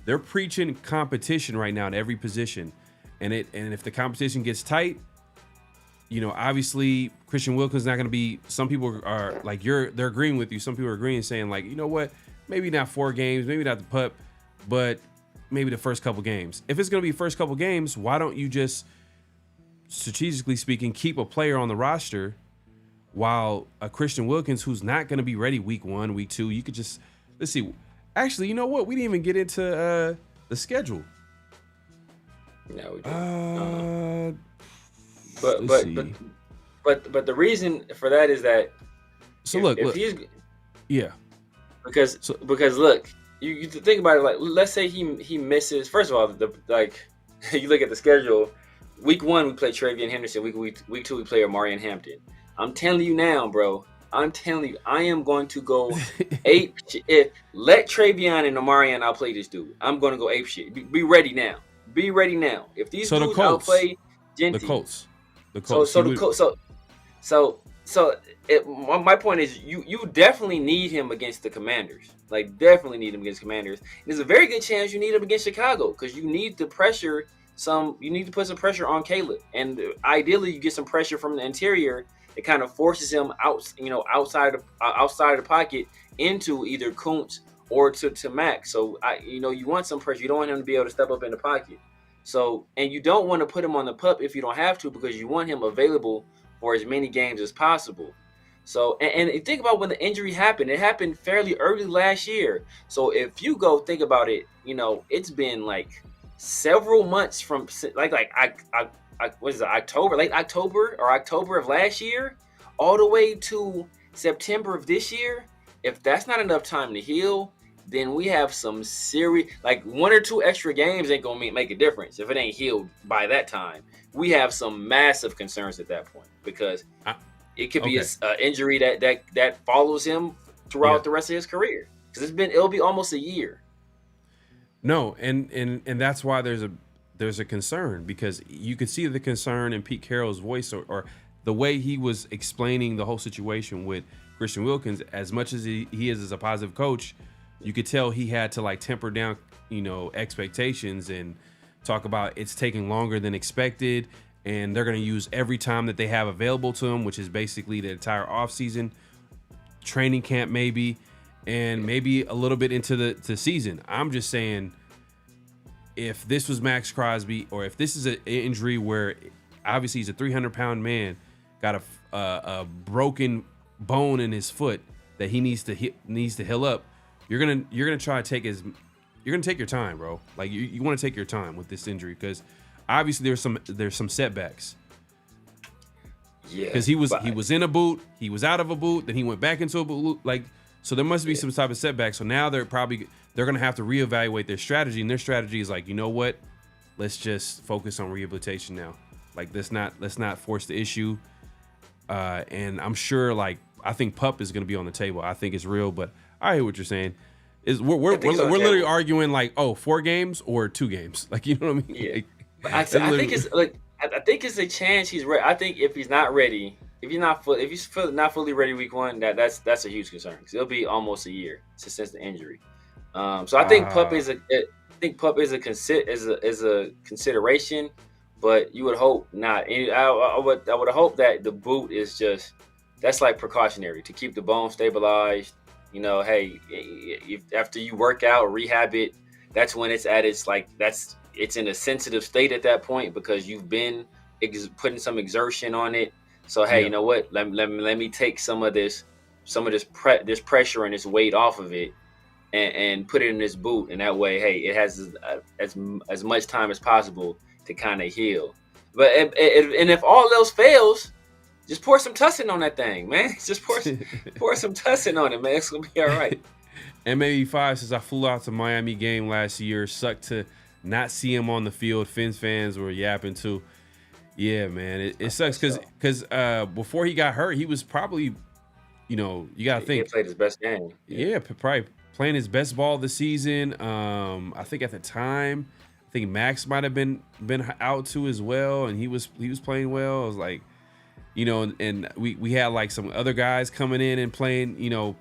they're preaching competition right now in every position, and if the competition gets tight, obviously Christian Wilkins is not going to be. Some people are like they're agreeing with you. Some people are agreeing, saying like, you know what, maybe not 4 games, maybe not the PUP, but maybe the first couple games. If it's going to be first couple games, why don't you just, strategically speaking, keep a player on the roster? While a Christian Wilkins, who's not going to be ready week 1, week 2, you could just, let's see. Actually, you know what? We didn't even get into the schedule. No, we didn't. But the reason for that is that. So look, he's, yeah. Because look, you think about it. Like, let's say he misses. First of all, you look at the schedule. Week 1 we play Travion Henderson. Week 2 we play Amarian Hampton. I'm telling you now, bro. I am going to go ape shit. Let Travion and Amarian outplay this dude. I'm going to go ape shit. Be ready now. Be ready now. If these dudes outplay Jeanty, the Colts. My point is, you definitely need him against the Commanders. Like, definitely need him against Commanders. And there's a very good chance you need him against Chicago, because you need to pressure you need to put some pressure on Caleb, and ideally you get some pressure from the interior. It kind of forces him out, outside of the pocket into either Kuntz or to Mac. So you want some pressure. You don't want him to be able to step up in the pocket. So, and you don't want to put him on the PUP if you don't have to, because you want him available for as many games as possible. So, and think about when the injury happened. It happened fairly early last year. So if you go think about it, it's been like several months from what is it, late October or October of last year, all the way to September of this year. If that's not enough time to heal, then we have some serious, like 1 or 2 extra games ain't gonna make a difference if it ain't healed by that time. We have some massive concerns at that point, because it could be an injury that follows him throughout the rest of his career, because it'll be almost a year. No, and that's why there's a concern, because you could see the concern in Pete Carroll's voice, or the way he was explaining the whole situation with Christian Wilkins. As much as he is as a positive coach, you could tell he had to temper down, expectations, and talk about it's taking longer than expected, and they're going to use every time that they have available to them, which is basically the entire offseason, training camp maybe, and maybe a little bit into the season. I'm just saying, if this was Max Crosby, or if this is an injury where obviously he's a 300-pound man, got a broken bone in his foot that he needs to heal up, you're gonna try to take your time, bro. Like, you want to take your time with this injury, because obviously there's some setbacks. Yeah, because he was in a boot, he was out of a boot, then he went back into a boot. Like, so there must be some type of setback. So now they're gonna have to reevaluate their strategy, and their strategy is like, you know what? Let's just focus on rehabilitation now. Like, let's not force the issue. And I'm sure, I think PUP is gonna be on the table. I think it's real, but I hear what you're saying. We're literally arguing 4 games or 2 games. Like, you know what I mean? Yeah. I think it's a chance he's ready. I think if he's not ready, if he's not fully ready week 1, that's a huge concern, because it'll be almost a year since the injury. So I think PUP is a consideration, but you would hope not. And I would hope that the boot is that's precautionary to keep the bone stabilized. Hey, after you work out or rehab it, that's when it's at it's in a sensitive state at that point, because you've been putting some exertion on it. So hey, you know what? Let me take some of this pressure and this weight off of it, and put it in this boot, and that way, hey, it has as much time as possible to kind of heal. But and if all else fails, just pour some tussin on that thing, man. Just pour some tussin on it, man. It's gonna be all right. And maybe 5 since I flew out to Miami game last year, sucked to not see him on the field. Fins fans were yapping too. Yeah, man, it sucks because before he got hurt, he was probably, you gotta think, he played his best game. Yeah, probably playing his best ball of the season. I think at the time, think Max might have been out too as well, and he was playing well. I was like, you know, and we had like some other guys coming in and playing, you know,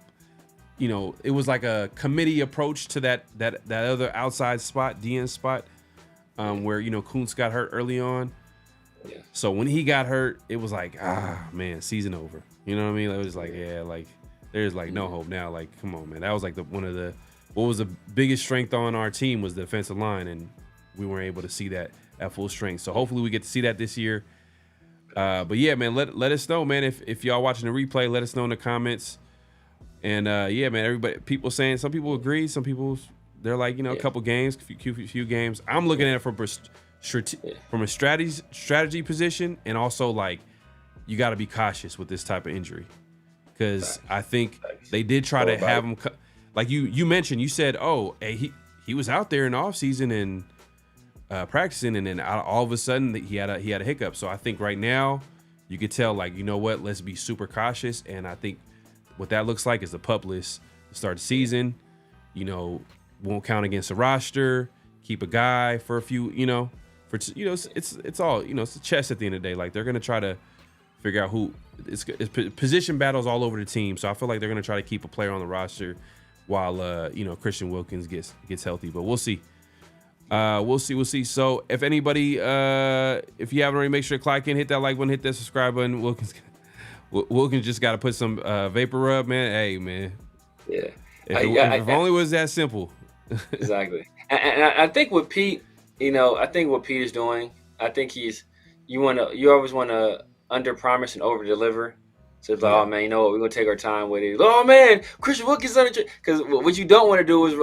it was like a committee approach to that other outside spot, DN spot, where, you know, Kuntz got hurt early on. Yeah. So when he got hurt, it was like, man, season over. You know what I mean? It was like, yeah, like there's like no hope now. Like, come on, man. That was like what was the biggest strength on our team was the defensive line, and we weren't able to see that at full strength. So hopefully we get to see that this year. But yeah, man, let us know, man. If y'all watching the replay, let us know in the comments. And yeah, man, people saying, some people agree, some people they're like, you know, a couple games, few games. I'm looking at it from a strategy position, and also like you got to be cautious with this type of injury, because I think they did try to have him. Like you mentioned, you said, oh, hey, he was out there in the offseason and practicing, and then all of a sudden he had a hiccup. So I think right now you could tell, like, you know what, let's be super cautious. And I think what that looks like is the pup list to start the season. You know, won't count against the roster. Keep a guy for a few, you know, it's all, you know, it's a chess at the end of the day. Like, they're gonna try to figure out who. It's position battles all over the team. So I feel like they're gonna try to keep a player on the roster while you know, Christian Wilkins gets healthy. But we'll see. We'll see. So if anybody, if you haven't already, make sure to click in, hit that like button, hit that subscribe button. Wilkins just got to put some vapor rub, man. Hey, man. Yeah. If only it was that simple. Exactly. And I think with Pete, you know, I think what Pete is doing, I think you always want to under promise and over deliver. So it's like, oh man, you know what? We're gonna take our time with it. Oh man, Christian Wilkins on the, because what you don't want to do is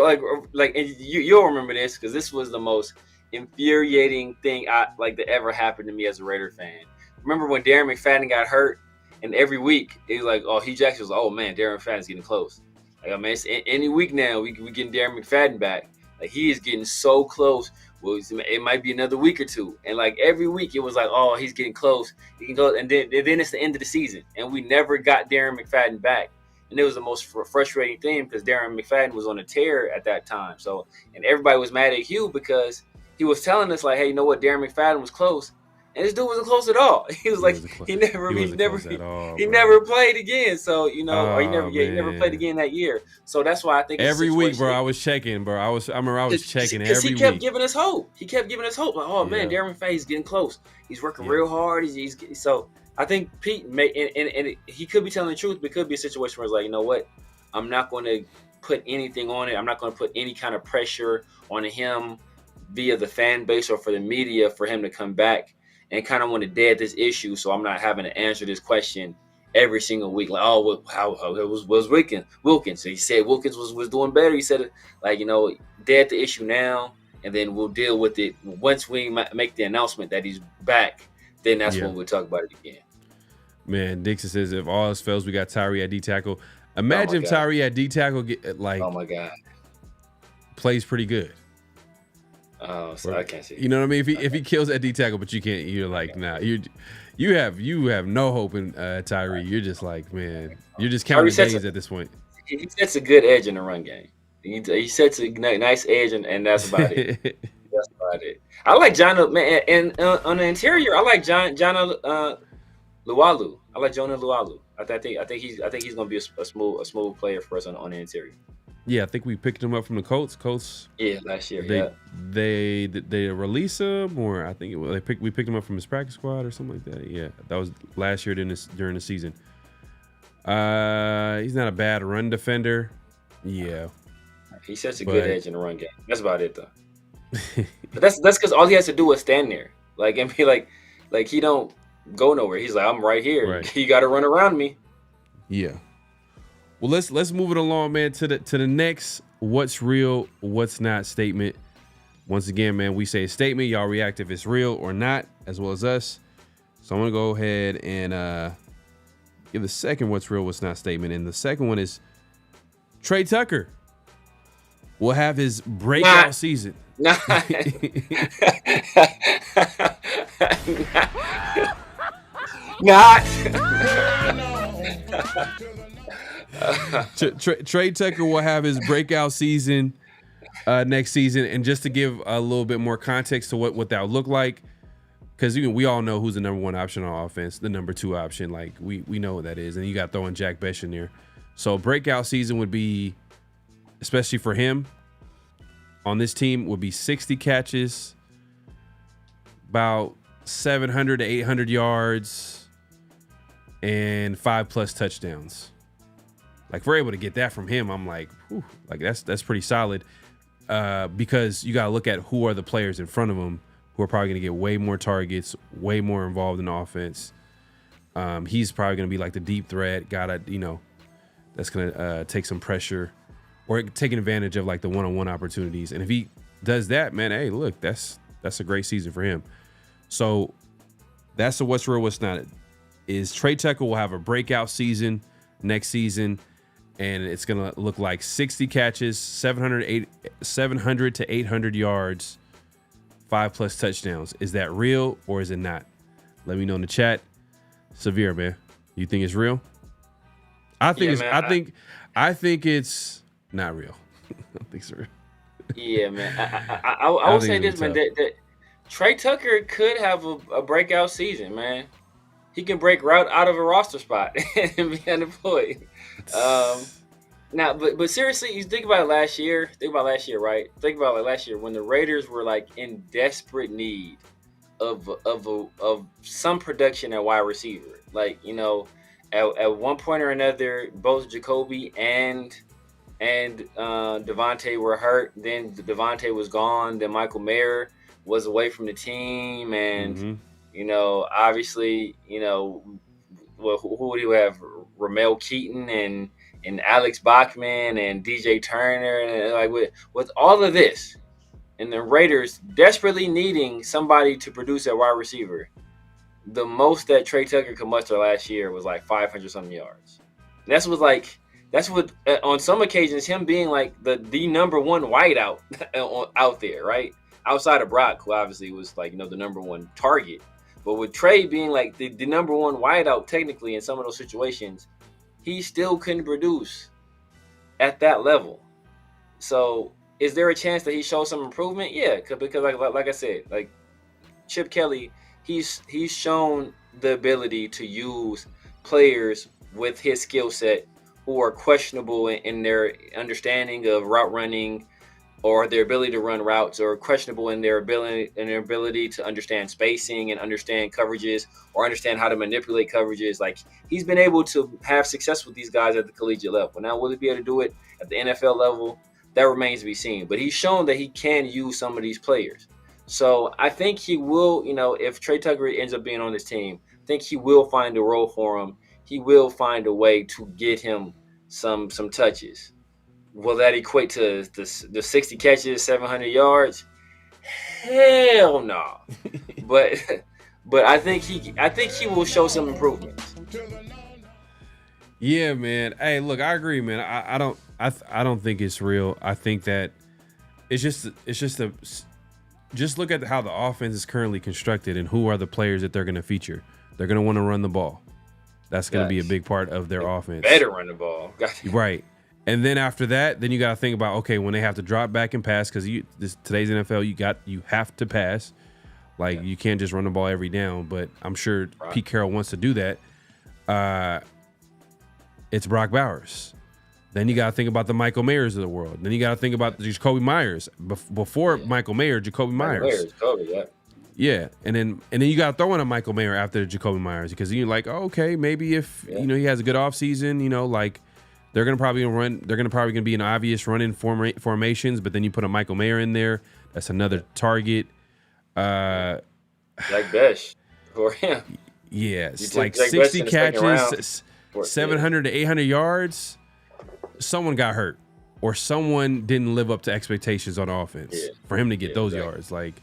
like, and you'll remember this, because this was the most infuriating thing that ever happened to me as a Raider fan. Remember when Darren McFadden got hurt, and every week it was like, oh, Hugh Jackson was like, oh man, Darren McFadden's getting close. Like, oh man, it's any week now we getting Darren McFadden back. Like, he is getting so close. Well, it might be another week or two, and like every week it was like, oh, he's getting close. He can go, and then it's the end of the season, and we never got Darren McFadden back, and it was the most frustrating thing because Darren McFadden was on a tear at that time. So, and everybody was mad at Hugh because he was telling us like, hey, you know what, Darren McFadden was close, and this dude wasn't close at all. He was like, he never played again. So, you know, or he never played again that year. So that's why I think every week, bro, I was checking, bro. I remember I was checking every week. He kept giving us hope. Like, oh man, Darren McFadden's getting close. He's working real hard. He's so I think Pete may, and he could be telling the truth, but it could be a situation where it's like, you know what, I'm not going to put anything on it. I'm not going to put any kind of pressure on him via the fan base or for the media for him to come back, and kind of want to dead this issue, so I'm not having to answer this question every single week. Like, oh, how it was Wilkins. So he said Wilkins was doing better. He said, like, you know, dead the issue now, and then we'll deal with it once we make the announcement that he's back. Then that's when we'll talk about it again. Man, Dixon says if all else fails, we got Tyree at D tackle. Imagine if Tyree at D tackle oh my god, plays pretty good. Oh, so I can't see. You know what I mean? If he kills at D tackle, but you can't, you're like, nah, you have no hope in Tyree. You're just like, man, you're just counting days at this point. He sets a good edge in the run game. He sets a nice edge, and that's about it. That's about it. I like John, man, and on the interior, I like John Lualu. I like Jonah Lualu. I think he's gonna be a smooth player for us on the interior. Yeah, I think we picked him up from the Colts. Yeah, last year. They release him, or I think we picked him up from his practice squad or something like that. Yeah, that was last year during the season. He's not a bad run defender. Yeah, he sets a good edge in the run game. That's about it though. But that's because all he has to do is stand there, like, and be like he don't go nowhere. He's like, I'm right here. Right. You got to run around me. Yeah. Well, let's move it along, man, to the next what's real, what's not statement. Once again, man, we say a statement. Y'all react if it's real or not, as well as us. So I'm going to go ahead and give the second what's real, what's not statement. And the second one is Trey Tucker will have his breakout season. Not. Trey Tucker will have his breakout season next season. And just to give a little bit more context to what that would look like, because we all know who's the number one option on offense, the number two option. Like we know what that is, and you got to throw in Jack Besh in there. So breakout season would be, especially for him on this team, would be 60 catches, about 700 to 800 yards, and 5+ touchdowns. Like if we're able to get that from him, I'm like, whew, like that's pretty solid. Because you got to look at who are the players in front of him who are probably going to get way more targets, way more involved in the offense. He's probably going to be like the deep threat, that's going to take some pressure or taking advantage of like the one-on-one opportunities. And if he does that, man, hey, look, that's a great season for him. So that's the what's real, what's not. Is Trey Tucker will have a breakout season next season, and it's going to look like 60 catches, 700 to 800 yards, 5+ touchdowns. Is that real or is it not? Let me know in the chat. Severe, man. You think it's real? I think I think it's not real. I don't think it's real. Yeah, man. I will say this, man. That Trey Tucker could have a breakout season, man. He can break route out of a roster spot and be unemployed. Now, but seriously, you think about last year. Think about last year, right? Think about last year when the Raiders were like in desperate need of some production at wide receiver. Like at one point or another, both Jacoby and Devontae were hurt. Then Devontae was gone. Then Michael Mayer was away from the team, and obviously, well, who do you have? Ramel Keaton and Alex Bachman and DJ Turner, and like with all of this, and the Raiders desperately needing somebody to produce at wide receiver, the most that Trey Tucker could muster last year was like 500 something yards. And that's what on some occasions him being like the number one wideout out there, right? Outside of Brock, who obviously was like the number one target, but with Trey being like the number one wideout technically in some of those situations, he still couldn't produce at that level. So is there a chance that he shows some improvement? Yeah, because like I said, like Chip Kelly, he's shown the ability to use players with his skill set who are questionable in their understanding of route running or their ability to run routes, or questionable in their ability to understand spacing and understand coverages or understand how to manipulate coverages. Like he's been able to have success with these guys at the collegiate level. Now, will he be able to do it at the NFL level? That remains to be seen. But he's shown that he can use some of these players. So I think he will, if Trey Tucker ends up being on this team, I think he will find a role for him. He will find a way to get him some touches. Will that equate to the 60 catches, 700 yards? Hell no. but I think he will show some improvements. Yeah, man. Hey, look, I agree, man. I don't think it's real. I think that it's just look at how the offense is currently constructed and who are the players that they're going to feature. They're going to want to run the ball. That's going to be a big part of their offense. Better run the ball. Right. And then after that, then you got to think about, okay, when they have to drop back and pass, because today's NFL, you have to pass. Like you can't just run the ball every down. But I'm sure Pete Carroll wants to do that. It's Brock Bowers. Then you got to think about the Michael Mayers of the world. Then you got to think about Jacoby Myers. Before Michael Mayer, Jacoby Myers. Yeah, and then you got to throw in a Michael Mayer after Jacoby Myers, because you're like, oh, okay, maybe if he has a good offseason, like they're gonna probably be in obvious running formations, but then you put a Michael Mayer in there, that's another target. Like Besh for him. Yeah, it's like 60 catches, 700 to 800 yards. Someone got hurt, or someone didn't live up to expectations on offense for him to get those yards. Like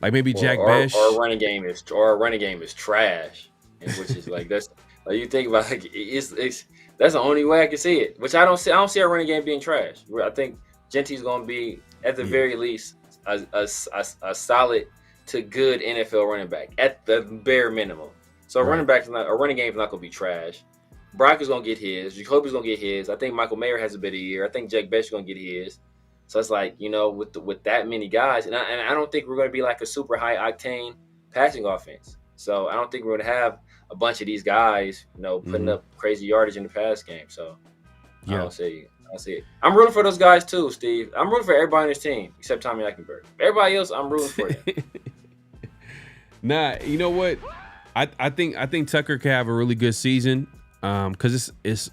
maybe Jack Besh, or a running game is trash, which is like that's like you think about like it's that's the only way I can see it. Which I don't see our running game being trash. I think Jeanty's going to be at the very least a solid to good NFL running back at the bare minimum. So a running game is not going to be trash. Brock is going to get his. Jacoby's going to get his. I think Michael Mayer has a better year. I think Jack Besh is going to get his. So it's like, with that many guys, and I don't think we're going to be like a super high octane passing offense. So I don't think we're going to have a bunch of these guys, putting up crazy yardage in the pass game. So I don't see it. I'm rooting for those guys too, Steve. I'm rooting for everybody on this team except Tommy Eichenberg. Everybody else, I'm rooting for you. Nah, you know what? I think Tucker could have a really good season. Because it's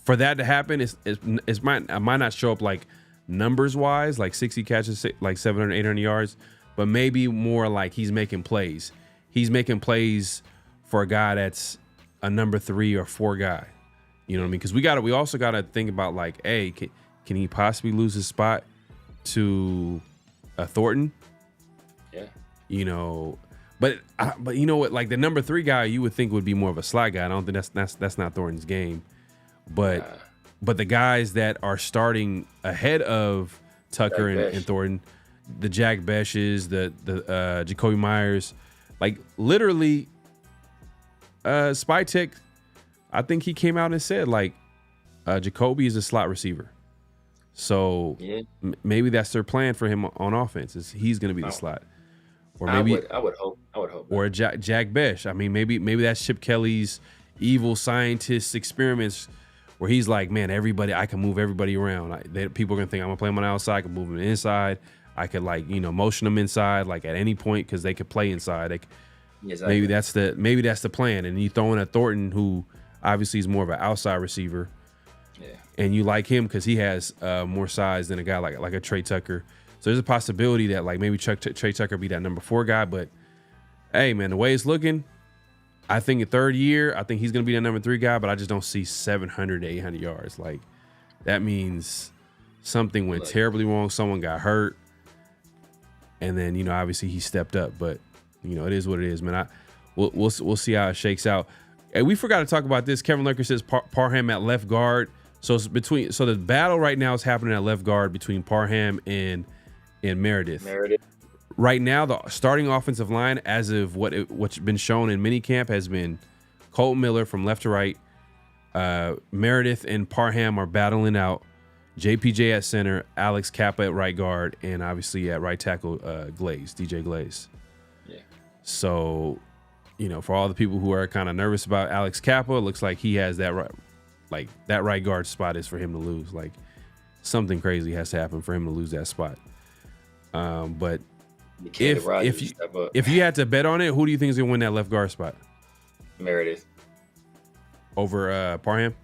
for that to happen, it might not show up like numbers wise, like 60 catches, like 700, 800 yards, but maybe more like he's making plays. He's making plays for a guy that's a number 3 or 4 guy. You know what I mean? Because we also gotta think about like, hey, can he possibly lose his spot to Thornton? Yeah. But you know what? Like the number 3 guy, you would think would be more of a slot guy. I don't think that's not Thornton's game. But the guys that are starting ahead of Tucker and Thornton, the Jack Beshes, the Jacoby Myers, like literally, Spytek, I think he came out and said like, Jacoby is a slot receiver. So maybe that's their plan for him on offense. Is he's going to be the slot. Or maybe I would hope. Or Jack Besh. I mean, maybe that's Chip Kelly's evil scientist experiments, where he's like, man, I can move everybody around. People are gonna think I'm gonna play them on the outside. I can move them inside. I could motion them inside like at any point because they could play inside. Maybe that's the plan. And you throw in a Thornton who obviously is more of an outside receiver. Yeah. And you like him because he has more size than a guy like a Trey Tucker. So there's a possibility that like maybe Trey Tucker be that number 4 guy. But hey, man, the way it's looking, I think in 3rd year, I think he's going to be that number 3 guy, but I just don't see 700 to 800 yards. Like that means something went terribly wrong. Someone got hurt. And then, obviously he stepped up, but it is what it is, man. We'll see how it shakes out. And we forgot to talk about this. Kevin Lurker says Parham at left guard. So it's the battle right now is happening at left guard between Parham and Meredith. Right now, the starting offensive line, as of what's been shown in minicamp, has been Colton Miller from left to right. Meredith and Parham are battling out. JPJ at center, Alex Kappa at right guard, and obviously at right tackle, DJ Glaze. Yeah. So, for all the people who are kind of nervous about Alex Kappa, it looks like he has that right guard spot is for him to lose. Like something crazy has to happen for him to lose that spot. But if you had to bet on it, who do you think is gonna win that left guard spot? Meredith over Parham.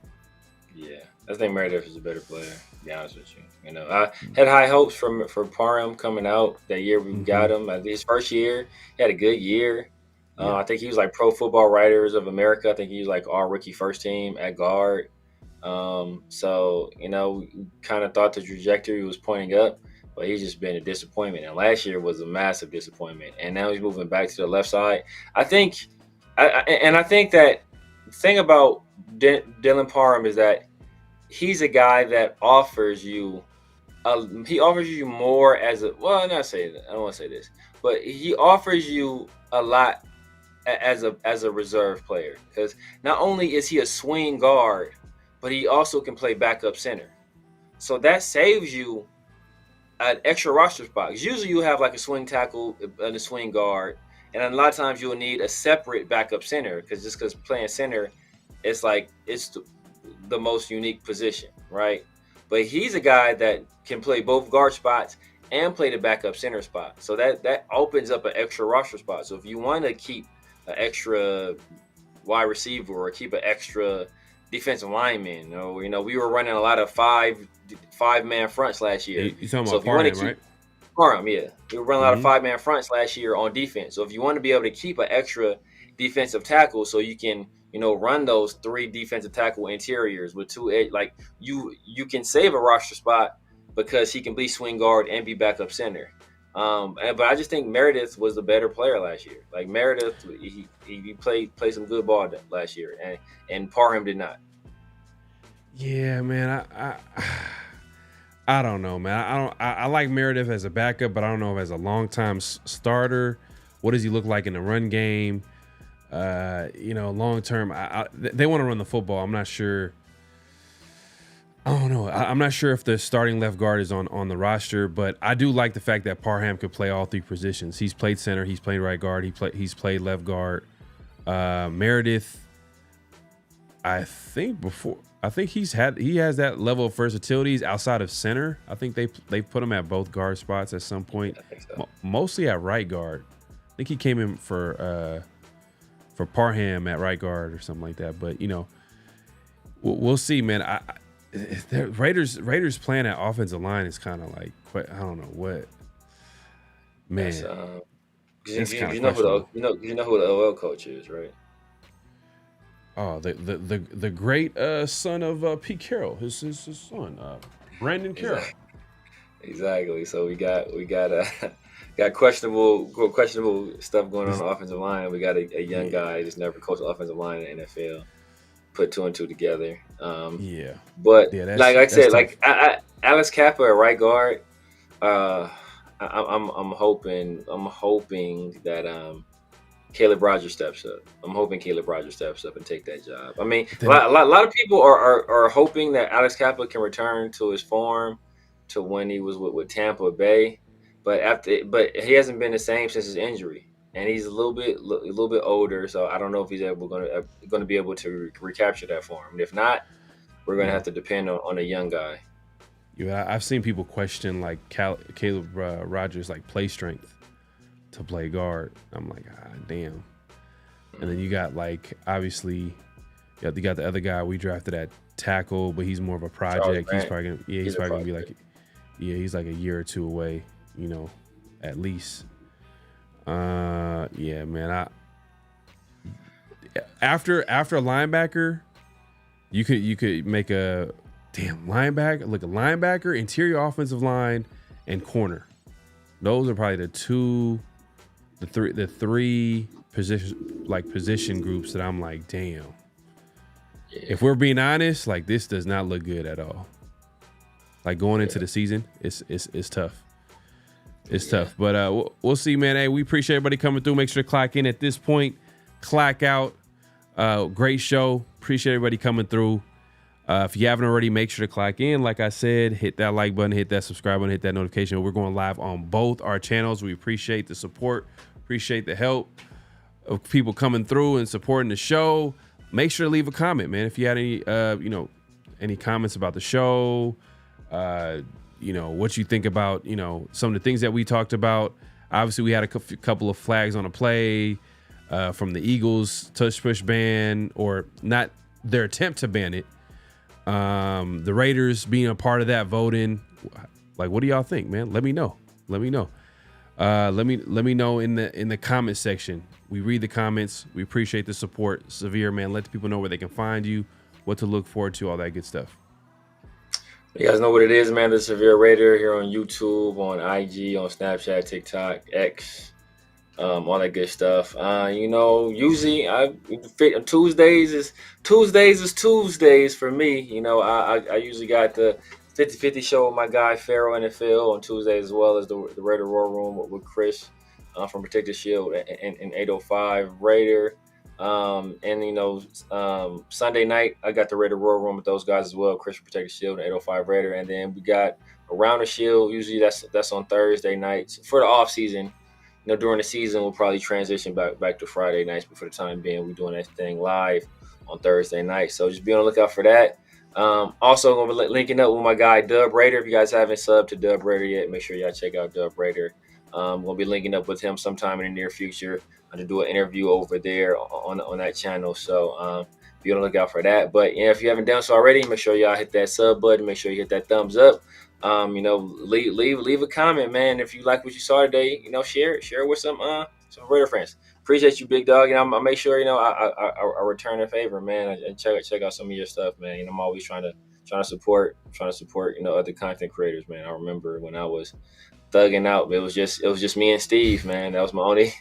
Yeah, I think Meredith is a better player. To be honest with you, I had high hopes for Parham coming out that year. We got him. His first year, he had a good year. I think he was like Pro Football Writers of America. I think he was like all rookie first team at guard. So kind of thought the trajectory was pointing up. But he's just been a disappointment. And last year was a massive disappointment. And now he's moving back to the left side. I think that the thing about Dylan Parham is that he's a guy that offers you more as a, well, I'm not saying that. I don't want to say this. But he offers you a lot as a reserve player. Because not only is he a swing guard, but he also can play backup center. So that saves you an extra roster spot. Because usually you have like a swing tackle and a swing guard, and a lot of times you'll need a separate backup center because playing center, it's the most unique position, right? But he's a guy that can play both guard spots and play the backup center spot. So that opens up an extra roster spot. So if you want to keep an extra wide receiver or keep an extra defensive lineman, we were running a lot of five-man fronts last year. You talking about Parham, right? Parham, yeah. We were running a lot of 5-man fronts last year on defense. So if you want to be able to keep an extra defensive tackle so you can, run those 3 defensive tackle interiors with 2 edge, like you can save a roster spot because he can be swing guard and be backup center. But I just think Meredith was the better player last year. Like Meredith, he played some good ball last year, and Parham did not. Yeah, man, I don't know, man. I like Meredith as a backup, but I don't know if as a long-time starter. What does he look like in the run game? Long term, they want to run the football. I'm not sure. I don't know. I'm not sure if the starting left guard is on the roster, but I do like the fact that Parham could play all three positions. He's played center, he's played right guard, he's played left guard. Meredith, I think he has that level of versatility outside of center. I think they put him at both guard spots at some point, mostly at right guard. I think he came in for Parham at right guard or something like that. But we'll see, man. The Raiders playing at offensive line is kind of like, I don't know what, man. You know who the OL coach is, right? Oh, the great son of Pete Carroll, his son, Brandon Carroll. Exactly. So we got questionable stuff going on the offensive line. We got a young guy just never coached the offensive line in the NFL. Put 2 and 2 together. But like I said, like Alex Kappa at right guard. I'm hoping that Caleb Rogers steps up. I'm hoping Caleb Rogers steps up and take that job. I mean, a lot of people are hoping that Alex Kappa can return to his form to when he was with Tampa Bay, but he hasn't been the same since his injury, and he's a little bit older. So I don't know if he's going to be able to recapture that form. And if not, we're going to have to depend on a young guy. Yeah, I've seen people question like Caleb Rogers' like play strength to play guard. I'm like, damn. And then you got like obviously, you got the other guy we drafted at tackle, but he's more of a project. He's probably gonna be like, he's like a year or two away, at least. Yeah, man. After a linebacker, you could make a linebacker, interior offensive line, and corner. Those are probably the three position groups that I'm like, damn. Yeah. If we're being honest, like this does not look good at all. Like going into the season, it's tough. It's tough, but we'll see, man. Hey, we appreciate everybody coming through. Make sure to clock in at this point, clock out. Great show. Appreciate everybody coming through. If you haven't already, make sure to clock in. Like I said, hit that like button, hit that subscribe button, hit that notification. We're going live on both our channels. We appreciate the support, appreciate the help of people coming through and supporting the show. Make sure to leave a comment, man. If you had any comments about the show, what you think about, some of the things that we talked about. Obviously, we had a couple of flags on a play from the Eagles touch push ban, or not their attempt to ban it. The Raiders being a part of that voting. Like, what do y'all think, man? Let me know. Let me know in the comment section. We read the comments. We appreciate the support. Severe, man, let the people know where they can find you, what to look forward to, all that good stuff. You guys know what it is, man. The Severe Raider here on YouTube, on IG, on Snapchat, TikTok, X, all that good stuff. Usually Tuesdays is Tuesdays for me. I usually got the 50-50 show with my guy PharoahNFL on Tuesdays, as well as the Raider War Room with Chris from Protected Shield and 805 Raider. Sunday night I got the Raider War Room with those guys as well, Chris from Protected Shield and 805 Raider. And then we got Around the Shield. Usually that's on Thursday nights for the off season. During the season we'll probably transition back to Friday nights, but for the time being we're doing that thing live on Thursday night. So just be on the lookout for that. Also going to be linking up with my guy Dub Raider. If you guys haven't subbed to Dub Raider yet, make sure y'all check out Dub Raider. We'll be linking up with him sometime in the near future to do an interview over there on that channel. So be on the lookout for that. But if you haven't done so already, make sure y'all hit that sub button. Make sure you hit that thumbs up. Leave a comment, man. If you like what you saw today, share it with some Raider friends. Appreciate you, big dog. I'll make sure I return a favor, man, and check out some of your stuff, man. I'm always trying to support other content creators, man. I remember when I was thugging out, it was just me and Steve, man. That was my only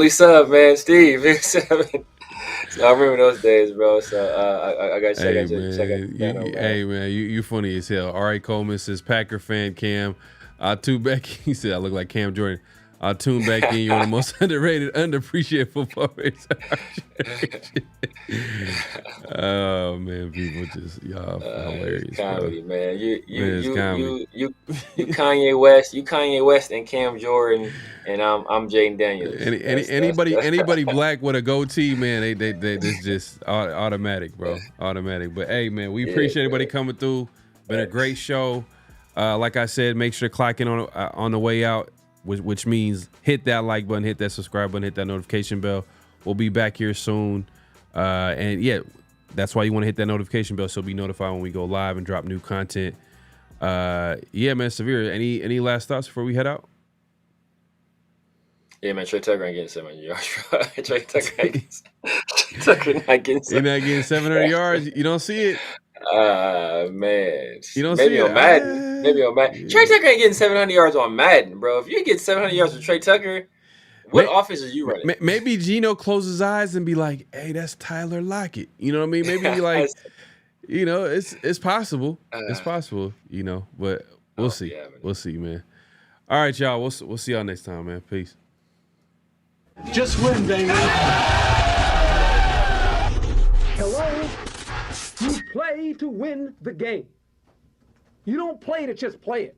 sub, man, Steve. So I remember those days, bro. So I got to check out. Hey, man, you funny as hell. Ari Coleman says, Packer fan Cam. I tune back. He said I look like Cam Jordan. I'll tune back in. You're one of the most underrated, underappreciated football players. Oh man, people just y'all hilarious, comedy, bro. man. You comedy. Kanye West and Cam Jordan, and I'm Jaden Daniels. Anybody black with a goatee, man, they this just automatic, bro, automatic. But hey, man, we appreciate everybody coming through. Been a great show. Like I said, make sure to clock in on the way out, which means hit that like button, hit that subscribe button, hit that notification bell. We'll be back here soon, and yeah. That's why you want to hit that notification bell so be notified when we go live and drop new content. Yeah, man, Severe, any last thoughts before we head out? Yeah, man, Trey Tucker ain't getting 700 yards. Trey Tucker not getting 700 yards. You're not getting 700 yards? You don't see it? Man. You don't maybe see on it? Madden. Maybe on Madden. Yeah. Trey Tucker ain't getting 700 yards on Madden, bro. If you get 700 yards with Trey Tucker, what offense are you running? Maybe Gino closes his eyes and be like, hey, that's Tyler Lockett. You know what I mean? Maybe like, you know, it's possible. It's possible, you know, but we'll see. Yeah, we'll see, man. All right, y'all. We'll see y'all next time, man. Peace. Just win, baby. Hello? You play to win the game. You don't play to just play it.